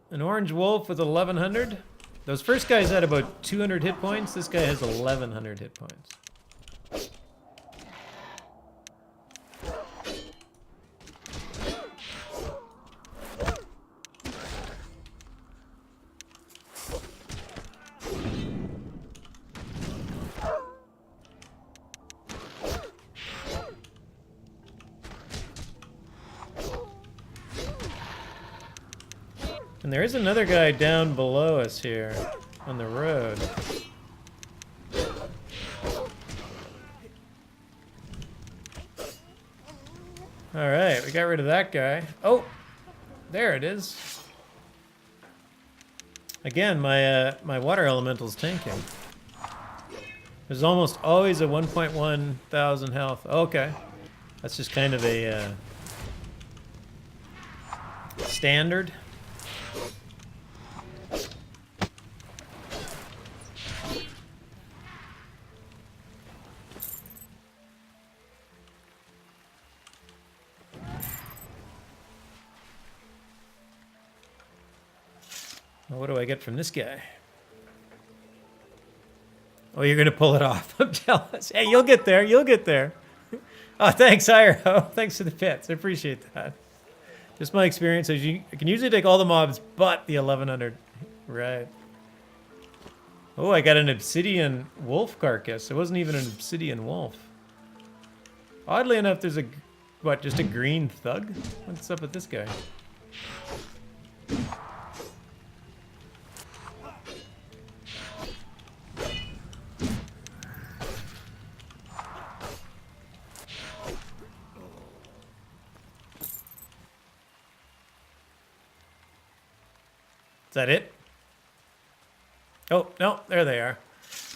An orange wolf with 1100. Those first guys had about 200 hit points. This guy has 1100 hit points. And there is another guy down below us here on the road. All right, we got rid of that guy. Oh, there it is. Again, my water elemental's tanking. There's almost always a 1.1 thousand health. Okay, that's just kind of a standard. What do I get from this guy? Oh, you're gonna pull it off. I'm jealous. Hey, you'll get there. You'll get there. Oh, thanks, Iro. Thanks for the pets. I appreciate that. Just my experience is I can usually take all the mobs but the 1100. Right. Oh, I got an obsidian wolf carcass. It wasn't even an obsidian wolf. Oddly enough, there's a... What, just a green thug? What's up with this guy? Is that it? Oh, no, there they are.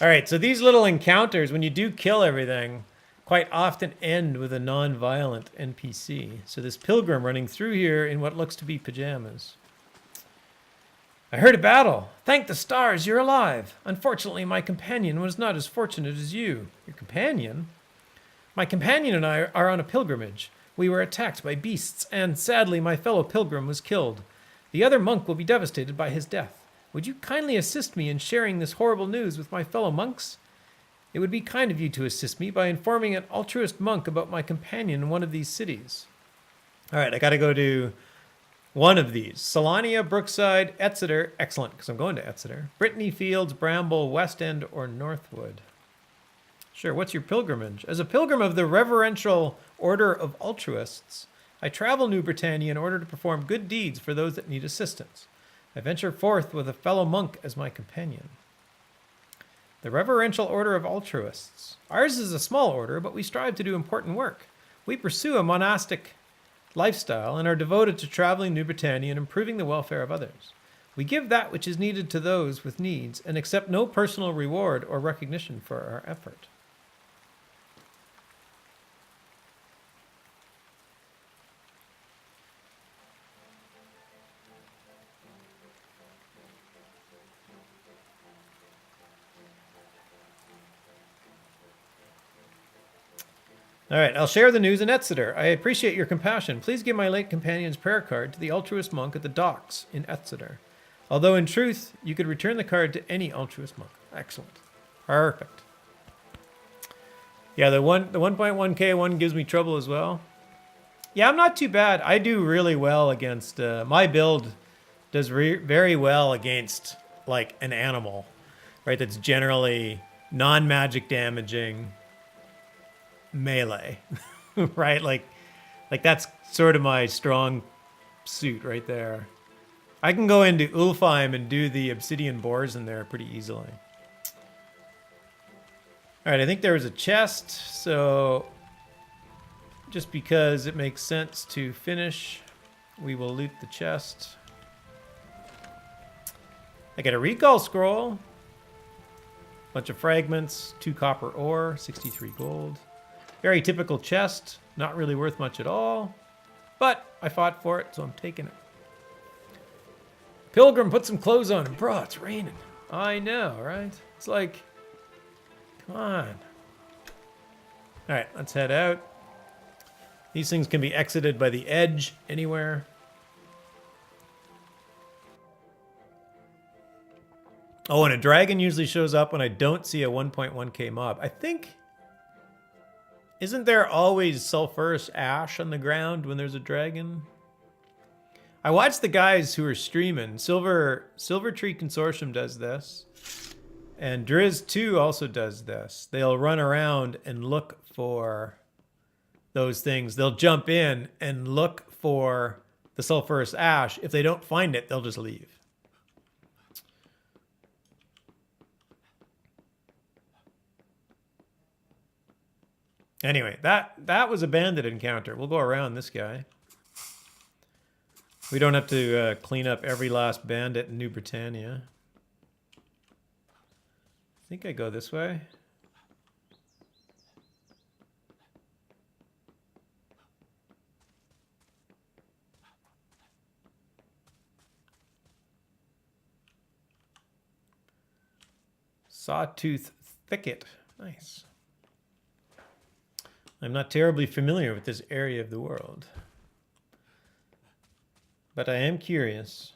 All right, so these little encounters, when you do kill everything, quite often end with a non-violent NPC. So this pilgrim running through here in what looks to be pajamas. I heard a battle. Thank the stars you're alive. Unfortunately, my companion was not as fortunate as you. Your companion? My companion and I are on a pilgrimage. We were attacked by beasts, and sadly, my fellow pilgrim was killed. The other monk will be devastated by his death. Would you kindly assist me in sharing this horrible news with my fellow monks? It would be kind of you to assist me by informing an altruist monk about my companion in one of these cities. All right, I got to go to one of these. Solania, Brookside, Exeter. Excellent, because I'm going to Exeter. Brittany Fields, Bramble, West End, or Northwood. Sure, what's your pilgrimage? As a pilgrim of the Reverential Order of Altruists, I travel New Britannia in order to perform good deeds for those that need assistance. I venture forth with a fellow monk as my companion. The Reverential Order of Altruists. Ours is a small order, but we strive to do important work. We pursue a monastic lifestyle and are devoted to traveling New Britannia and improving the welfare of others. We give that which is needed to those with needs and accept no personal reward or recognition for our effort. All right, I'll share the news in Exeter. I appreciate your compassion. Please give my late companion's prayer card to the altruist monk at the docks in Exeter. Although in truth, you could return the card to any altruist monk. Excellent. Perfect. Yeah, the 1.1k one gives me trouble as well. Yeah, I'm not too bad. I do really well against... my build does very well against, like, an animal, right? That's generally non-magic damaging... melee. Right, like that's sort of my strong suit right there. I can go into Ulfheim and do the obsidian boars in there pretty easily. All right, I think there was a chest, so just because it makes sense to finish, we will loot the chest. I get a recall scroll, bunch of fragments, 2 copper ore, 63 gold. Very typical chest, not really worth much at all, but I fought for it, so I'm taking it. Pilgrim, put some clothes on. Bro, it's raining. I know, right? It's like, come on. All right, let's head out. These things can be exited by the edge anywhere. Oh, and a dragon usually shows up when I don't see a 1.1k mob. I think... Isn't there always sulfurous ash on the ground when there's a dragon? I watch the guys who are streaming. Silver Tree Consortium does this. And Driz 2 also does this. They'll run around and look for those things. They'll jump in and look for the sulfurous ash. If they don't find it, they'll just leave. Anyway, that was a bandit encounter. We'll go around this guy. We don't have to clean up every last bandit in New Britannia. I think I go this way. Sawtooth Thicket. Nice. I'm not terribly familiar with this area of the world, but I am curious.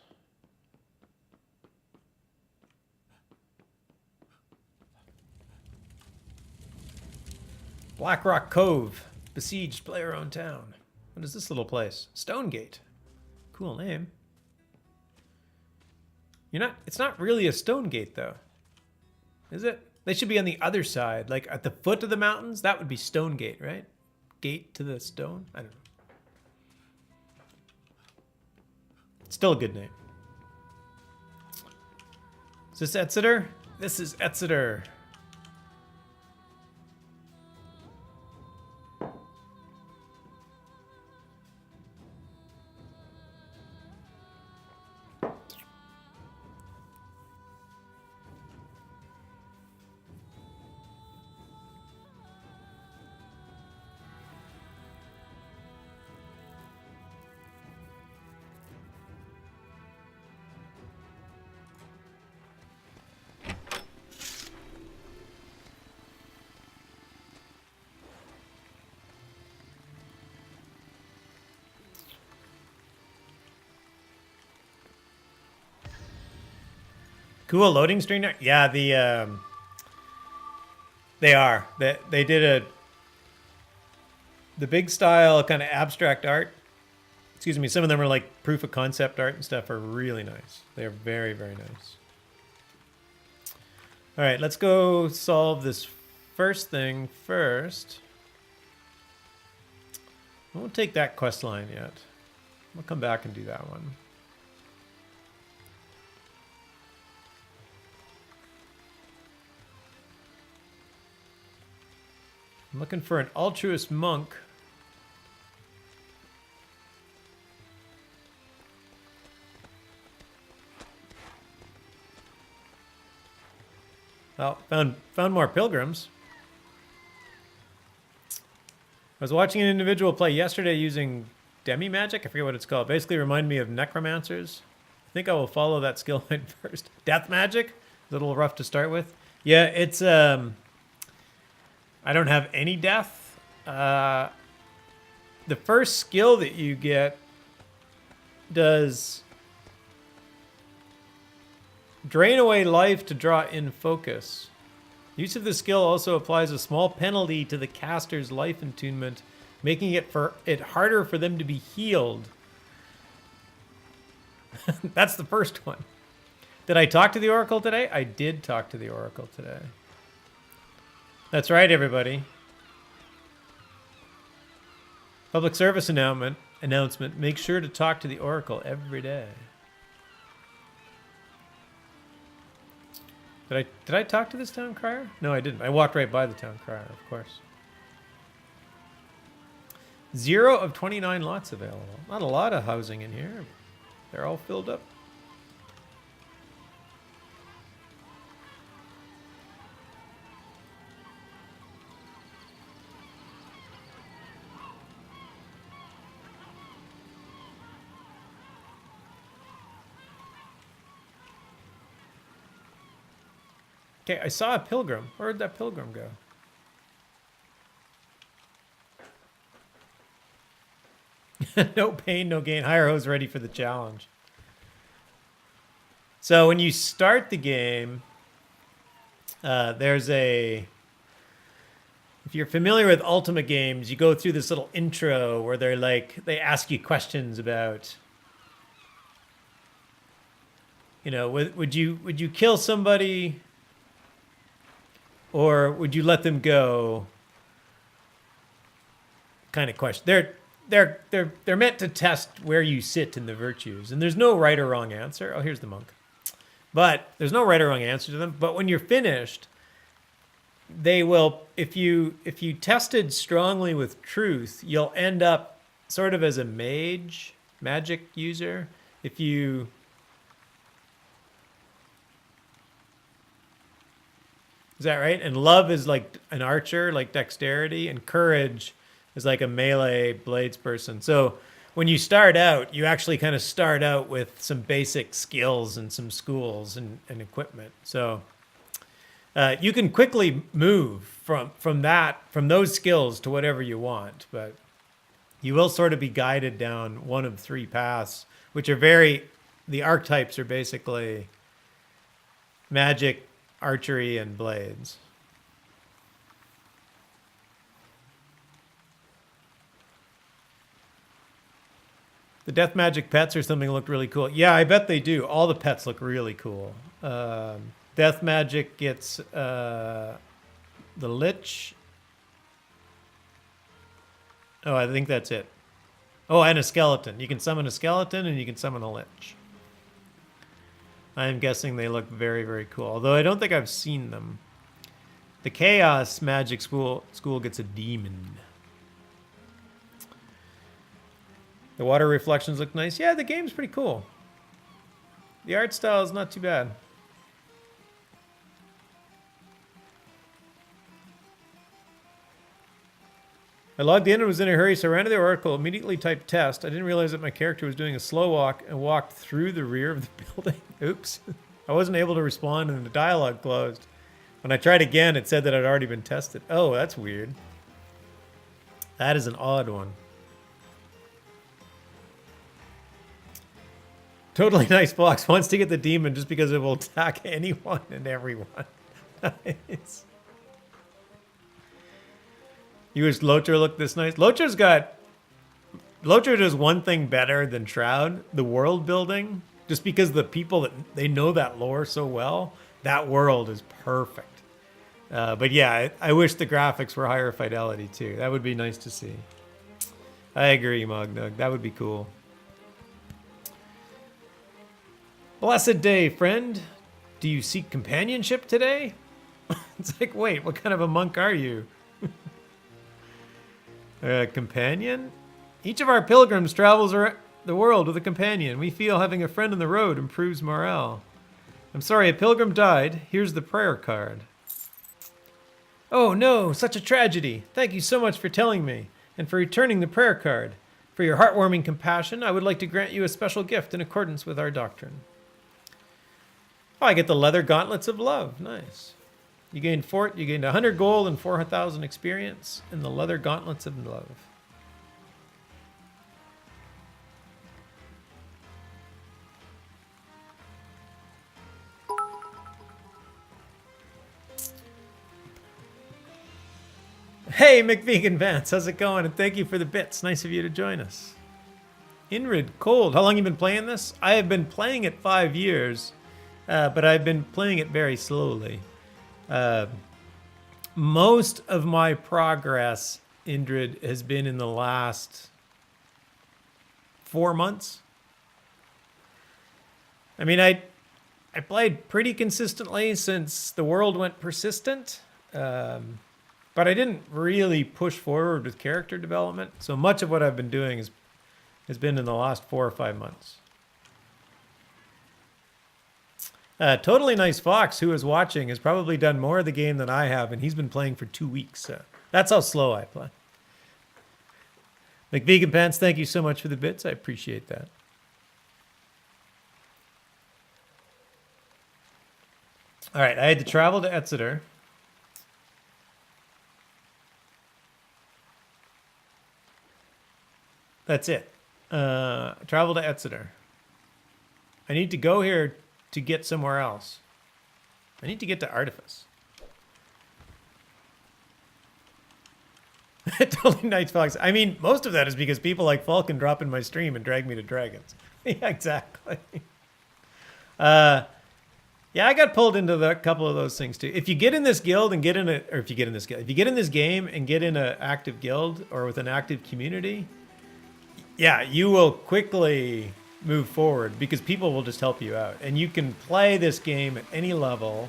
Blackrock Cove, besieged player-owned town. What is this little place? Stonegate. Cool name. It's not really a stone gate though. Is it? They should be on the other side, like at the foot of the mountains. That would be Stone Gate, right? Gate to the stone? I don't know. Still a good name. Is this Exeter? This is Exeter. Cool loading screen. Yeah, they are. They did the big style kind of abstract art. Excuse me. Some of them are like proof of concept art and stuff are really nice. They're very, very nice. All right, let's go solve this first thing first. I won't take that quest line yet. We'll come back and do that one. I'm looking for an altruist monk. Well, found more pilgrims. I was watching an individual play yesterday using demi magic. I forget what it's called. Basically, reminded me of necromancers. I think I will follow that skill line first. Death magic, a little rough to start with. Yeah, it's I don't have any death. The first skill that you get does drain away life to draw in focus. Use of the skill also applies a small penalty to the caster's life attunement, making it harder for them to be healed. That's the first one. Did I talk to the Oracle today? I did talk to the Oracle today. That's right, everybody. Public service announcement. Make sure to talk to the Oracle every day. Did I talk to this town crier? No, I didn't. I walked right by the town crier, of course. 0 of 29 lots available. Not a lot of housing in here. They're all filled up. Okay, I saw a pilgrim. Where'd that pilgrim go? No pain, no gain. Higher Ho's ready for the challenge. So when you start the game, there's a... If you're familiar with Ultima games, you go through this little intro where they ask you questions about... You know, would you kill somebody... Or would you let them go? Kind of question. They're meant to test where you sit in the virtues, and there's no right or wrong answer. Oh, here's the monk. But there's no right or wrong answer to them. But when you're finished, they will. If you tested strongly with truth, you'll end up sort of as a magic user. If you Is that right? And love is like an archer, like dexterity, and courage is like a melee blades person. So when you start out, you actually kind of start out with some basic skills and some schools and equipment. So you can quickly move from those skills to whatever you want, but you will sort of be guided down one of 3 paths, which are the archetypes are basically magic, archery, and blades. The death magic pets or something looked really cool. Yeah, I bet they do. All the pets look really cool. Death magic gets the lich. Oh, I think that's it. Oh, and a skeleton. You can summon a skeleton and you can summon a lich. I'm guessing they look very, very cool. Although I don't think I've seen them. The Chaos Magic School gets a demon. The water reflections look nice. Yeah, the game's pretty cool. The art style is not too bad. I logged in and was in a hurry, so I ran to the oracle, immediately typed test. I didn't realize that my character was doing a slow walk and walked through the rear of the building. Oops. I wasn't able to respond and the dialogue closed. When I tried again, it said that I'd already been tested. Oh, that's weird. That is an odd one. Totally nice box. Wants to get the demon just because it will attack anyone and everyone. Nice. You wish Locher looked this nice. Locher does one thing better than Shroud, the world building. Just because the people that they know that lore so well, that world is perfect. But yeah, I wish the graphics were higher fidelity too. That would be nice to see. I agree, Mognug. That would be cool. Blessed day, friend. Do you seek companionship today? It's like, wait, what kind of a monk are you? Companion? Each of our pilgrims travels the world with a companion. We feel having a friend on the road improves morale. I'm sorry, a pilgrim died. Here's the prayer card. Oh no, such a tragedy. Thank you so much for telling me and for returning the prayer card. For your heartwarming compassion, I would like to grant you a special gift in accordance with our doctrine. Oh, I get the leather gauntlets of love. Nice. You gained 100 gold and 4,000 experience in the leather gauntlets of love. Hey, McVegan Vance, how's it going? And thank you for the bits. Nice of you to join us. Inrid Cold, how long you been playing this? I have been playing it 5 years, but I've been playing it very slowly. Most of my progress, Indrid, has been in the last 4 months. I mean, I played pretty consistently since the world went persistent, but I didn't really push forward with character development. So much of what I've been doing has been in the last 4 or 5 months. Totally Nice Fox, who is watching, has probably done more of the game than I have, and he's been playing for 2 weeks. So that's how slow I play. McVegan Pants, thank you so much for the bits. I appreciate that. All right, I had to travel to Exeter. That's it. Travel to Exeter. I need to go here to get somewhere else. I need to get to Artifice. Totally Nice Fox. I mean, most of that is because people like Falcon drop in my stream and drag me to dragons. Yeah, exactly. Yeah, I got pulled into a couple of those things too. If you get in this guild and if you get in this game and get in an active guild or with an active community, yeah, you will quickly move forward because people will just help you out. And you can play this game at any level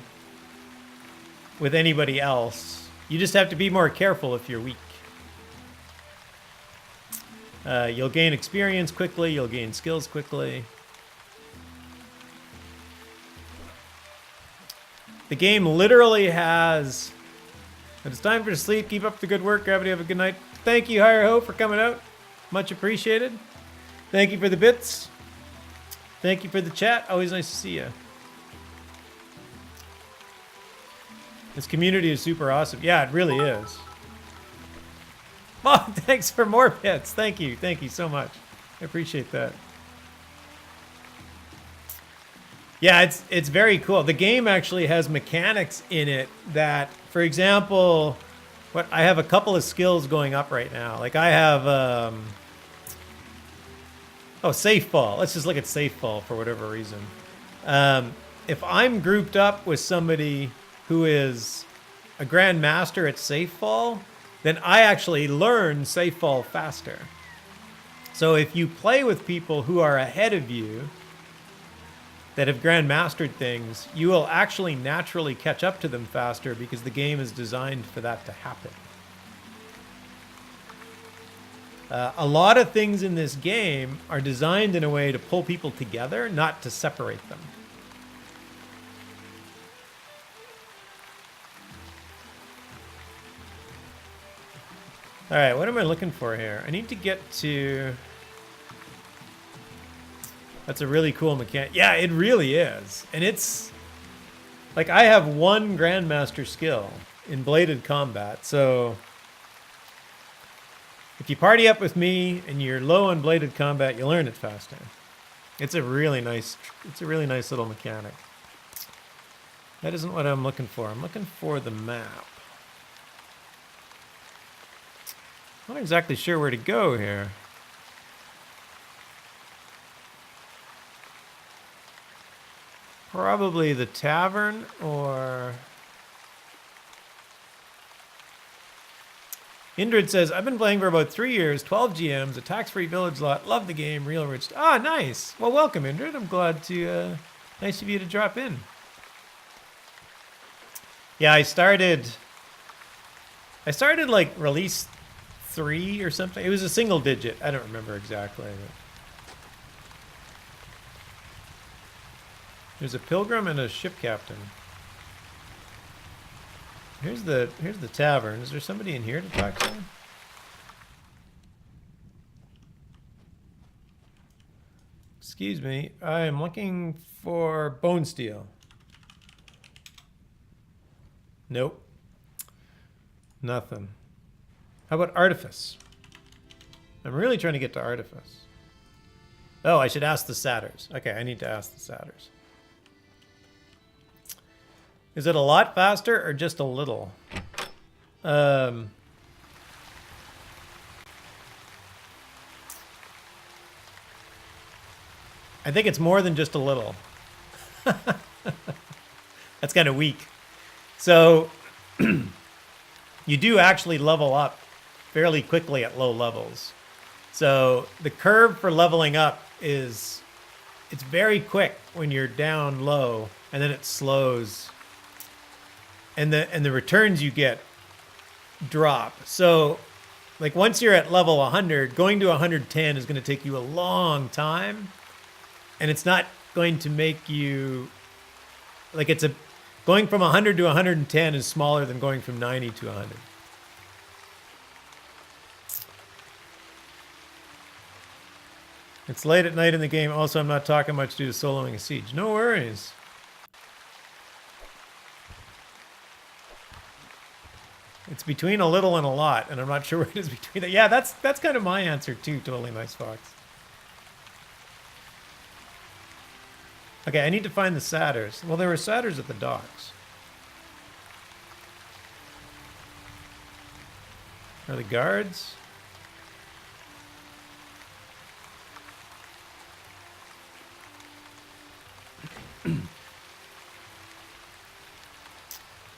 with anybody else. You just have to be more careful if you're weak. You'll gain experience quickly. You'll gain skills quickly. The game literally has... It's time for sleep. Keep up the good work. Gravity, have a good night. Thank you, Higher Ho, for coming out. Much appreciated. Thank you for the bits. Thank you for the chat. Always nice to see you. This community is super awesome. Yeah, it really is. Oh, thanks for more bits. Thank you. Thank you so much. I appreciate that. Yeah, it's very cool. The game actually has mechanics in it that, for example, I have a couple of skills going up right now. Like I have Oh, safe fall. Let's just look at safe fall for whatever reason. If I'm grouped up with somebody who is a grandmaster at safe fall, then I actually learn safe fall faster. So if you play with people who are ahead of you that have grandmastered things, you will actually naturally catch up to them faster because the game is designed for that to happen. A lot of things in this game are designed in a way to pull people together, not to separate them. All right, what am I looking for here? I need to get to... That's a really cool mechanic. Yeah, it really is. And it's... Like, I have one Grandmaster skill in bladed combat, so... If you party up with me and you're low on bladed combat, you learn it faster. It's a really nice little mechanic. That isn't what I'm looking for. I'm looking for the map. I'm not exactly sure where to go here. Probably the tavern or... Indrid says, I've been playing for about 3 years, 12 GMs, a tax-free village lot, love the game, real rich. Ah, nice. Well, welcome, Indrid. I'm glad to, nice of you to drop in. Yeah, I started like release 3 or something. It was a single digit. I don't remember exactly. There's a pilgrim and a ship captain. Here's the tavern. Is there somebody in here to talk to? Excuse me. I am looking for bone steel. Nope. Nothing. How about artifice? I'm really trying to get to artifice. Oh, I should ask the satyrs. Okay, I need to ask the satyrs. Is it a lot faster or just a little? I think it's more than just a little. That's kind of weak. So you do actually level up fairly quickly at low levels. So the curve for leveling up it's very quick when you're down low, and then it slows. And the returns you get drop. So, like, once you're at level 100, going to 110 is going to take you a long time, and it's not going to make you like going from 100 to 110 is smaller than going from 90 to 100. It's late at night in the game. Also, I'm not talking much due to soloing a siege. No worries. It's between a little and a lot, and I'm not sure where it is between that. Yeah, that's kind of my answer too, Totally Nice Fox. Okay, I need to find the satyrs. Well, there were satyrs at the docks. Are the guards?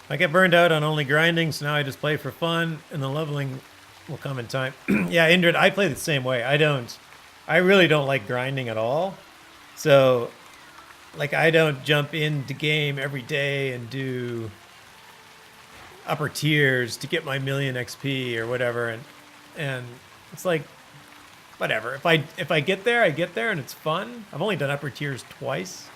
I get burned out on only grinding, so now I just play for fun, and the leveling will come in time. Yeah, Indrid, I play the same way. I really don't like grinding at all. So, like, I don't jump into game every day and do upper tiers to get my million XP or whatever, and it's like, whatever. If I get there, I get there, and it's fun. I've only done upper tiers twice.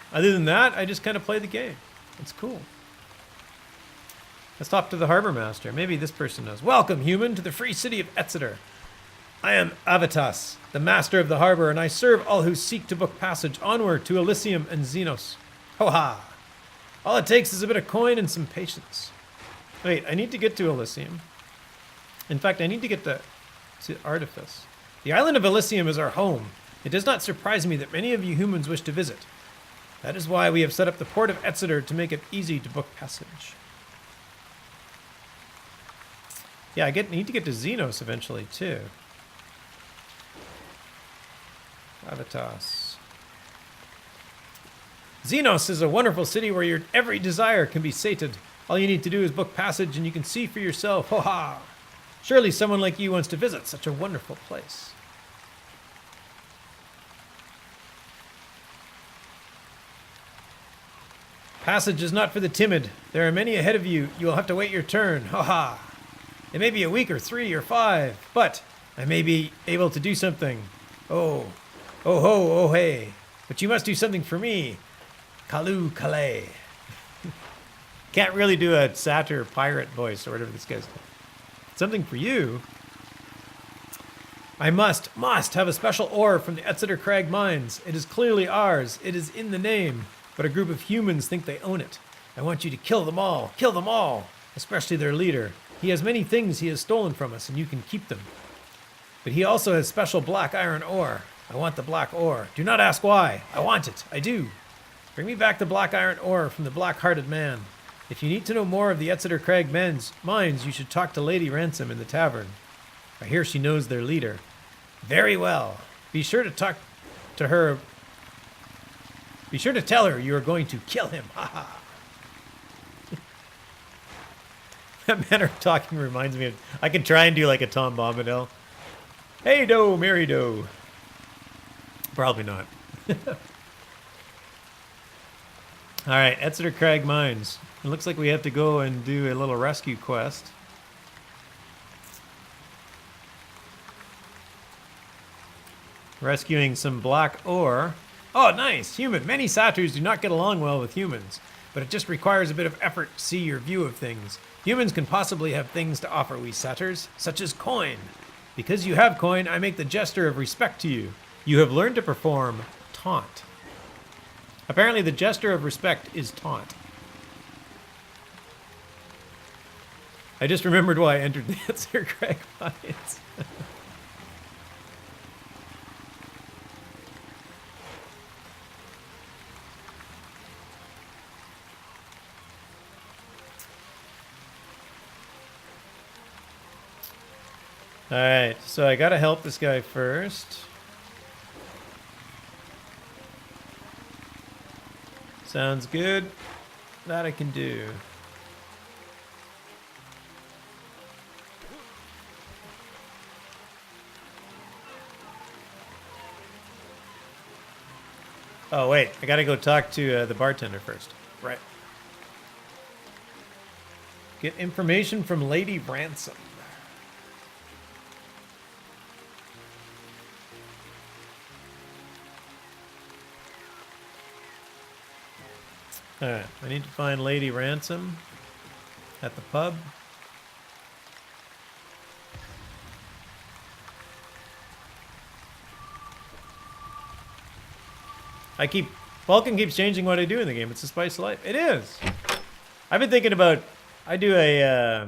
Other than that, I just kind of play the game. It's cool. Let's talk to the harbor master. Maybe this person knows. Welcome, human, to the free city of Exeter. I am Avitas, the master of the harbor, and I serve all who seek to book passage onward to Elysium and Xenos. Ho-ha! All it takes is a bit of coin and some patience. Wait, I need to get to Elysium. In fact, I need to get to Artifice. The island of Elysium is our home. It does not surprise me that many of you humans wish to visit. That is why we have set up the port of Exeter to make it easy to book passage. Yeah, I need to get to Xenos eventually, too. Avitas. Xenos is a wonderful city where your every desire can be sated. All you need to do is book passage and you can see for yourself. Ho ha! Surely someone like you wants to visit such a wonderful place. Passage is not for the timid. There are many ahead of you. You will have to wait your turn. Ha ha! It may be a week or 3 or 5, but I may be able to do something. Oh, oh ho, oh hey! But you must do something for me. Kalu Kale. Can't really do a satyr pirate voice or whatever this guy's doing. Something for you. I must have a special ore from the Exeter Crag mines. It is clearly ours. It is in the name. But a group of humans think they own it. I want you to kill them all. Kill them all. Especially their leader. He has many things he has stolen from us, and you can keep them. But he also has special black iron ore. I want the black ore. Do not ask why. I want it. I do. Bring me back the black iron ore from the black-hearted man. If you need to know more of the Exeter Crag mines, you should talk to Lady Ransom in the tavern. I hear she knows their leader. Very well. Be sure to talk to her. Be sure to tell her you are going to kill him. Ha ha. That manner of talking reminds me of... I can try and do like a Tom Bombadil. Hey do, Mary do. Probably not. Alright, Exeter Crag Mines. It looks like we have to go and do a little rescue quest. Rescuing some black ore. Oh, nice! Human. Many satyrs do not get along well with humans, but it just requires a bit of effort to see your view of things. Humans can possibly have things to offer we satyrs, such as coin. Because you have coin, I make the gesture of respect to you. You have learned to perform taunt. Apparently the gesture of respect is taunt. I just remembered why I entered the Exeter Crag Mines. Alright, so I gotta help this guy first. Sounds good. That I can do. Oh wait, I gotta go talk to the bartender first. Right. Get information from Lady Ransom. Alright, I need to find Lady Ransom at the pub. Vulcan keeps changing what I do in the game. It's a spice of life. It is! I've been thinking about, I do a,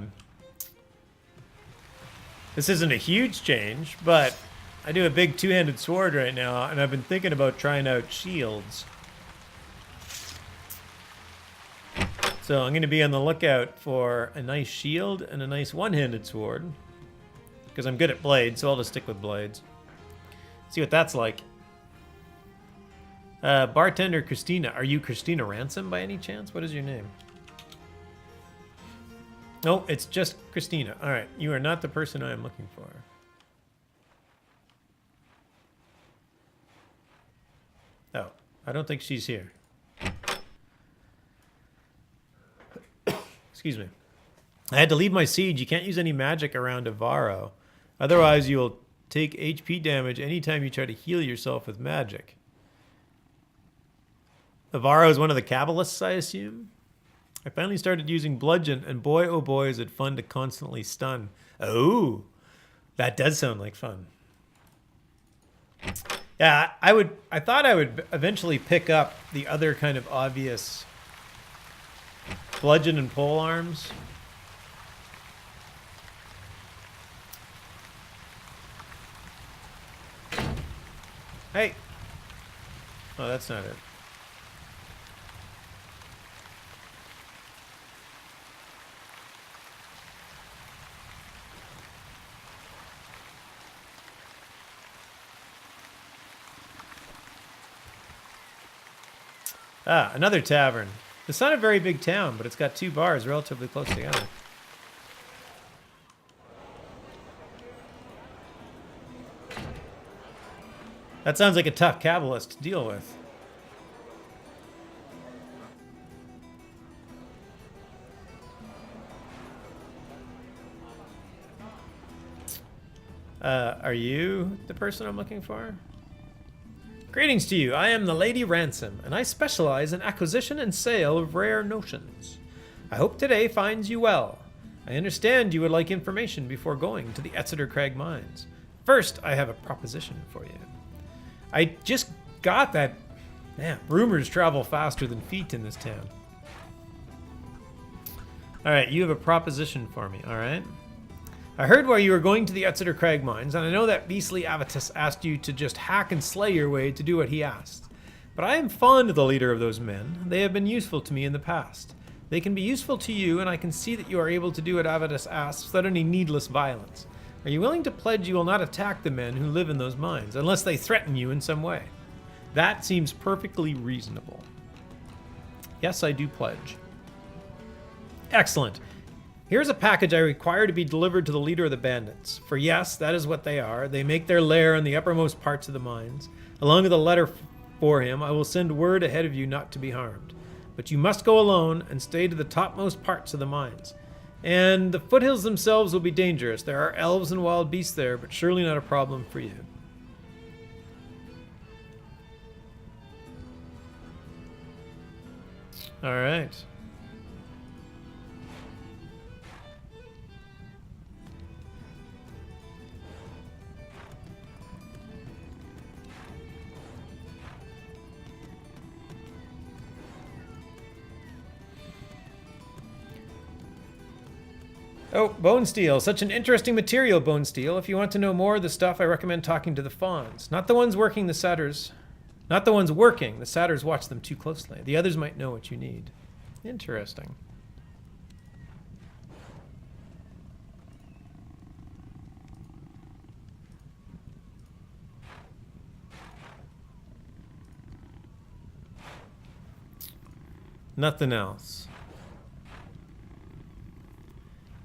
this isn't a huge change, but I do a big two-handed sword right now, and I've been thinking about trying out shields. So I'm going to be on the lookout for a nice shield and a nice one-handed sword. Because I'm good at blades, so I'll just stick with blades. See what that's like. Bartender Christina. Are you Christina Ransom by any chance? What is your name? No, it's just Christina. Alright, you are not the person I am looking for. Oh, I don't think she's here. Excuse me. I had to leave my siege. You can't use any magic around Avaro. Otherwise, you'll take HP damage anytime you try to heal yourself with magic. Avaro is one of the Kabbalists, I assume? I finally started using Bludgeon, and boy, oh boy, is it fun to constantly stun. Oh, that does sound like fun. Yeah, I thought I would eventually pick up the other kind of obvious bludgeon and pole arms. Hey! Oh, that's not it. Ah, another tavern. It's not a very big town, but it's got 2 bars relatively close together. That sounds like a tough cabalist to deal with. Are you the person I'm looking for? Greetings to you. I am the Lady Ransom, and I specialize in acquisition and sale of rare notions. I hope today finds you well. I understand you would like information before going to the Exeter Crag Mines. First, I have a proposition for you. I just got that... Man, rumors travel faster than feet in this town. Alright, you have a proposition for me, alright? I heard why you were going to the Exeter Crag Mines, and I know that beastly Avitus asked you to just hack and slay your way to do what he asked. But I am fond of the leader of those men. They have been useful to me in the past. They can be useful to you, and I can see that you are able to do what Avitus asks without any needless violence. Are you willing to pledge you will not attack the men who live in those mines, unless they threaten you in some way? That seems perfectly reasonable. Yes, I do pledge. Excellent. Here's a package I require to be delivered to the leader of the bandits. For yes, that is what they are. They make their lair in the uppermost parts of the mines. Along with a letter for him, I will send word ahead of you not to be harmed. But you must go alone and stay to the topmost parts of the mines. And the foothills themselves will be dangerous. There are elves and wild beasts there, but surely not a problem for you. All right. Oh, bone steel. Such an interesting material, bone steel. If you want to know more of the stuff, I recommend talking to the fawns. Not the ones working the satyrs. Not the ones working. The satyrs watch them too closely. The others might know what you need. Interesting. Nothing else.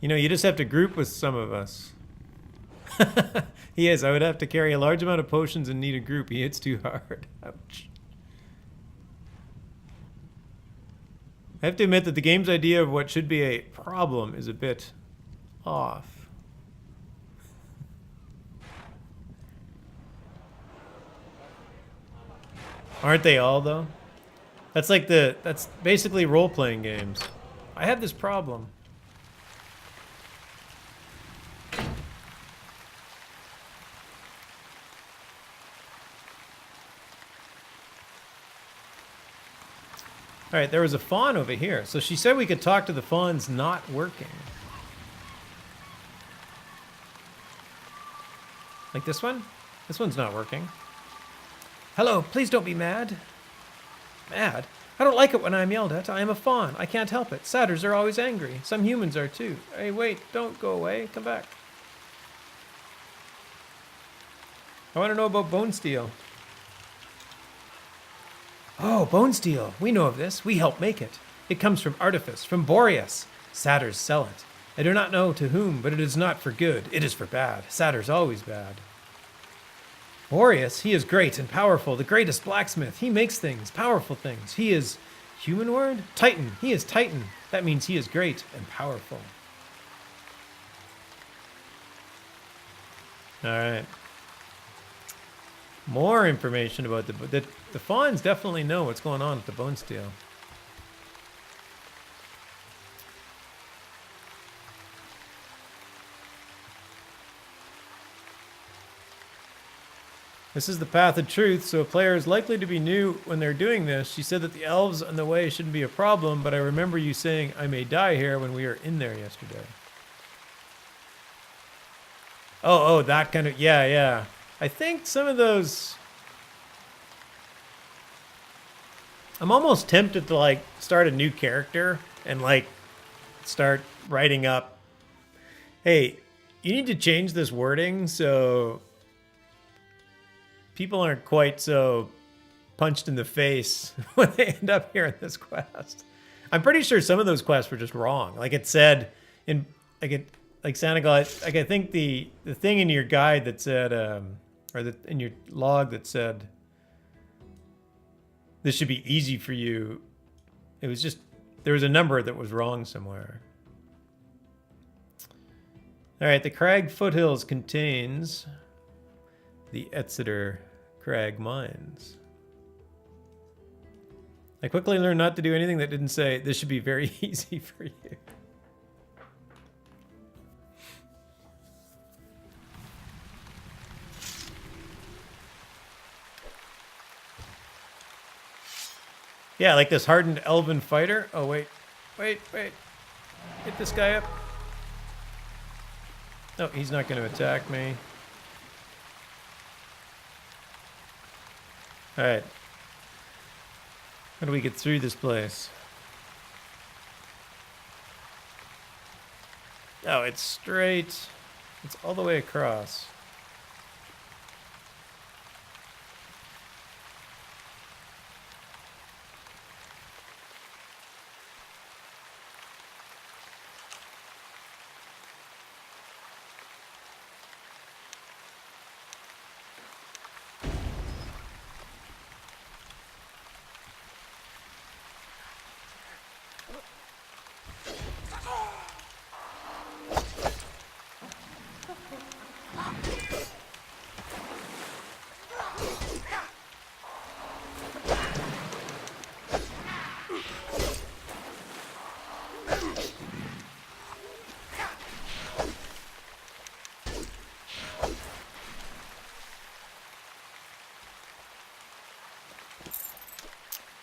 You know, you just have to group with some of us. He is. I would have to carry a large amount of potions and need a group. He hits too hard. Ouch. I have to admit that the game's idea of what should be a problem is a bit off. Aren't they all, though? That's basically role-playing games. I have this problem. All right, there was a fawn over here. So she said we could talk to the fawns not working. Like this one? This one's not working. Hello, please don't be mad. Mad? I don't like it when I'm yelled at. I am a fawn. I can't help it. Satyrs are always angry. Some humans are too. Hey, wait, don't go away. Come back. I want to know about bone steel. Oh, bone steel. We know of this. We help make it. It comes from Artifice, from Boreas. Satyrs sell it. I do not know to whom, but it is not for good. It is for bad. Satyrs always bad. Boreas, he is great and powerful, the greatest blacksmith. He makes things, powerful things. He is, human word? Titan. He is Titan. That means he is great and powerful. All right. More information about the fawns definitely know what's going on with the bone steel. This is the path of truth, so a player is likely to be new when they're doing this. She said that the elves on the way shouldn't be a problem, but I remember you saying I may die here when we were in there yesterday. Oh, that kind of, yeah. I think some of those... I'm almost tempted to, like, start a new character and, like, start writing up, hey, you need to change this wording so people aren't quite so punched in the face when they end up here in this quest. I'm pretty sure some of those quests were just wrong. Like it said in like Santa Claus, like I think the thing in your guide that said in your log that said this should be easy for you. It was just there was a number that was wrong somewhere. All right, the Crag Foothills contains the Exeter Crag Mines. I quickly learned not to do anything that didn't say, this should be very easy for you. Yeah, like this hardened elven fighter. Oh, wait. Wait. Hit this guy up. No, he's not going to attack me. All right. How do we get through this place? Oh, it's straight. It's all the way across.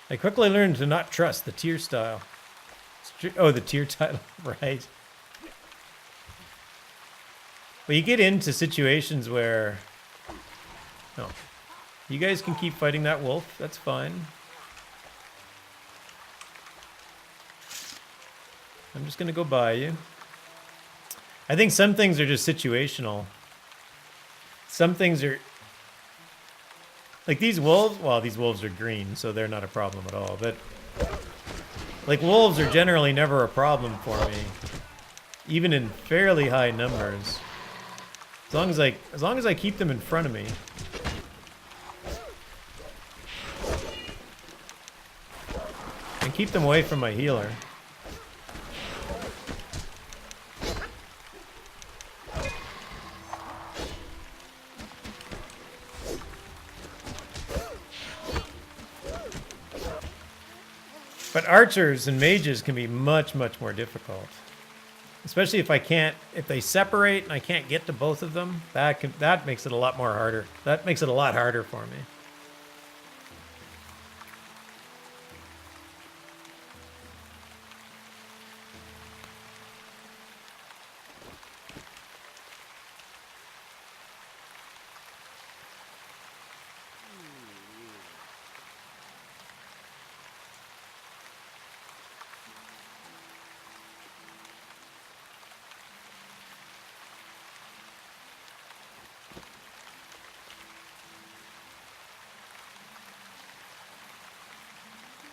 I quickly learned to not trust the tier style. Oh, the tier title, right. Well, you get into situations where... Oh. You guys can keep fighting that wolf. That's fine. I'm just going to go by you. I think some things are just situational. Some things are... Like these wolves, well, these wolves are green, so they're not a problem at all. But like wolves are generally never a problem for me, even in fairly high numbers. As long as I keep them in front of me. And keep them away from my healer. But archers and mages can be much, much more difficult. Especially if they separate and I can't get to both of them, that makes it a lot more harder. That makes it a lot harder for me.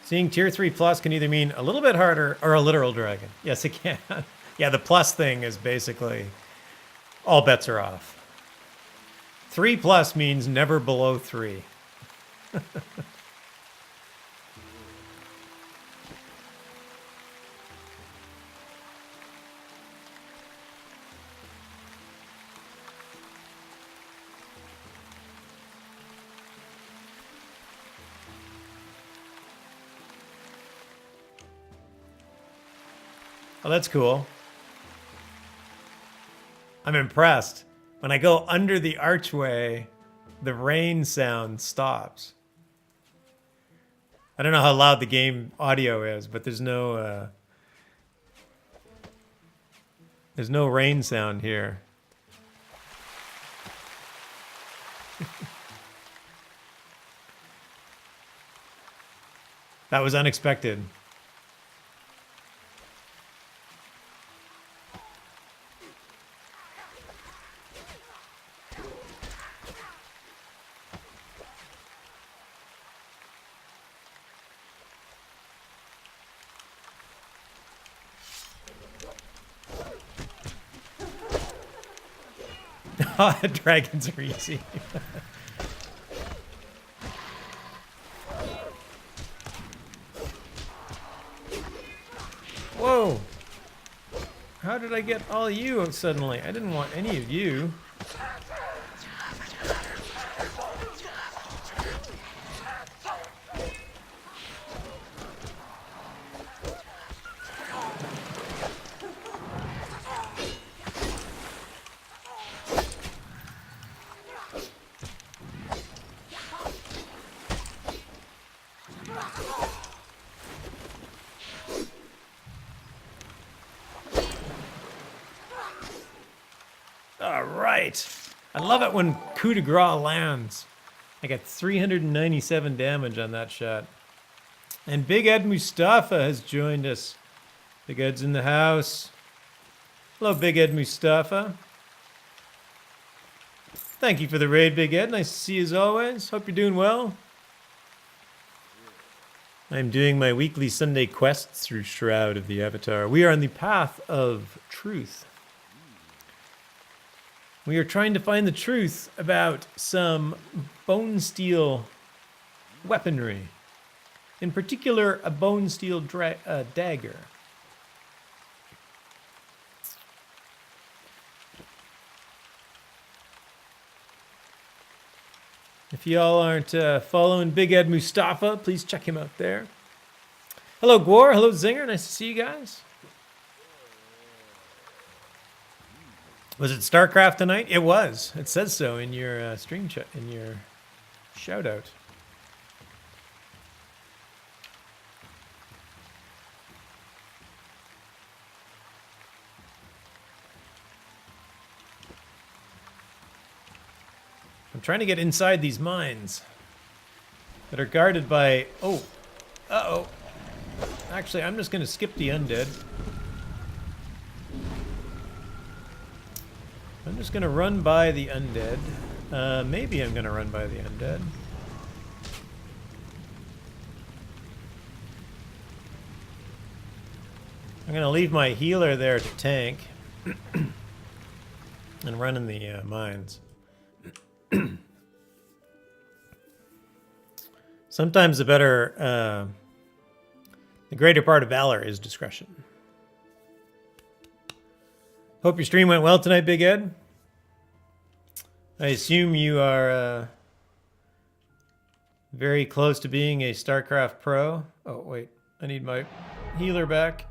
Seeing tier 3 plus can either mean a little bit harder or a literal dragon. Yes, it can. Yeah, the plus thing is basically all bets are off. 3 plus means never below 3. Oh, that's cool. I'm impressed. When I go under the archway, the rain sound stops. I don't know how loud the game audio is, but there's no rain sound here. That was unexpected. Dragons are easy. Whoa! How did I get all of you suddenly? I didn't want any of you. All right. I love it when coup de grace lands. I got 397 damage on that shot. And Big Ed Mustafa has joined us. Big Ed's in the house. Hello, Big Ed Mustafa. Thank you for the raid, Big Ed. Nice to see you as always. Hope you're doing well. I'm doing my weekly Sunday quests through Shroud of the Avatar. We are on the path of truth. We are trying to find the truth about some bone steel weaponry. In particular, a bone steel dagger. If y'all aren't following Big Ed Mustafa, please check him out there. Hello, Gwar. Hello, Zinger. Nice to see you guys. Was it StarCraft tonight? It was. It says so in your stream chat, in your shout out. I'm trying to get inside these mines that are guarded by... Oh. Uh-oh. Actually, I'm just going to skip the undead. I'm just going to run by the undead. Maybe I'm going to run by the undead. I'm going to leave my healer there to tank. And run in the mines. Sometimes the greater part of valor is discretion. Hope your stream went well tonight, Big Ed. I assume you are very close to being a StarCraft pro. Oh, wait. I need my healer back.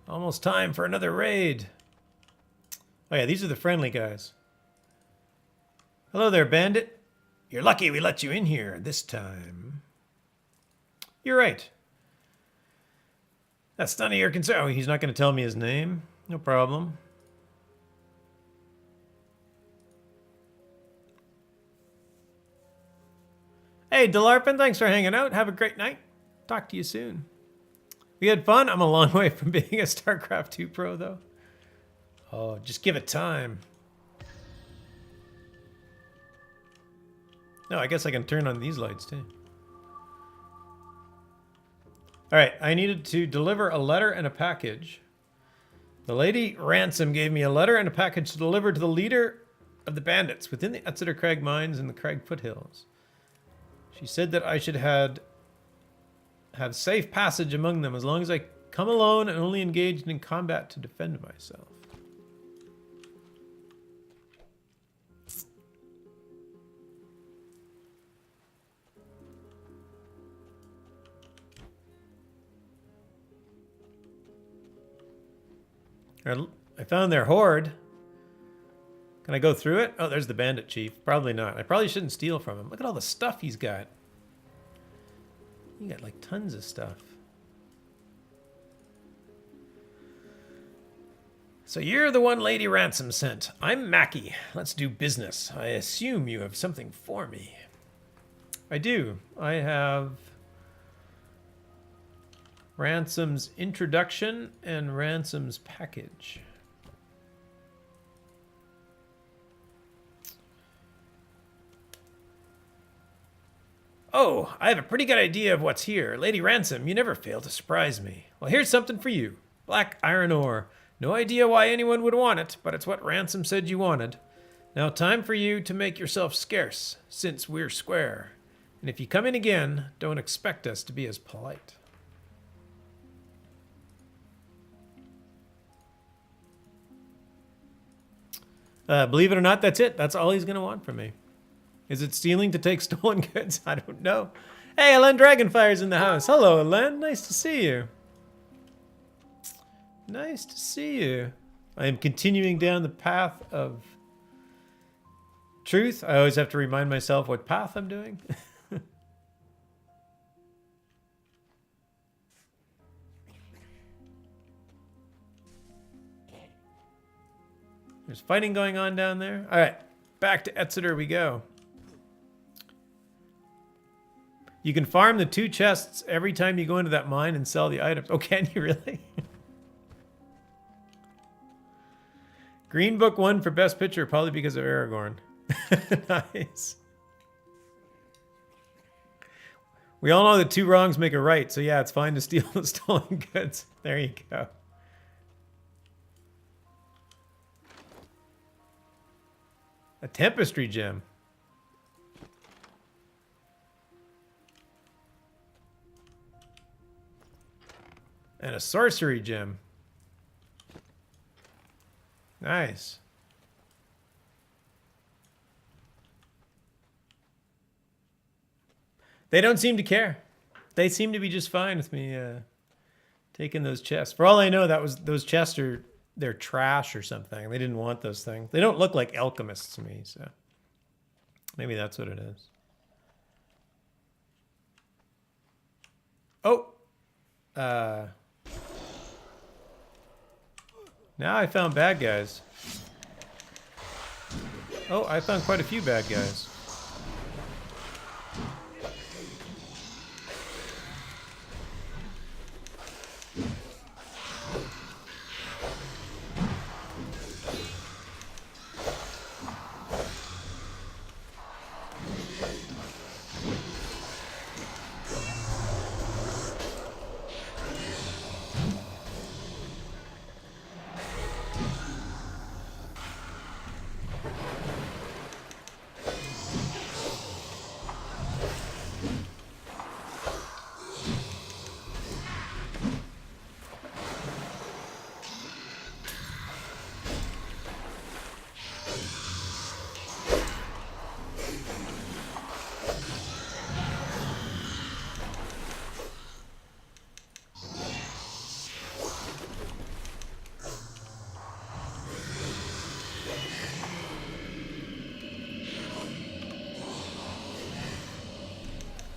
Almost time for another raid. Oh yeah, these are the friendly guys. Hello there, bandit. You're lucky we let you in here this time. You're right. That's none of your concern. Oh, he's not going to tell me his name. No problem. Hey, Delarpin, thanks for hanging out. Have a great night. Talk to you soon. We had fun. I'm a long way from being a StarCraft 2 pro, though. Oh, just give it time. No, I guess I can turn on these lights, too. All right, I needed to deliver a letter and a package. The Lady Ransom gave me a letter and a package to deliver to the leader of the bandits within the Exeter Crag mines in the Crag foothills. She said that I should have safe passage among them as long as I come alone and only engaged in combat to defend myself. I found their horde. Can I go through it? Oh, there's the bandit chief. Probably not. I probably shouldn't steal from him. Look at all the stuff he's got. He got like tons of stuff. So you're the one Lady Ransom sent. I'm Mackie. Let's do business. I assume you have something for me. I do. I have Ransom's introduction and Ransom's package. Oh, I have a pretty good idea of what's here. Lady Ransom, you never fail to surprise me. Well, here's something for you. Black iron ore. No idea why anyone would want it, but it's what Ransom said you wanted. Now time for you to make yourself scarce, since we're square. And if you come in again, don't expect us to be as polite. Believe it or not, that's it. That's all he's going to want from me. Is it stealing to take stolen goods? I don't know. Hey, Elen Dragonfire's in the house. Hello, Elen. Nice to see you. Nice to see you. I am continuing down the path of truth. I always have to remind myself what path I'm doing. There's fighting going on down there. All right, back to Exeter we go. You can farm the 2 chests every time you go into that mine and sell the items. Oh, can you really? Green Book won for Best Picture, probably because of Aragorn. Nice. We all know that 2 wrongs make a right, so yeah, it's fine to steal the stolen goods. There you go. A Tempestry gem. And a sorcery gem. Nice. They don't seem to care. They seem to be just fine with me taking those chests. For all I know, those chests they're trash or something. They didn't want those things. They don't look like alchemists to me, so maybe that's what it is. Oh. Now I found bad guys. Oh, I found quite a few bad guys.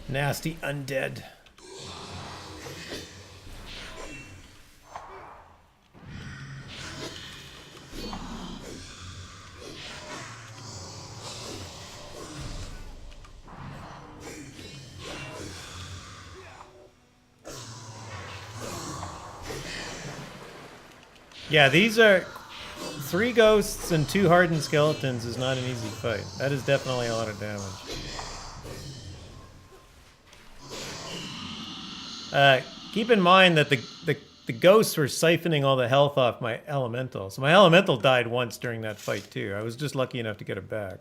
Nasty undead. Yeah, these are 3 ghosts and 2 hardened skeletons is not an easy fight. That is definitely a lot of damage. Keep in mind that the ghosts were siphoning all the health off my elemental. So my elemental died once during that fight too. I was just lucky enough to get it back.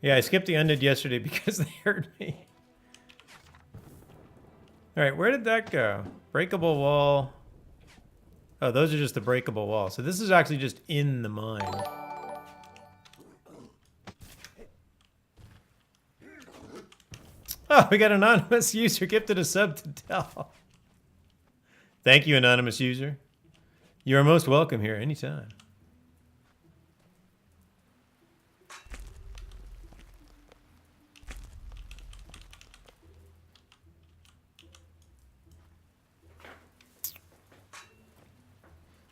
Yeah, I skipped the undead yesterday because they hurt me. All right, where did that go? Breakable wall. Oh, those are just the breakable wall. So this is actually just in the mine. Oh, we got an anonymous user gifted a sub to Dell. Thank you, anonymous user. You are most welcome here anytime.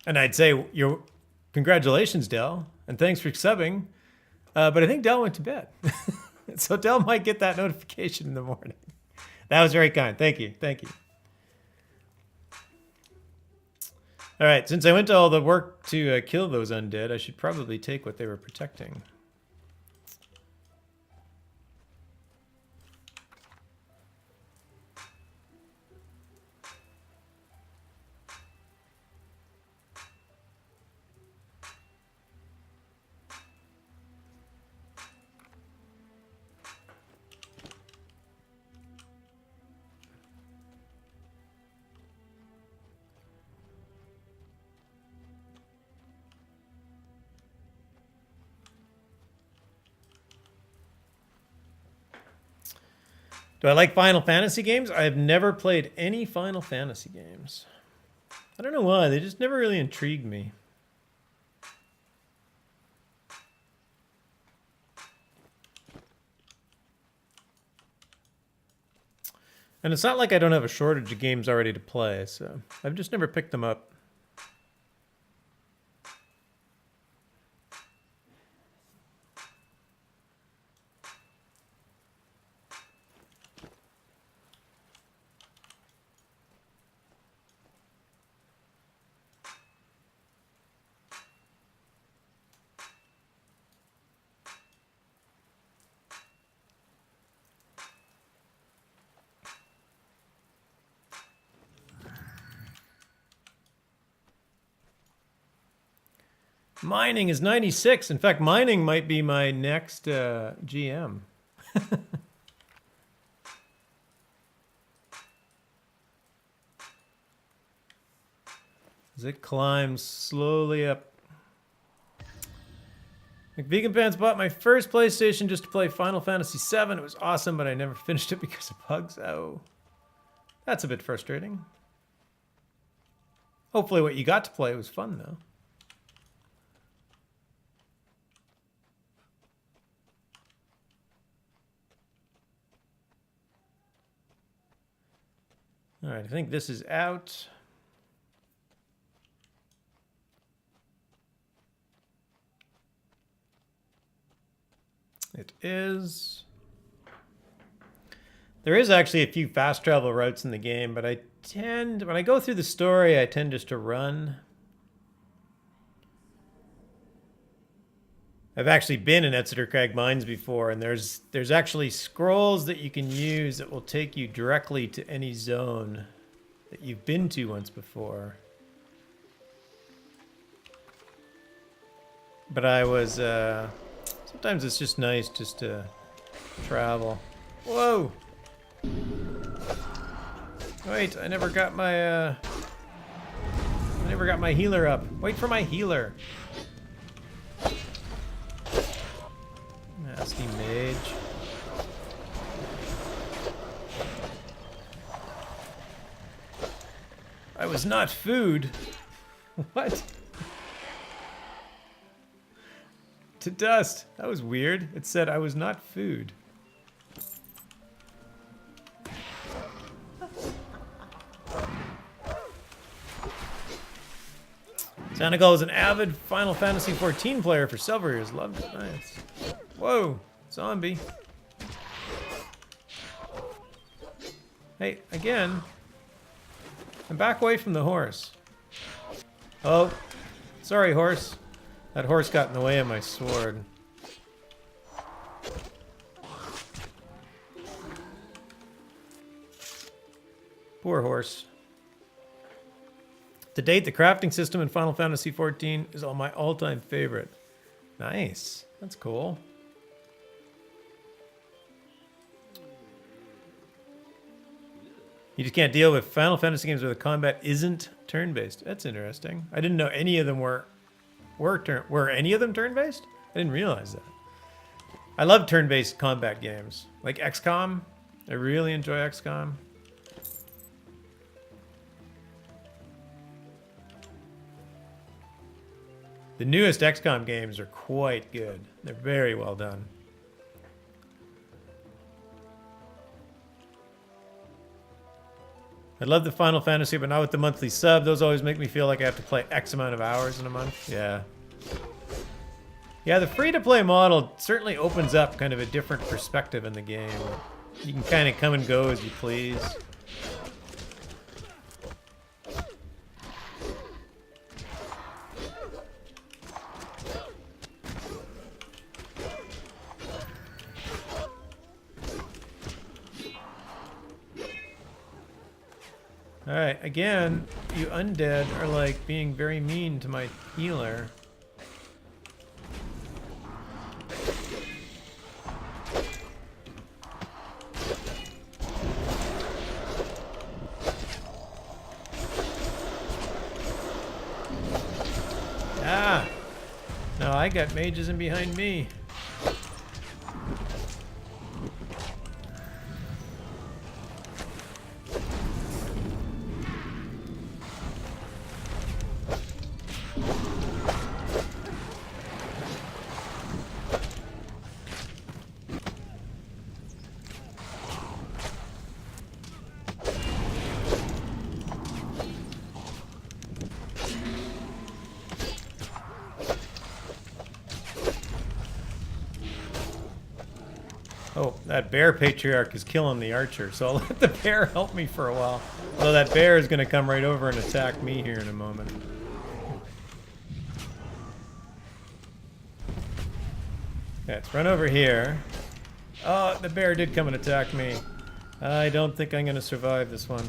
And I'd say, congratulations, Dell, and thanks for subbing. But I think Dell went to bed. So Dell might get that notification in the morning. That was very kind. Thank you. Thank you. All right, since I went to all the work to kill those undead, I should probably take what they were protecting. Do I like Final Fantasy games? I have never played any Final Fantasy games. I don't know why. They just never really intrigued me. And it's not like I don't have a shortage of games already to play, so I've just never picked them up. Mining is 96. In fact, mining might be my next GM. As it climbs slowly up. McVegan Pants bought my first PlayStation just to play Final Fantasy VII. It was awesome, but I never finished it because of bugs. Oh, that's a bit frustrating. Hopefully what you got to play was fun, though. All right, I think this is out. It is. There is actually a few fast travel routes in the game, but I tend, when I go through the story, I tend just to run. I've actually been in Exeter Crag Mines before, and there's actually scrolls that you can use that will take you directly to any zone that you've been to once before. But I was, sometimes it's just nice just to travel. Whoa! Wait, I never got my healer up. Wait for my healer. Nasty mage. I was not food. What? To dust. That was weird. It said I was not food. Sanical is an avid Final Fantasy XIV player for several years. Loved it. Nice. Whoa, zombie. Hey, again. I'm back away from the horse. Oh, sorry, horse. That horse got in the way of my sword. Poor horse. To date, the crafting system in Final Fantasy XIV is my all-time favorite. Nice. That's cool. You just can't deal with Final Fantasy games where the combat isn't turn-based. That's interesting. I didn't know any of them were any of them turn-based? I didn't realize that. I love turn-based combat games. Like XCOM. I really enjoy XCOM. The newest XCOM games are quite good. They're very well done. I love the Final Fantasy, but not with the monthly sub. Those always make me feel like I have to play X amount of hours in a month. Yeah. Yeah, the free-to-play model certainly opens up kind of a different perspective in the game. You can kind of come and go as you please. Alright, again, you undead are like being very mean to my healer. Ah! No, I got mages in behind me. Oh, that bear patriarch is killing the archer, so I'll let the bear help me for a while. Although that bear is going to come right over and attack me here in a moment. Okay, let's run over here. Oh, the bear did come and attack me. I don't think I'm going to survive this one.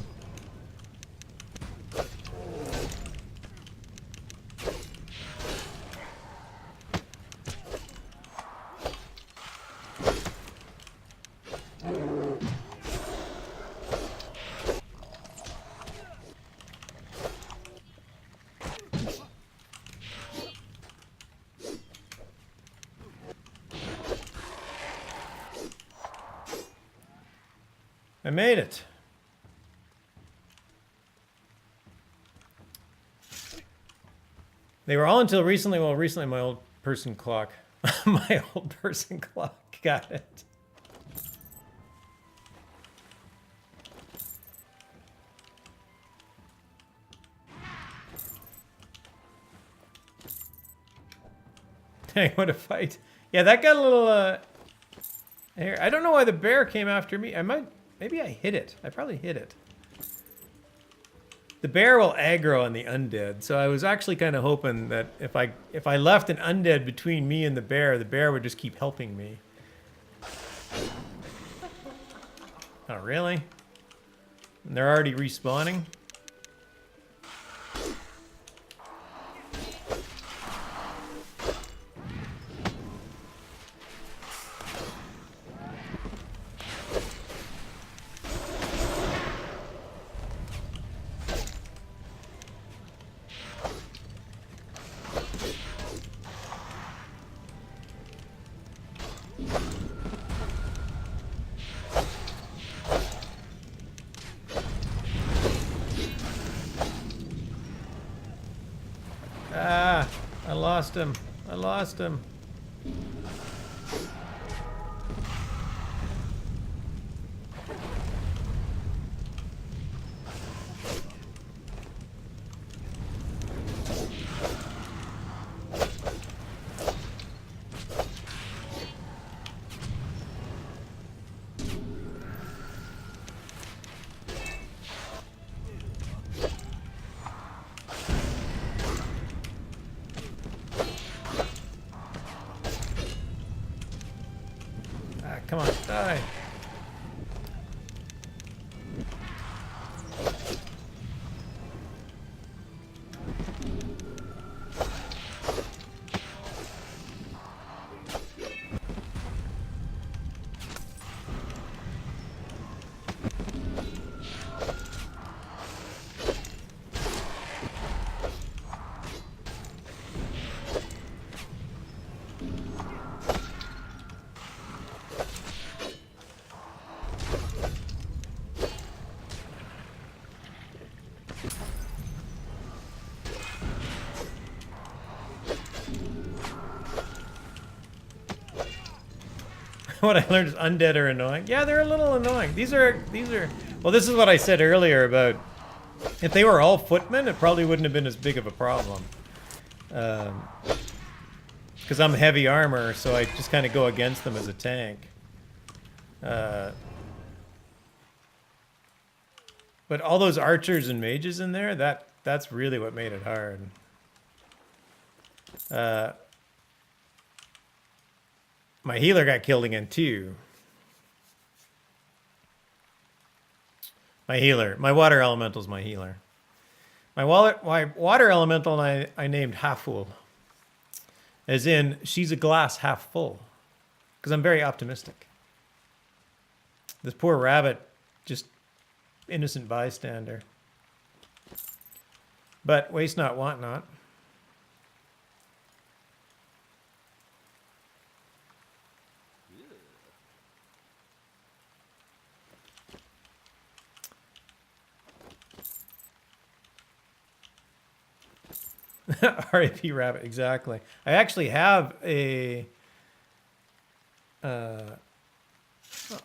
I made it. They were all until recently. Well, recently my old person clock. My old person clock got it. Dang, what a fight. Yeah, that got a little, here. I don't know why the bear came after me. Maybe I hit it. I probably hit it. The bear will aggro on the undead, so I was actually kind of hoping that if I left an undead between me and the bear would just keep helping me. Oh, really? And they're already respawning? Ah, I lost him. I lost him. Come on, die. What I learned is undead are annoying. Yeah, they're a little annoying. These are, well, this is what I said earlier about if they were all footmen, it probably wouldn't have been as big of a problem. Because I'm heavy armor, so I just kind of go against them as a tank. But all those archers and mages in there, that's really what made it hard. My healer got killed again too. My healer. My water elemental's my healer. My water elemental I named half full. As in, she's a glass half full. Because I'm very optimistic. This poor rabbit, just innocent bystander. But waste not, want not. R.I.P. Rabbit, exactly. I actually have a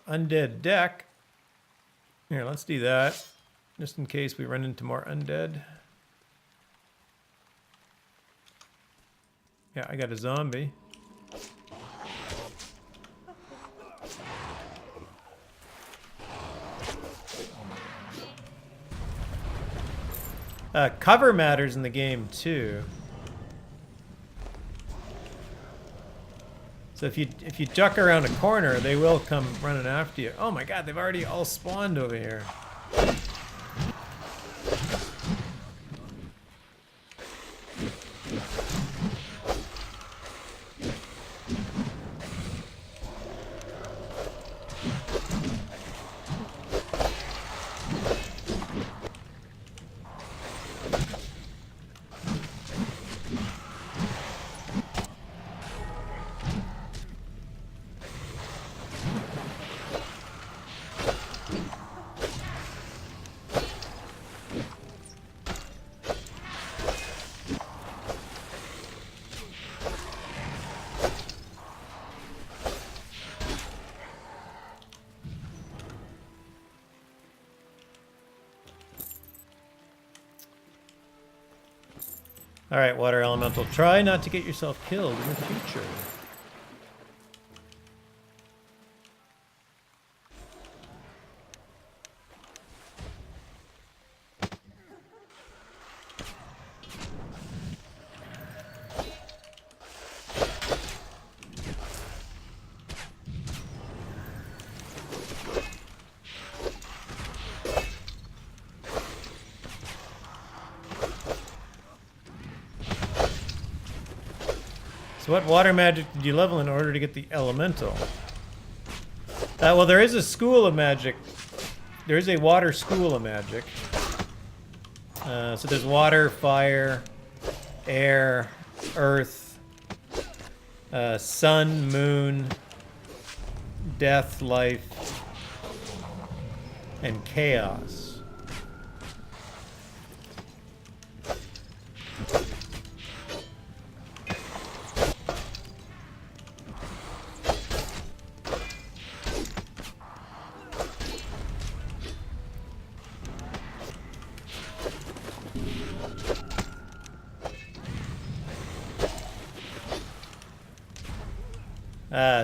undead deck. Here, let's do that. Just in case we run into more undead. Yeah, I got a zombie. Cover matters in the game too. So if you duck around a corner, they will come running after you. Oh my god, they've already all spawned over here. Alright, water elemental, try not to get yourself killed in the future. So what water magic did you level in order to get the elemental? Well, there is a school of magic. There is a water school of magic. So there's water, fire, air, earth, sun, moon, death, life, and chaos.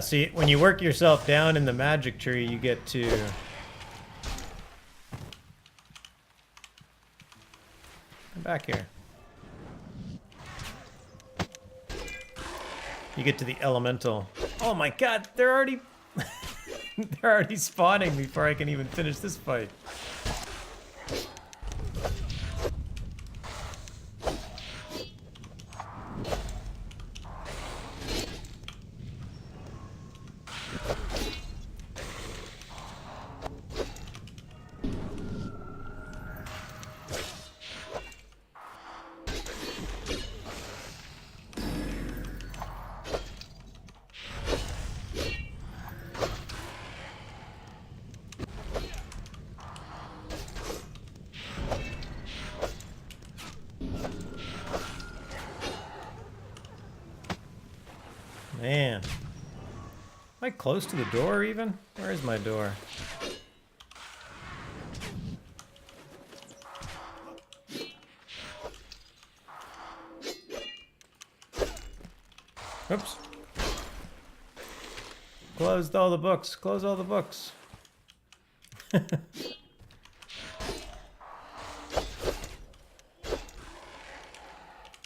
See, when you work yourself down in the magic tree, you get to... Come back here. You get to the elemental. Oh my god, they're already... they're already spawning before I can even finish this fight. Man. Am I close to the door even? Where is my door? Oops. Closed all the books. Close all the books.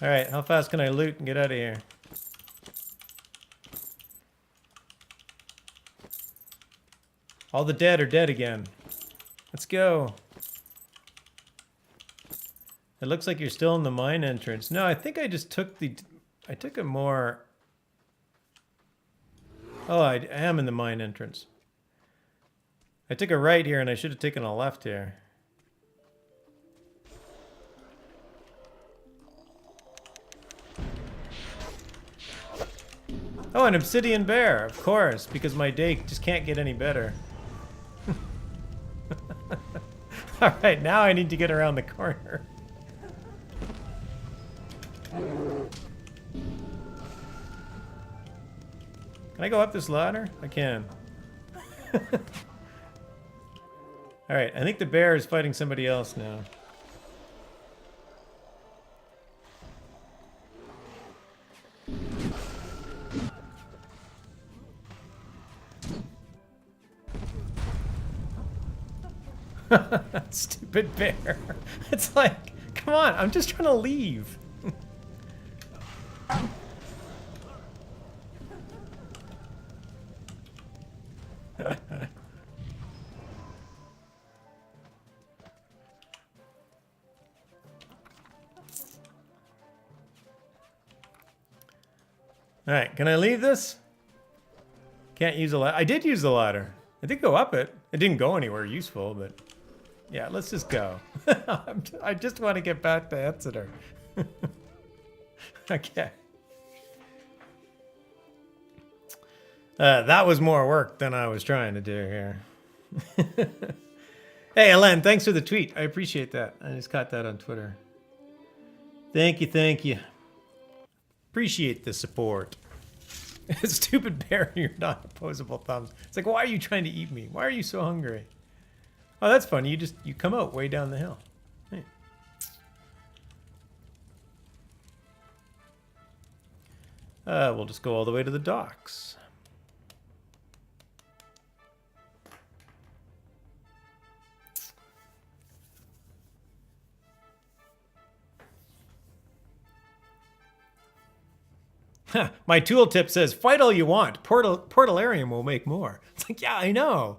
Alright, how fast can I loot and get out of here? All the dead are dead again. Let's go. It looks like you're still in the mine entrance. No, I think I just took the... I took a more... Oh, I am in the mine entrance. I took a right here, and I should have taken a left here. Oh, an obsidian bear, of course, because my day just can't get any better. Alright, now I need to get around the corner. Can I go up this ladder? I can. Alright, I think the bear is fighting somebody else now. Stupid bear. It's like, come on, I'm just trying to leave. Alright, can I leave this? Can't use a ladder. I did use the ladder. I did go up it. It didn't go anywhere useful, but... Yeah, let's just go. I just want to get back to Exeter. Okay. That was more work than I was trying to do here. Hey, Alen, thanks for the tweet. I appreciate that. I just caught that on Twitter. Thank you, thank you. Appreciate the support. Stupid bear, you're not opposable thumbs. It's like, why are you trying to eat me? Why are you so hungry? Oh, that's funny. You come out way down the hill. Hey. We'll just go all the way to the docks. My tooltip says, fight all you want. Portalarium will make more. It's like, yeah, I know.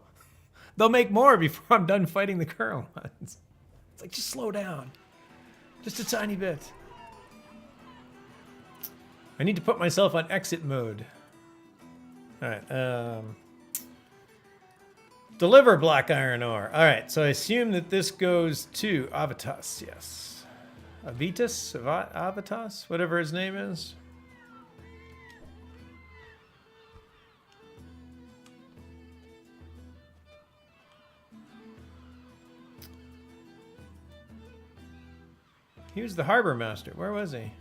They'll make more before I'm done fighting the current ones. It's like, just slow down. Just a tiny bit. I need to put myself on exit mode. Alright, deliver black iron ore. Alright, so I assume that this goes to Avitas, yes. Avitas? Avitas? Whatever his name is. He was the harbor master. Where was he?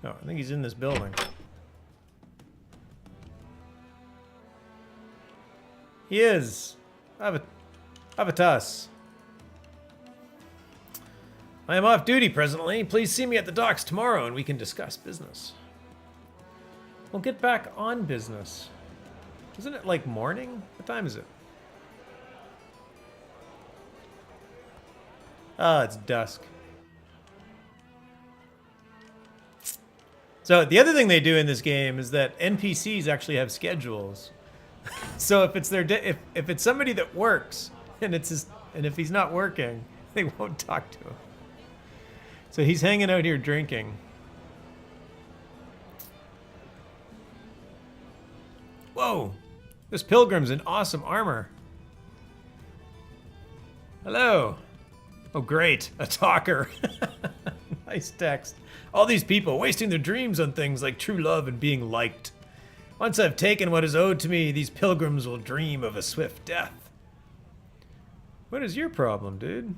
Oh, I think he's in this building. He is. Avitas. I am off duty presently. Please see me at the docks tomorrow and we can discuss business. We'll get back on business. Isn't it like morning? What time is it? Ah, it's dusk. So the other thing they do in this game is that NPCs actually have schedules. So if it's if it's somebody that works and if he's not working, they won't talk to him. So he's hanging out here drinking. Whoa! This pilgrim's in awesome armor. Hello. Oh great, a talker. Nice text. All these people wasting their dreams on things like true love and being liked. Once I've taken what is owed to me, these pilgrims will dream of a swift death. What is your problem, dude?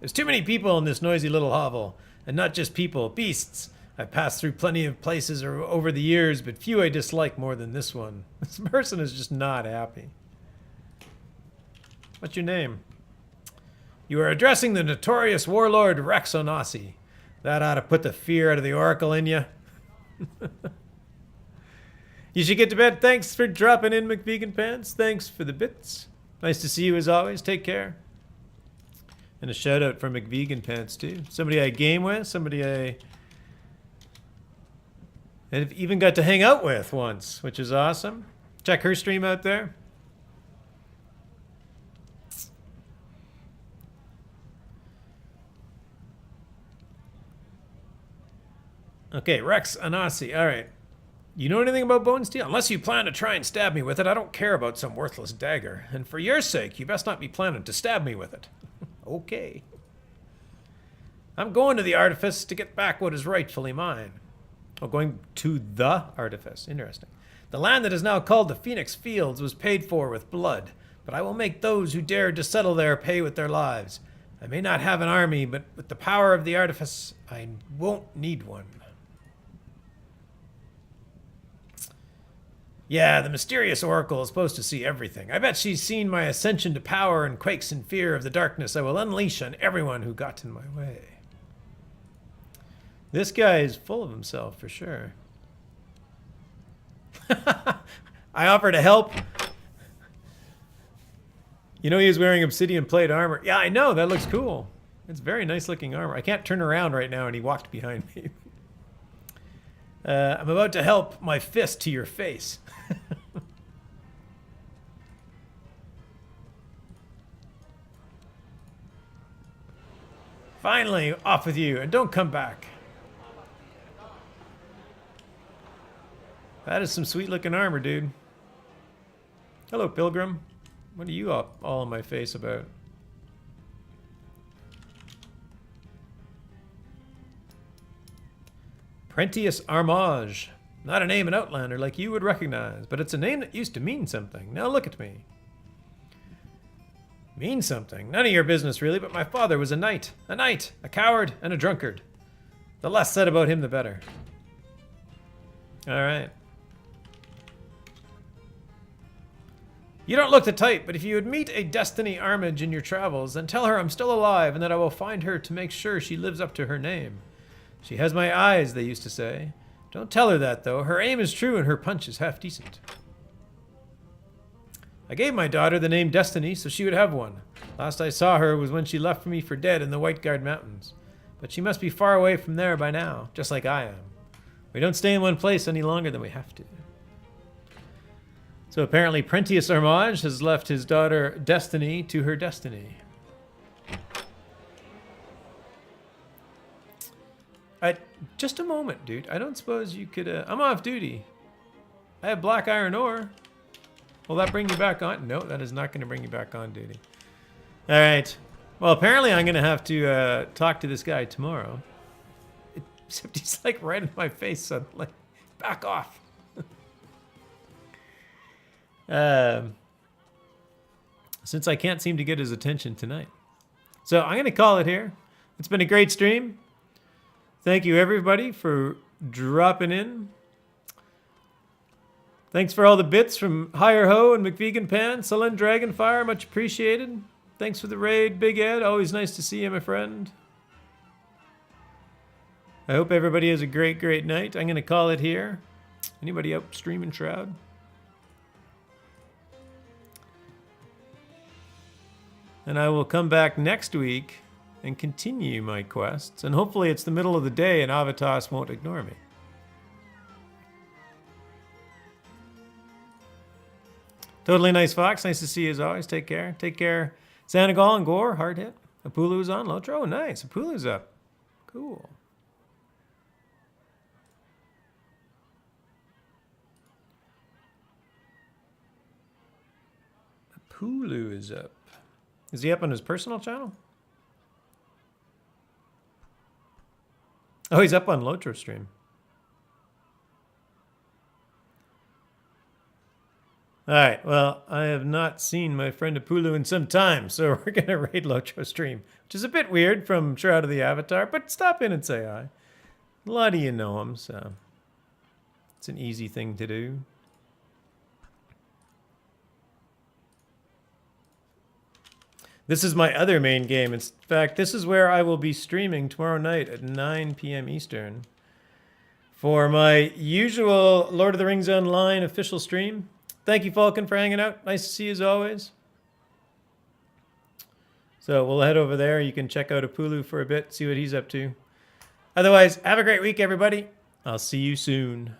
There's too many people in this noisy little hovel. And not just people, beasts. I've passed through plenty of places over the years, but few I dislike more than this one. This person is just not happy. What's your name? You are addressing the notorious warlord Rexonasi. That ought to put the fear out of the oracle in you. You should get to bed. Thanks for dropping in, McVegan Pants. Thanks for the bits. Nice to see you as always. Take care. And a shout out for McVegan Pants too. Somebody I game with, somebody I have even got to hang out with once, which is awesome. Check her stream out there. Okay, Rex Anasi. All right. You know anything about bone steel? Unless you plan to try and stab me with it, I don't care about some worthless dagger. And for your sake, you best not be planning to stab me with it. Okay. I'm going to the Artifice to get back what is rightfully mine. Oh, going to the Artifice. Interesting. The land that is now called the Phoenix Fields was paid for with blood, but I will make those who dared to settle there pay with their lives. I may not have an army, but with the power of the Artifice, I won't need one. Yeah, the mysterious oracle is supposed to see everything. I bet she's seen my ascension to power and quakes in fear of the darkness I will unleash on everyone who got in my way. This guy is full of himself, for sure. I offer to help. You know he was wearing obsidian plate armor. Yeah, I know. That looks cool. It's very nice looking armor. I can't turn around right now, and he walked behind me. I'm about to help my fist to your face. Finally, off with you, and don't come back. That is some sweet looking armor, dude. Hello, Pilgrim. What are you all in my face about? Prentius Armage. Not a name an Outlander like you would recognize, but it's a name that used to mean something. Now look at me. Mean something? None of your business, really, but my father was a knight. A coward, and a drunkard. The less said about him, the better. Alright. You don't look the type, but if you would meet a Destiny Armage in your travels, then tell her I'm still alive and that I will find her to make sure she lives up to her name. She has my eyes, they used to say. Don't tell her that, though. Her aim is true and her punch is half decent. I gave my daughter the name Destiny so she would have one. Last I saw her was when she left me for dead in the White Guard Mountains. But she must be far away from there by now, just like I am. We don't stay in one place any longer than we have to. So apparently Prentius Armage has left his daughter Destiny to her destiny. Just a moment, dude. I don't suppose you could... I'm off duty. I have black iron ore. Will that bring you back on? No, that is not going to bring you back on duty. All right. Well, apparently I'm going to have to talk to this guy tomorrow. Except he's like right in my face suddenly. Back off. Since I can't seem to get his attention tonight. So I'm going to call it here. It's been a great stream. Thank you, everybody, for dropping in. Thanks for all the bits from Higher Ho and McVegan Pan, Sullen Dragonfire, much appreciated. Thanks for the raid, Big Ed. Always nice to see you, my friend. I hope everybody has a great, great night. I'm going to call it here. Anybody up streaming Shroud? And I will come back next week and continue my quests. And hopefully it's the middle of the day and Avitas won't ignore me. Totally nice, Fox. Nice to see you as always. Take care. Take care. Sanagal and Gore, hard hit. Apulu's on. Lotro, nice. Apulu's up. Cool. Apulu is up. Is he up on his personal channel? Oh, he's up on Lotro stream. All right, well, I have not seen my friend Apulu in some time, so we're going to raid Lotro stream, which is a bit weird from Shroud of the Avatar, but stop in and say hi. A lot of you know him, so it's an easy thing to do. This is my other main game. In fact, this is where I will be streaming tomorrow night at 9 p.m. Eastern for my usual Lord of the Rings Online official stream. Thank you, Falcon, for hanging out. Nice to see you as always. So we'll head over there. You can check out Apulu for a bit, see what he's up to. Otherwise, have a great week, everybody. I'll see you soon.